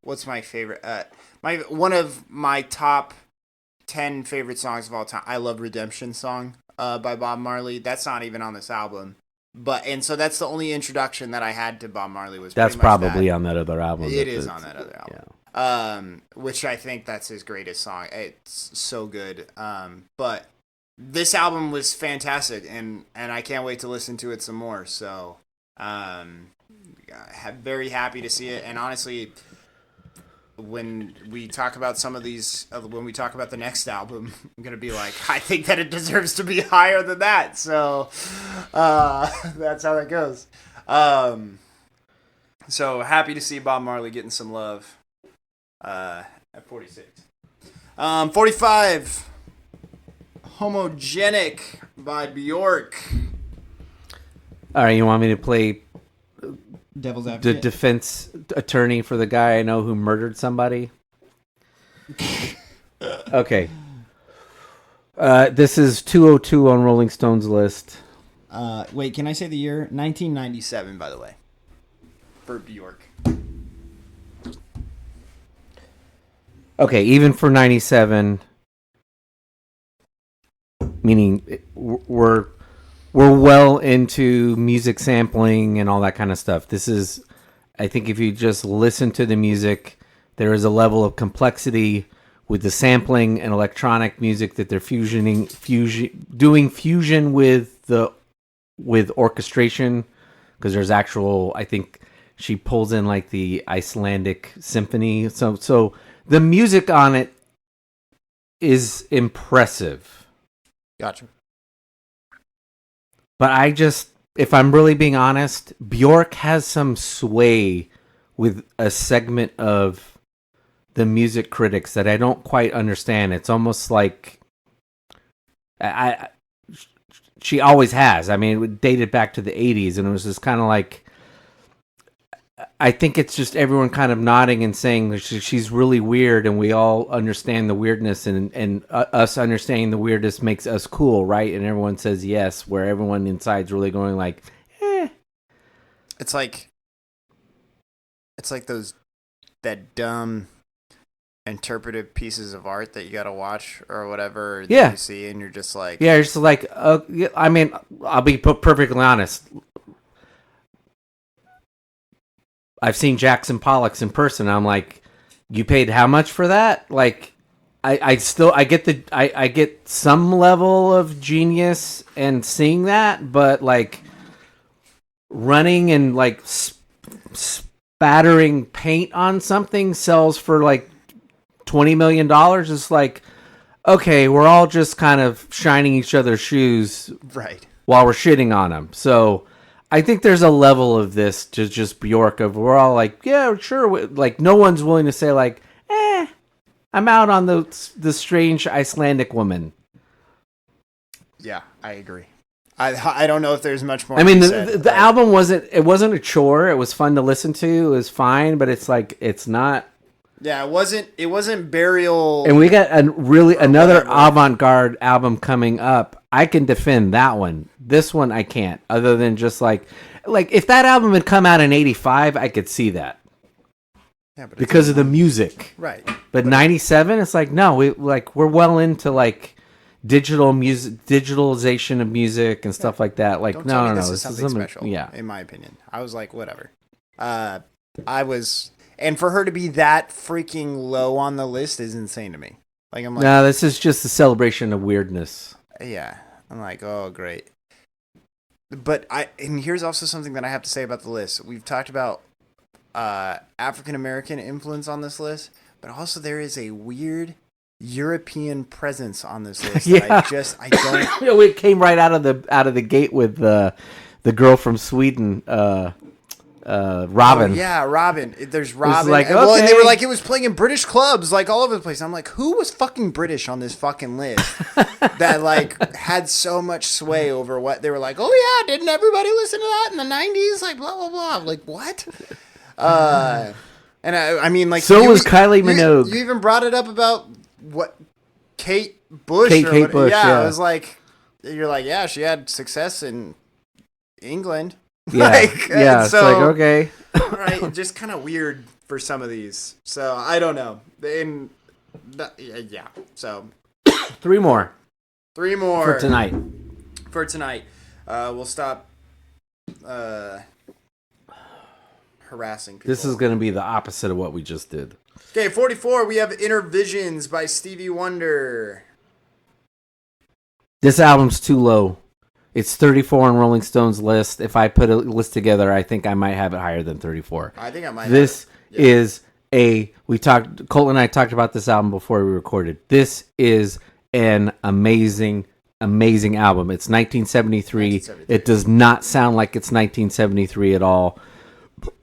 what's my favorite? One of my top 10 favorite songs of all time. I love Redemption Song by Bob Marley. That's not even on this album. So that's the only introduction that I had to Bob Marley was. That's probably on that other album. It is on that other album. Yeah. Which I think that's his greatest song. It's so good. But this album was fantastic, and I can't wait to listen to it some more. So, very happy to see it. And honestly, when we talk about some of these, when we talk about the next album, I'm gonna be like, I think that it deserves to be higher than that. So, that's how that goes. So happy to see Bob Marley getting some love. At 46. 45. Homogenic by Bjork. All right, you want me to play Devil's the Advocate. defense attorney for the guy I know who murdered somebody? Okay. This is 202 on Rolling Stone's list. Wait, can I say the year? 1990. 97, by the way. For Bjork. Okay, even for 97, meaning we're well into music sampling and all that kind of stuff. This is, I think if you just listen to the music, there is a level of complexity with the sampling and electronic music that they're doing fusion with orchestration, because there's actual, I think she pulls in like the Icelandic symphony. So the music on it is impressive. Gotcha. But if I'm really being honest, Bjork has some sway with a segment of the music critics that I don't quite understand. It's almost like she always has. I mean, it dated back to the 80s, and it was just kind of like, I think it's just everyone kind of nodding and saying that she's really weird, and we all understand the weirdness, and us understanding the weirdness makes us cool, right? And everyone says yes, where everyone inside's really going like, eh. It's like that dumb interpretive pieces of art that you got to watch or whatever that you see, and you're just like, yeah, you're just like, I mean, I'll be perfectly honest. I've seen Jackson Pollock's in person. I'm like, you paid how much for that? Like, I get some level of genius and seeing that, but like running and like spattering paint on something sells for like $20 million. It's like, okay, we're all just kind of shining each other's shoes, right, while we're shitting on them. So I think there's a level of this to just Bjork of we're all like, yeah, sure. Like no one's willing to say like, I'm out on the strange Icelandic woman. Yeah, I agree. I don't know if there's much more. I mean, the album wasn't a chore. It was fun to listen to. It was fine, but it's like it's not. Yeah, it wasn't Burial. And we got another avant-garde album coming up. I can defend that one. This one I can't. Other than just like if that album had come out in '85, I could see that. Yeah, but because of the music, right? But '97, it's like no, we're well into like digital music, digitalization of music and stuff like that. Like no, this is something special. Yeah, in my opinion, I was like, whatever. And for her to be that freaking low on the list is insane to me. Like I'm like, no, this is just a celebration of weirdness. Yeah, I'm like, oh great. But and here's also something that I have to say about the list. We've talked about African American influence on this list, but also there is a weird European presence on this list. Yeah, I don't. It came right out of the gate with the girl from Sweden. Robin. Oh, yeah, Robin. There's Robin. Like, well, and they were like, it was playing in British clubs, like all over the place. I'm like, who was fucking British on this fucking list that like had so much sway over what they were like? Oh yeah, didn't everybody listen to that in the '90s? Like blah blah blah. Like what? And I mean, like so was Kylie Minogue. You even brought it up about what Kate Bush. Kate Bush. Yeah, it was like you're like, yeah, she had success in England. Yeah, yeah. It's like okay, right? Just kind of weird for some of these. So I don't know. Yeah. So three more for tonight. We'll stop harassing people. This is going to be the opposite of what we just did. Okay, 44. We have Innervisions by Stevie Wonder. This album's too low. It's 34 on Rolling Stone's list. If I put a list together, I think I might have it higher than 34. I think I might. This is Colton and I talked about this album before we recorded. This is an amazing album. It's 1973. It does not sound like it's 1973 at all.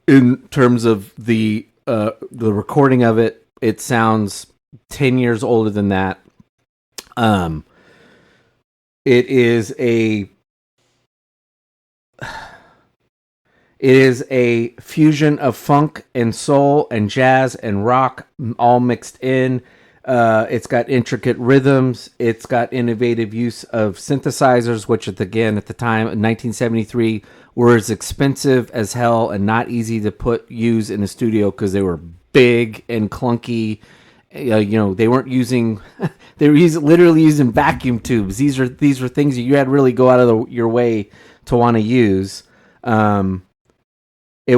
In terms of the recording of it, it sounds 10 years older than that. It is a fusion of funk and soul and jazz and rock all mixed in. It's got intricate rhythms. It's got innovative use of synthesizers, which at the time in 1973 were as expensive as hell and not easy to use in a studio because they were big and clunky. They weren't using. They were literally using vacuum tubes. These were things you had to really go out of your way to want to use. It won it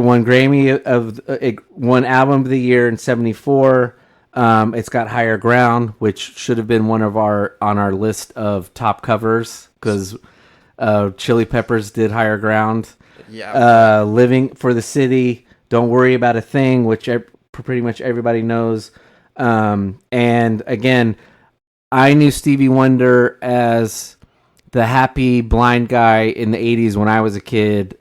won Album of the Year in '74. It's got Higher Ground, which should have been on our list of top covers because Chili Peppers did Higher Ground. Yeah. Living for the City, Don't Worry About a Thing, which pretty much everybody knows. And again, I knew Stevie Wonder as the happy blind guy in the 80s when I was a kid,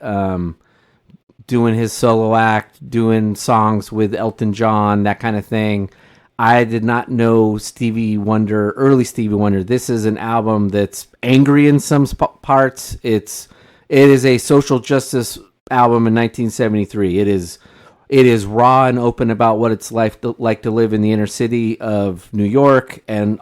doing his solo act, doing songs with Elton John, that kind of thing. I did not know early Stevie Wonder. This is an album that's angry in some parts. It is a social justice album in 1973. It is It is raw and open about what it's like to live in the inner city of New York and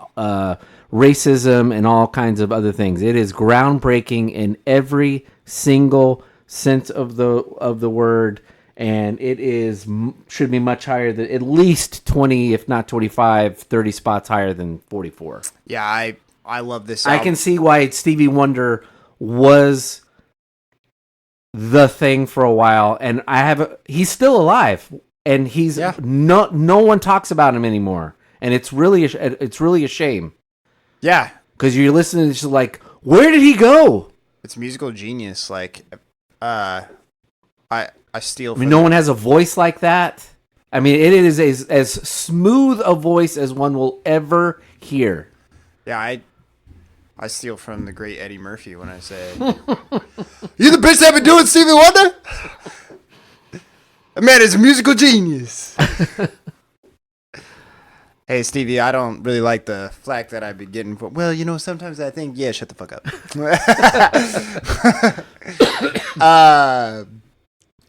racism and all kinds of other things. It is groundbreaking in every single sense of the word, and it should be much higher than at least 20, if not 25, 30 spots higher than 44. Yeah, I love this I album. can see why Stevie Wonder was the thing for a while, and he's still alive, and he's no one talks about him anymore, and it's really a shame. Yeah, because you're listening to like, where did he go? It's musical genius. Like, I steal. I mean, no one has a voice like that. I mean, it is as smooth a voice as one will ever hear. Yeah, I steal from the great Eddie Murphy when I say, "You the bitch that been doing Stevie Wonder? That man is a musical genius." Hey, Stevie, I don't really like the flack that I've been getting for. Well, sometimes I think, shut the fuck up.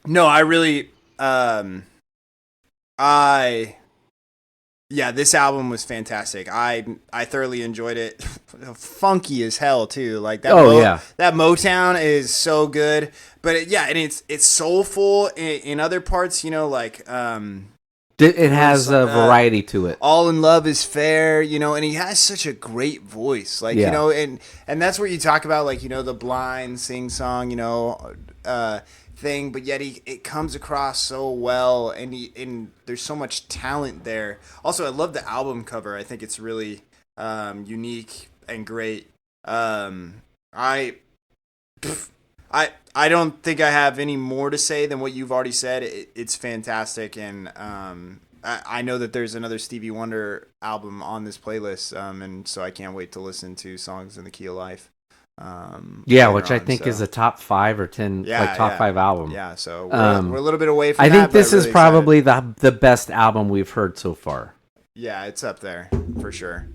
No, I really, this album was fantastic. I thoroughly enjoyed it. Funky as hell too. Like that. That Motown is so good. But and it's soulful in other parts. It has a variety to it. All in Love is Fair, and he has such a great voice. Like, and that's where you talk about, like, the blind sing-song, thing, but yet it comes across so well, and there's so much talent there. Also, I love the album cover. I think it's really unique and great. I don't think I have any more to say than what you've already said. It's fantastic, and I know that there's another Stevie Wonder album on this playlist, and so I can't wait to listen to Songs in the Key of Life. Which I think is a top 5 or 10, top 5 album. Yeah, so we're a little bit away from I that. think this really is probably the best album we've heard so far. Yeah, it's up there for sure.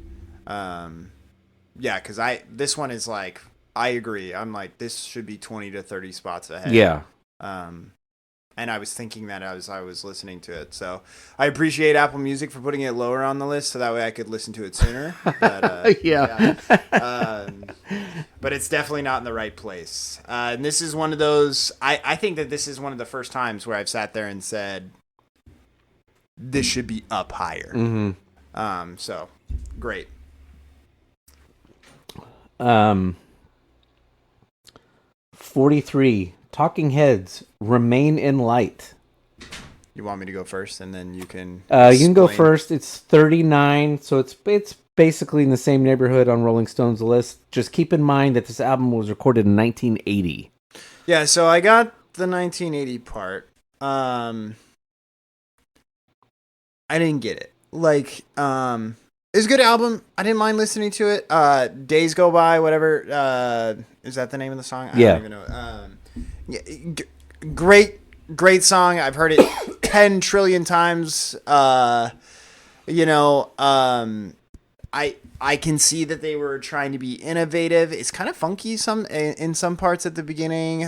Because this one is like, I agree. I'm like, this should be 20 to 30 spots ahead. Yeah. And I was thinking that as I was listening to it. So I appreciate Apple Music for putting it lower on the list so that way I could listen to it sooner. But, but it's definitely not in the right place. And this is one of those, I think that this is one of the first times where I've sat there and said, this should be up higher. Mm-hmm. So, great. 43, Talking Heads, Remain in Light. You want me to go first, and then you can... you can go first. It's 39, so it's basically in the same neighborhood on Rolling Stone's list. Just keep in mind that this album was recorded in 1980. Yeah, so I got the 1980 part. I didn't get it. Like, it was a good album. I didn't mind listening to it. Days Go By, whatever. Is that the name of the song? I don't even know. Great song. I've heard it 10 trillion times. I can see that they were trying to be innovative. It's kind of funky in some parts at the beginning.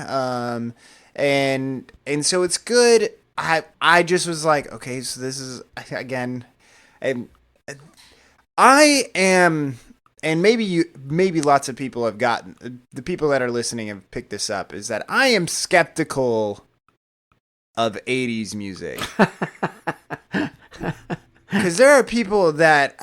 And so it's good. I just was like, okay, so this is again, and I am, and maybe lots of people have gotten, the people that are listening have picked this up, is that I am skeptical of 80s music. Because there are people that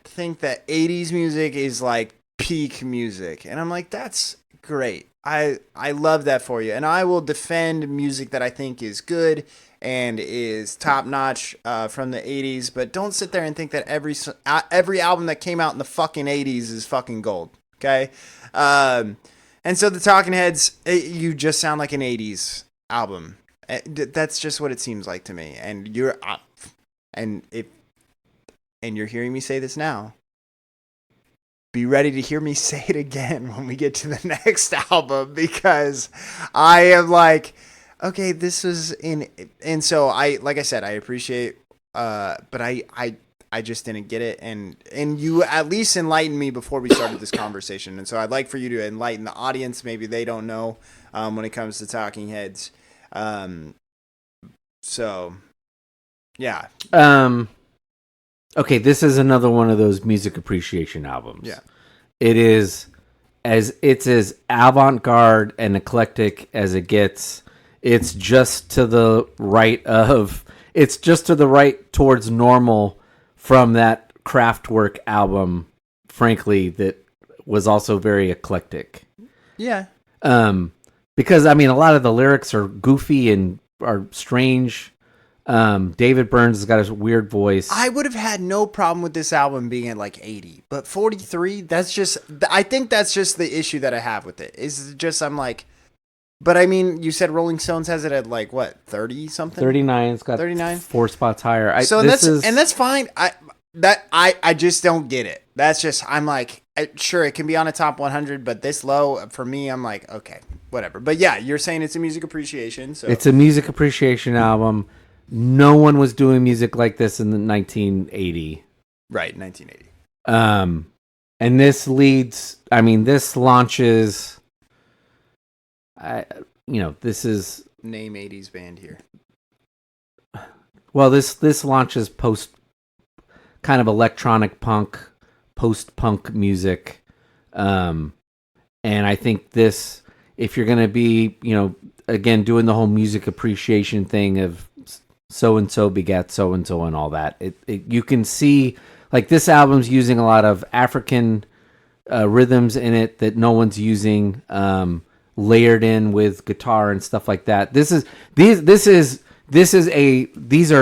think that 80s music is like peak music. And I'm like, that's great. I love that for you. And I will defend music that I think is good and is top notch from the 80s. But don't sit there and think that every album that came out in the fucking 80s is fucking gold. Okay? And so the Talking Heads, you just sound like an 80s album. That's just what it seems like to me. And you're hearing me say this now. Be ready to hear me say it again when we get to the next album, because I am like, okay, this is in, and so like I said, I appreciate, but I just didn't get it, and you at least enlightened me before we started this conversation, and so I'd like for you to enlighten the audience. Maybe they don't know when it comes to Talking Heads. So, yeah. Okay, this is another one of those music appreciation albums. Yeah. It's as avant-garde and eclectic as it gets. It's just to the right towards normal from that Kraftwerk album, frankly, that was also very eclectic. Yeah. Because I mean, a lot of the lyrics are goofy and are strange. David Byrne's has got his weird voice. I would have had no problem with this album being at like 80, but 43, I think that's just the issue that I have with it. Is just, I'm like, but I mean, you said Rolling Stones has it at like what, 30 something? 39. It's got 39? 4 spots higher. That's fine. I just don't get it. That's just, I'm like, sure, it can be on a top 100, but this low for me, I'm like, okay, whatever. But yeah, you're saying it's a music appreciation. So it's a music appreciation album. No one was doing music like this in the 1980. Right, 1980. And this launches. This is name 80s band here. Well, this launches post kind of electronic punk, post-punk music. And I think this, if you're going to be, again, doing the whole music appreciation thing of so-and-so begat so-and-so and all that, you can see, like, this album's using a lot of African rhythms in it that no one's using, layered in with guitar and stuff like that. These are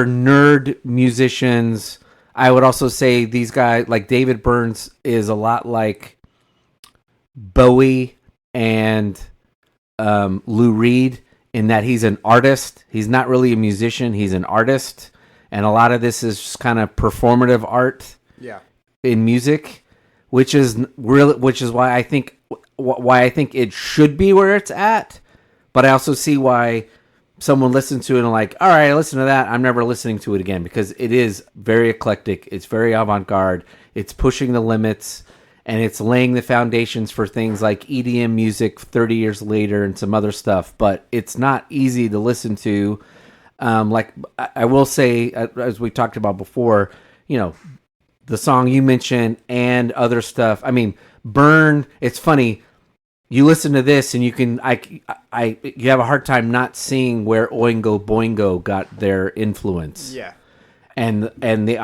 nerd musicians. I would also say these guys, like David Byrne, is a lot like Bowie and Lou Reed in that he's an artist. He's not really a musician. He's an artist. And a lot of this is just kind of performative art in music, which is why I think it should be where it's at. But I also see why someone listens to it and like, all right, I listen to that. I'm never listening to it again because it is very eclectic. It's very avant-garde. It's pushing the limits, and it's laying the foundations for things like EDM music 30 years later and some other stuff. But it's not easy to listen to. Like I will say, as we talked about before, the song you mentioned and other stuff. I mean, Burn. It's funny. You listen to this and you have a hard time not seeing where Oingo Boingo got their influence. Yeah. And the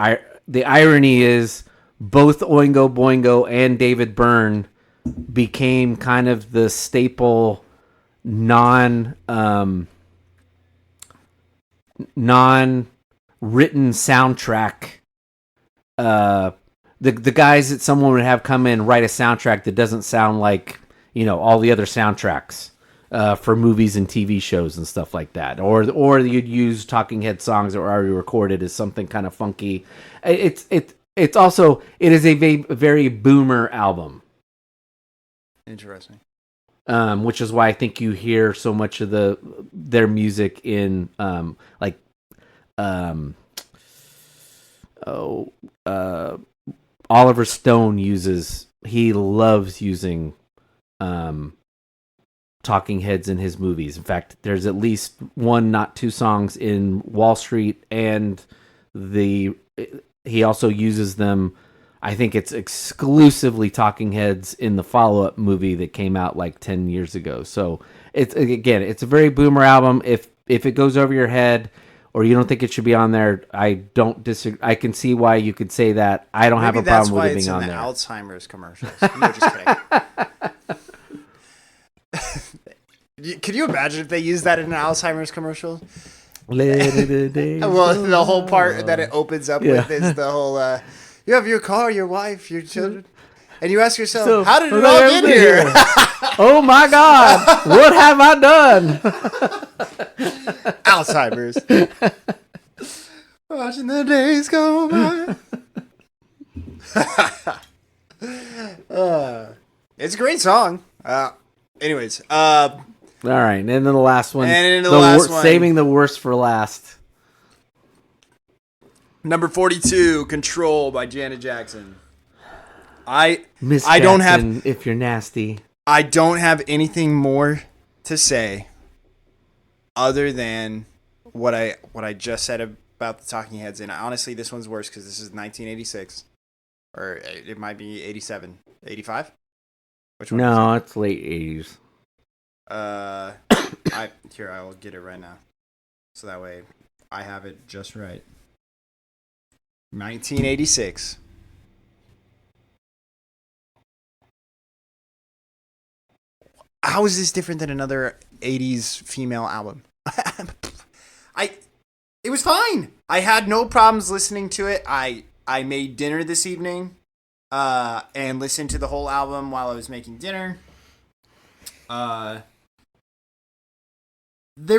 irony is both Oingo Boingo and David Byrne became kind of the staple non-written soundtrack. The guys that someone would have come in and write a soundtrack that doesn't sound like all the other soundtracks for movies and TV shows and stuff like that, or you'd use Talking Head songs that were already recorded as something kind of funky. It is a very boomer album. Interesting. Which is why I think you hear so much of their music in Oliver Stone loves using Talking Heads in his movies. In fact, there's at least one, not two songs in Wall Street, and he also uses them. I think it's exclusively Talking Heads in the follow-up movie that came out like 10 years ago. So it's a very boomer album. If it goes over your head or you don't think it should be on there, I don't disagree. I can see why you could say that. I don't have a problem with it being on there. That's why it's in the Alzheimer's commercials. No, just kidding. Could you imagine if they used that in an Alzheimer's commercial? Well, the whole part that it opens up with is the whole, you have your car, your wife, your children. And you ask yourself, how did it all get here? Oh my God, what have I done? Alzheimer's. Watching the days go by. It's a great song. Anyways. All right, and then the last one. And the last one. Saving the worst for last. Number 42, Control by Janet Jackson. Miss I don't Jackson, have, if you're nasty. I don't have anything more to say other than what I just said about the Talking Heads, and honestly, this one's worse because this is 1986, or it might be 87, 85. Which one? No, it's late 80s. I will get it right now, so that way I have it just right. 1986. How is this different than another 80s female album? It was fine. I had no problems listening to it. I made dinner this evening and listened to the whole album while I was making dinner. There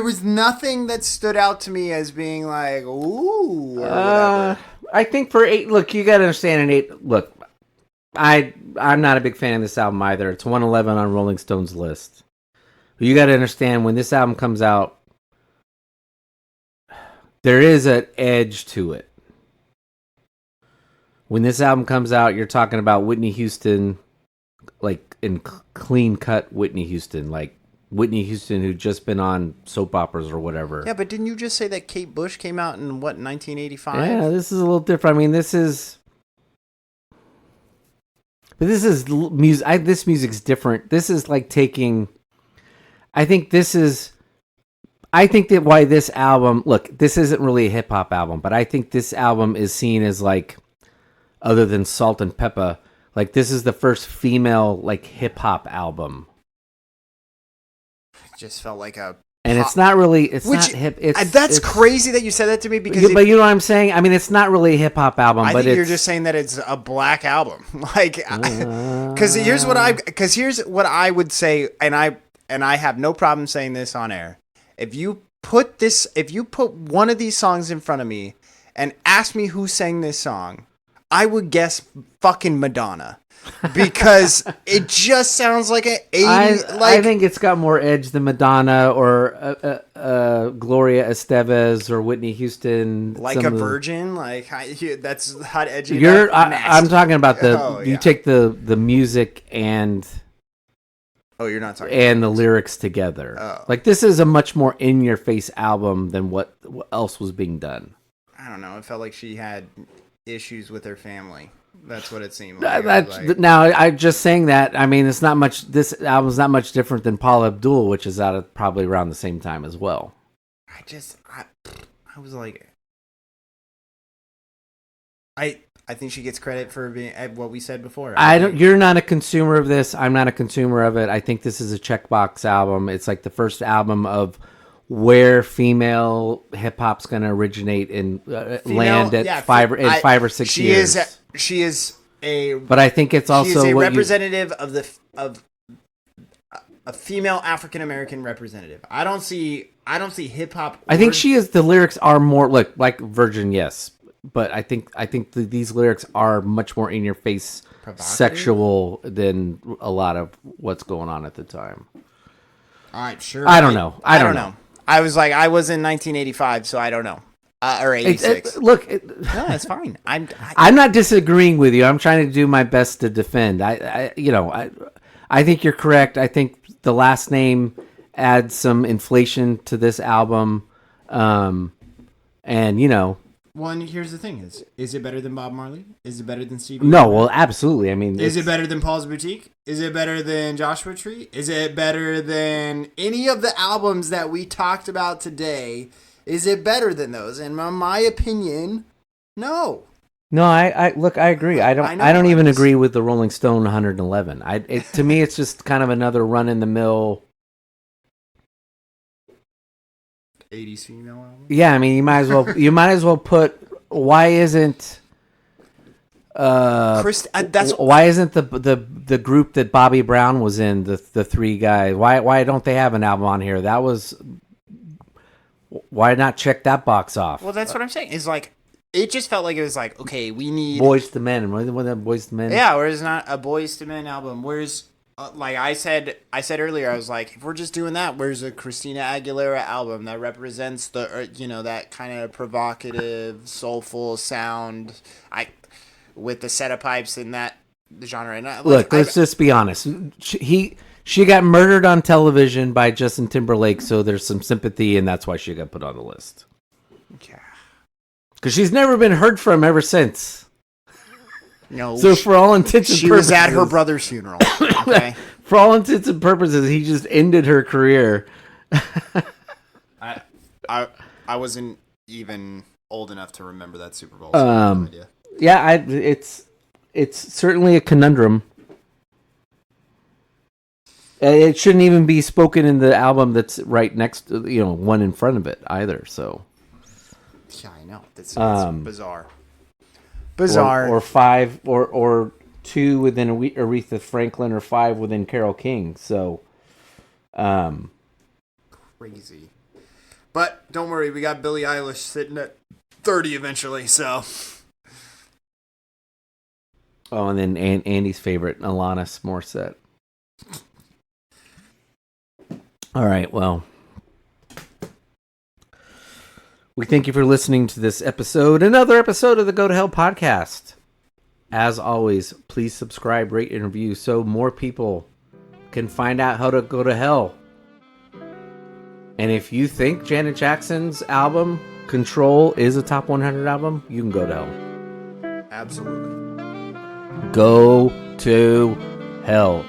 was nothing that stood out to me as being like, ooh, or whatever. I think for 8, look, you got to understand an 8. Look, I'm not a big fan of this album either. It's 111 on Rolling Stone's list. You got to understand when this album comes out, there is an edge to it. When this album comes out, you're talking about Whitney Houston, like in clean cut Whitney Houston, like Whitney Houston who'd just been on soap operas or whatever. Yeah, but didn't you just say that Kate Bush came out in, 1985? Yeah, this is a little different. I mean, this is music. This music's different. This is like taking... I think that why this album... Look, this isn't really a hip-hop album, but I think this album is seen as like, other than Salt and Pepper, like this is the first female like hip-hop album. It just felt like a... And it's not really... It's not hip... That's crazy that you said that to me because... But you know what I'm saying? I mean, it's not really a hip-hop album, I but think you're just saying that it's a black album. Like... Because here's what I would say, and I have no problem saying this on air. If you put one of these songs in front of me and ask me who sang this song, I would guess fucking Madonna. Because it just sounds like an 80s... I think it's got more edge than Madonna or Gloria Estevez or Whitney Houston. Like a virgin? Like, that's hot edgy. I'm talking about you take the music and... Oh, you're not talking and the lyrics together. Oh. Like, this is a much more in-your-face album than what else was being done. I don't know. It felt like she had issues with her family. That's what it seemed like. Now, I'm just saying that. I mean, it's not much. This album's not much different than Paul Abdul, which is out at probably around the same time as well. I was like, I think she gets credit for being what we said before. You're not a consumer of this. I'm not a consumer of it. I think this is a checkbox album. It's like the first album of where female hip hop's going to originate and land at 5 or 6 years. She is a. But I think it's also she is a representative of a female African American representative. I don't see hip hop. I think she is. The lyrics are more like Virgin, yes. But I think these lyrics are much more in your face, sexual than a lot of what's going on at the time. All right, sure. I don't know. I don't know. I was like, I was in 1985, so I don't know. Or 86. No, it's fine. I'm not disagreeing with you. I'm trying to do my best to defend. I think you're correct. I think the last name adds some inflation to this album, and One, here's the thing: is it better than Bob Marley? Is it better than Stevie? No, well, absolutely. I mean, is it better than Paul's Boutique? Is it better than Joshua Tree? Is it better than any of the albums that we talked about today? Is it better than those? And in my opinion, no. No, I look. I agree. I don't even agree with the Rolling Stone 111. To me, it's just kind of another run in the mill 80s female album. Yeah, I mean, you might as well put. Why isn't? Why isn't the group that Bobby Brown was in, the three guys? Why don't they have an album on here? That was. Why not check that box off? Well, that's what I'm saying. It's like it just felt like it was like, okay, we need Boys to Men. Remember that Boys to Men? Yeah, whereas not a Boys to Men album. Whereas, like I said earlier, I was like, if we're just doing that, where's a Christina Aguilera album that represents the that kind of provocative, soulful sound, with the set of pipes in that the genre? And look, let's just be honest. She got murdered on television by Justin Timberlake, so there's some sympathy, and that's why she got put on the list. Yeah. Because she's never been heard from ever since. No. So for all intents and she purposes, was at her brother's funeral. Okay. for all intents and purposes, he just ended her career. I wasn't even old enough to remember that Super Bowl. So I have no idea. Yeah, it's certainly a conundrum. It shouldn't even be spoken in the album that's right next to, one in front of it either. So Yeah, I know. It's Bizarre. Bizarre. or five or two within Aretha Franklin or five within Carole King. So, crazy. But don't worry, we got Billie Eilish sitting at 30 eventually. So. Oh, and then Andy's favorite, Alanis Morissette. All right, well, we thank you for listening to this episode, another episode of the Go to Hell podcast. As always, please subscribe, rate, and review so more people can find out how to go to hell. And if you think Janet Jackson's album, Control, is a top 100 album, you can go to hell. Absolutely. Go to hell.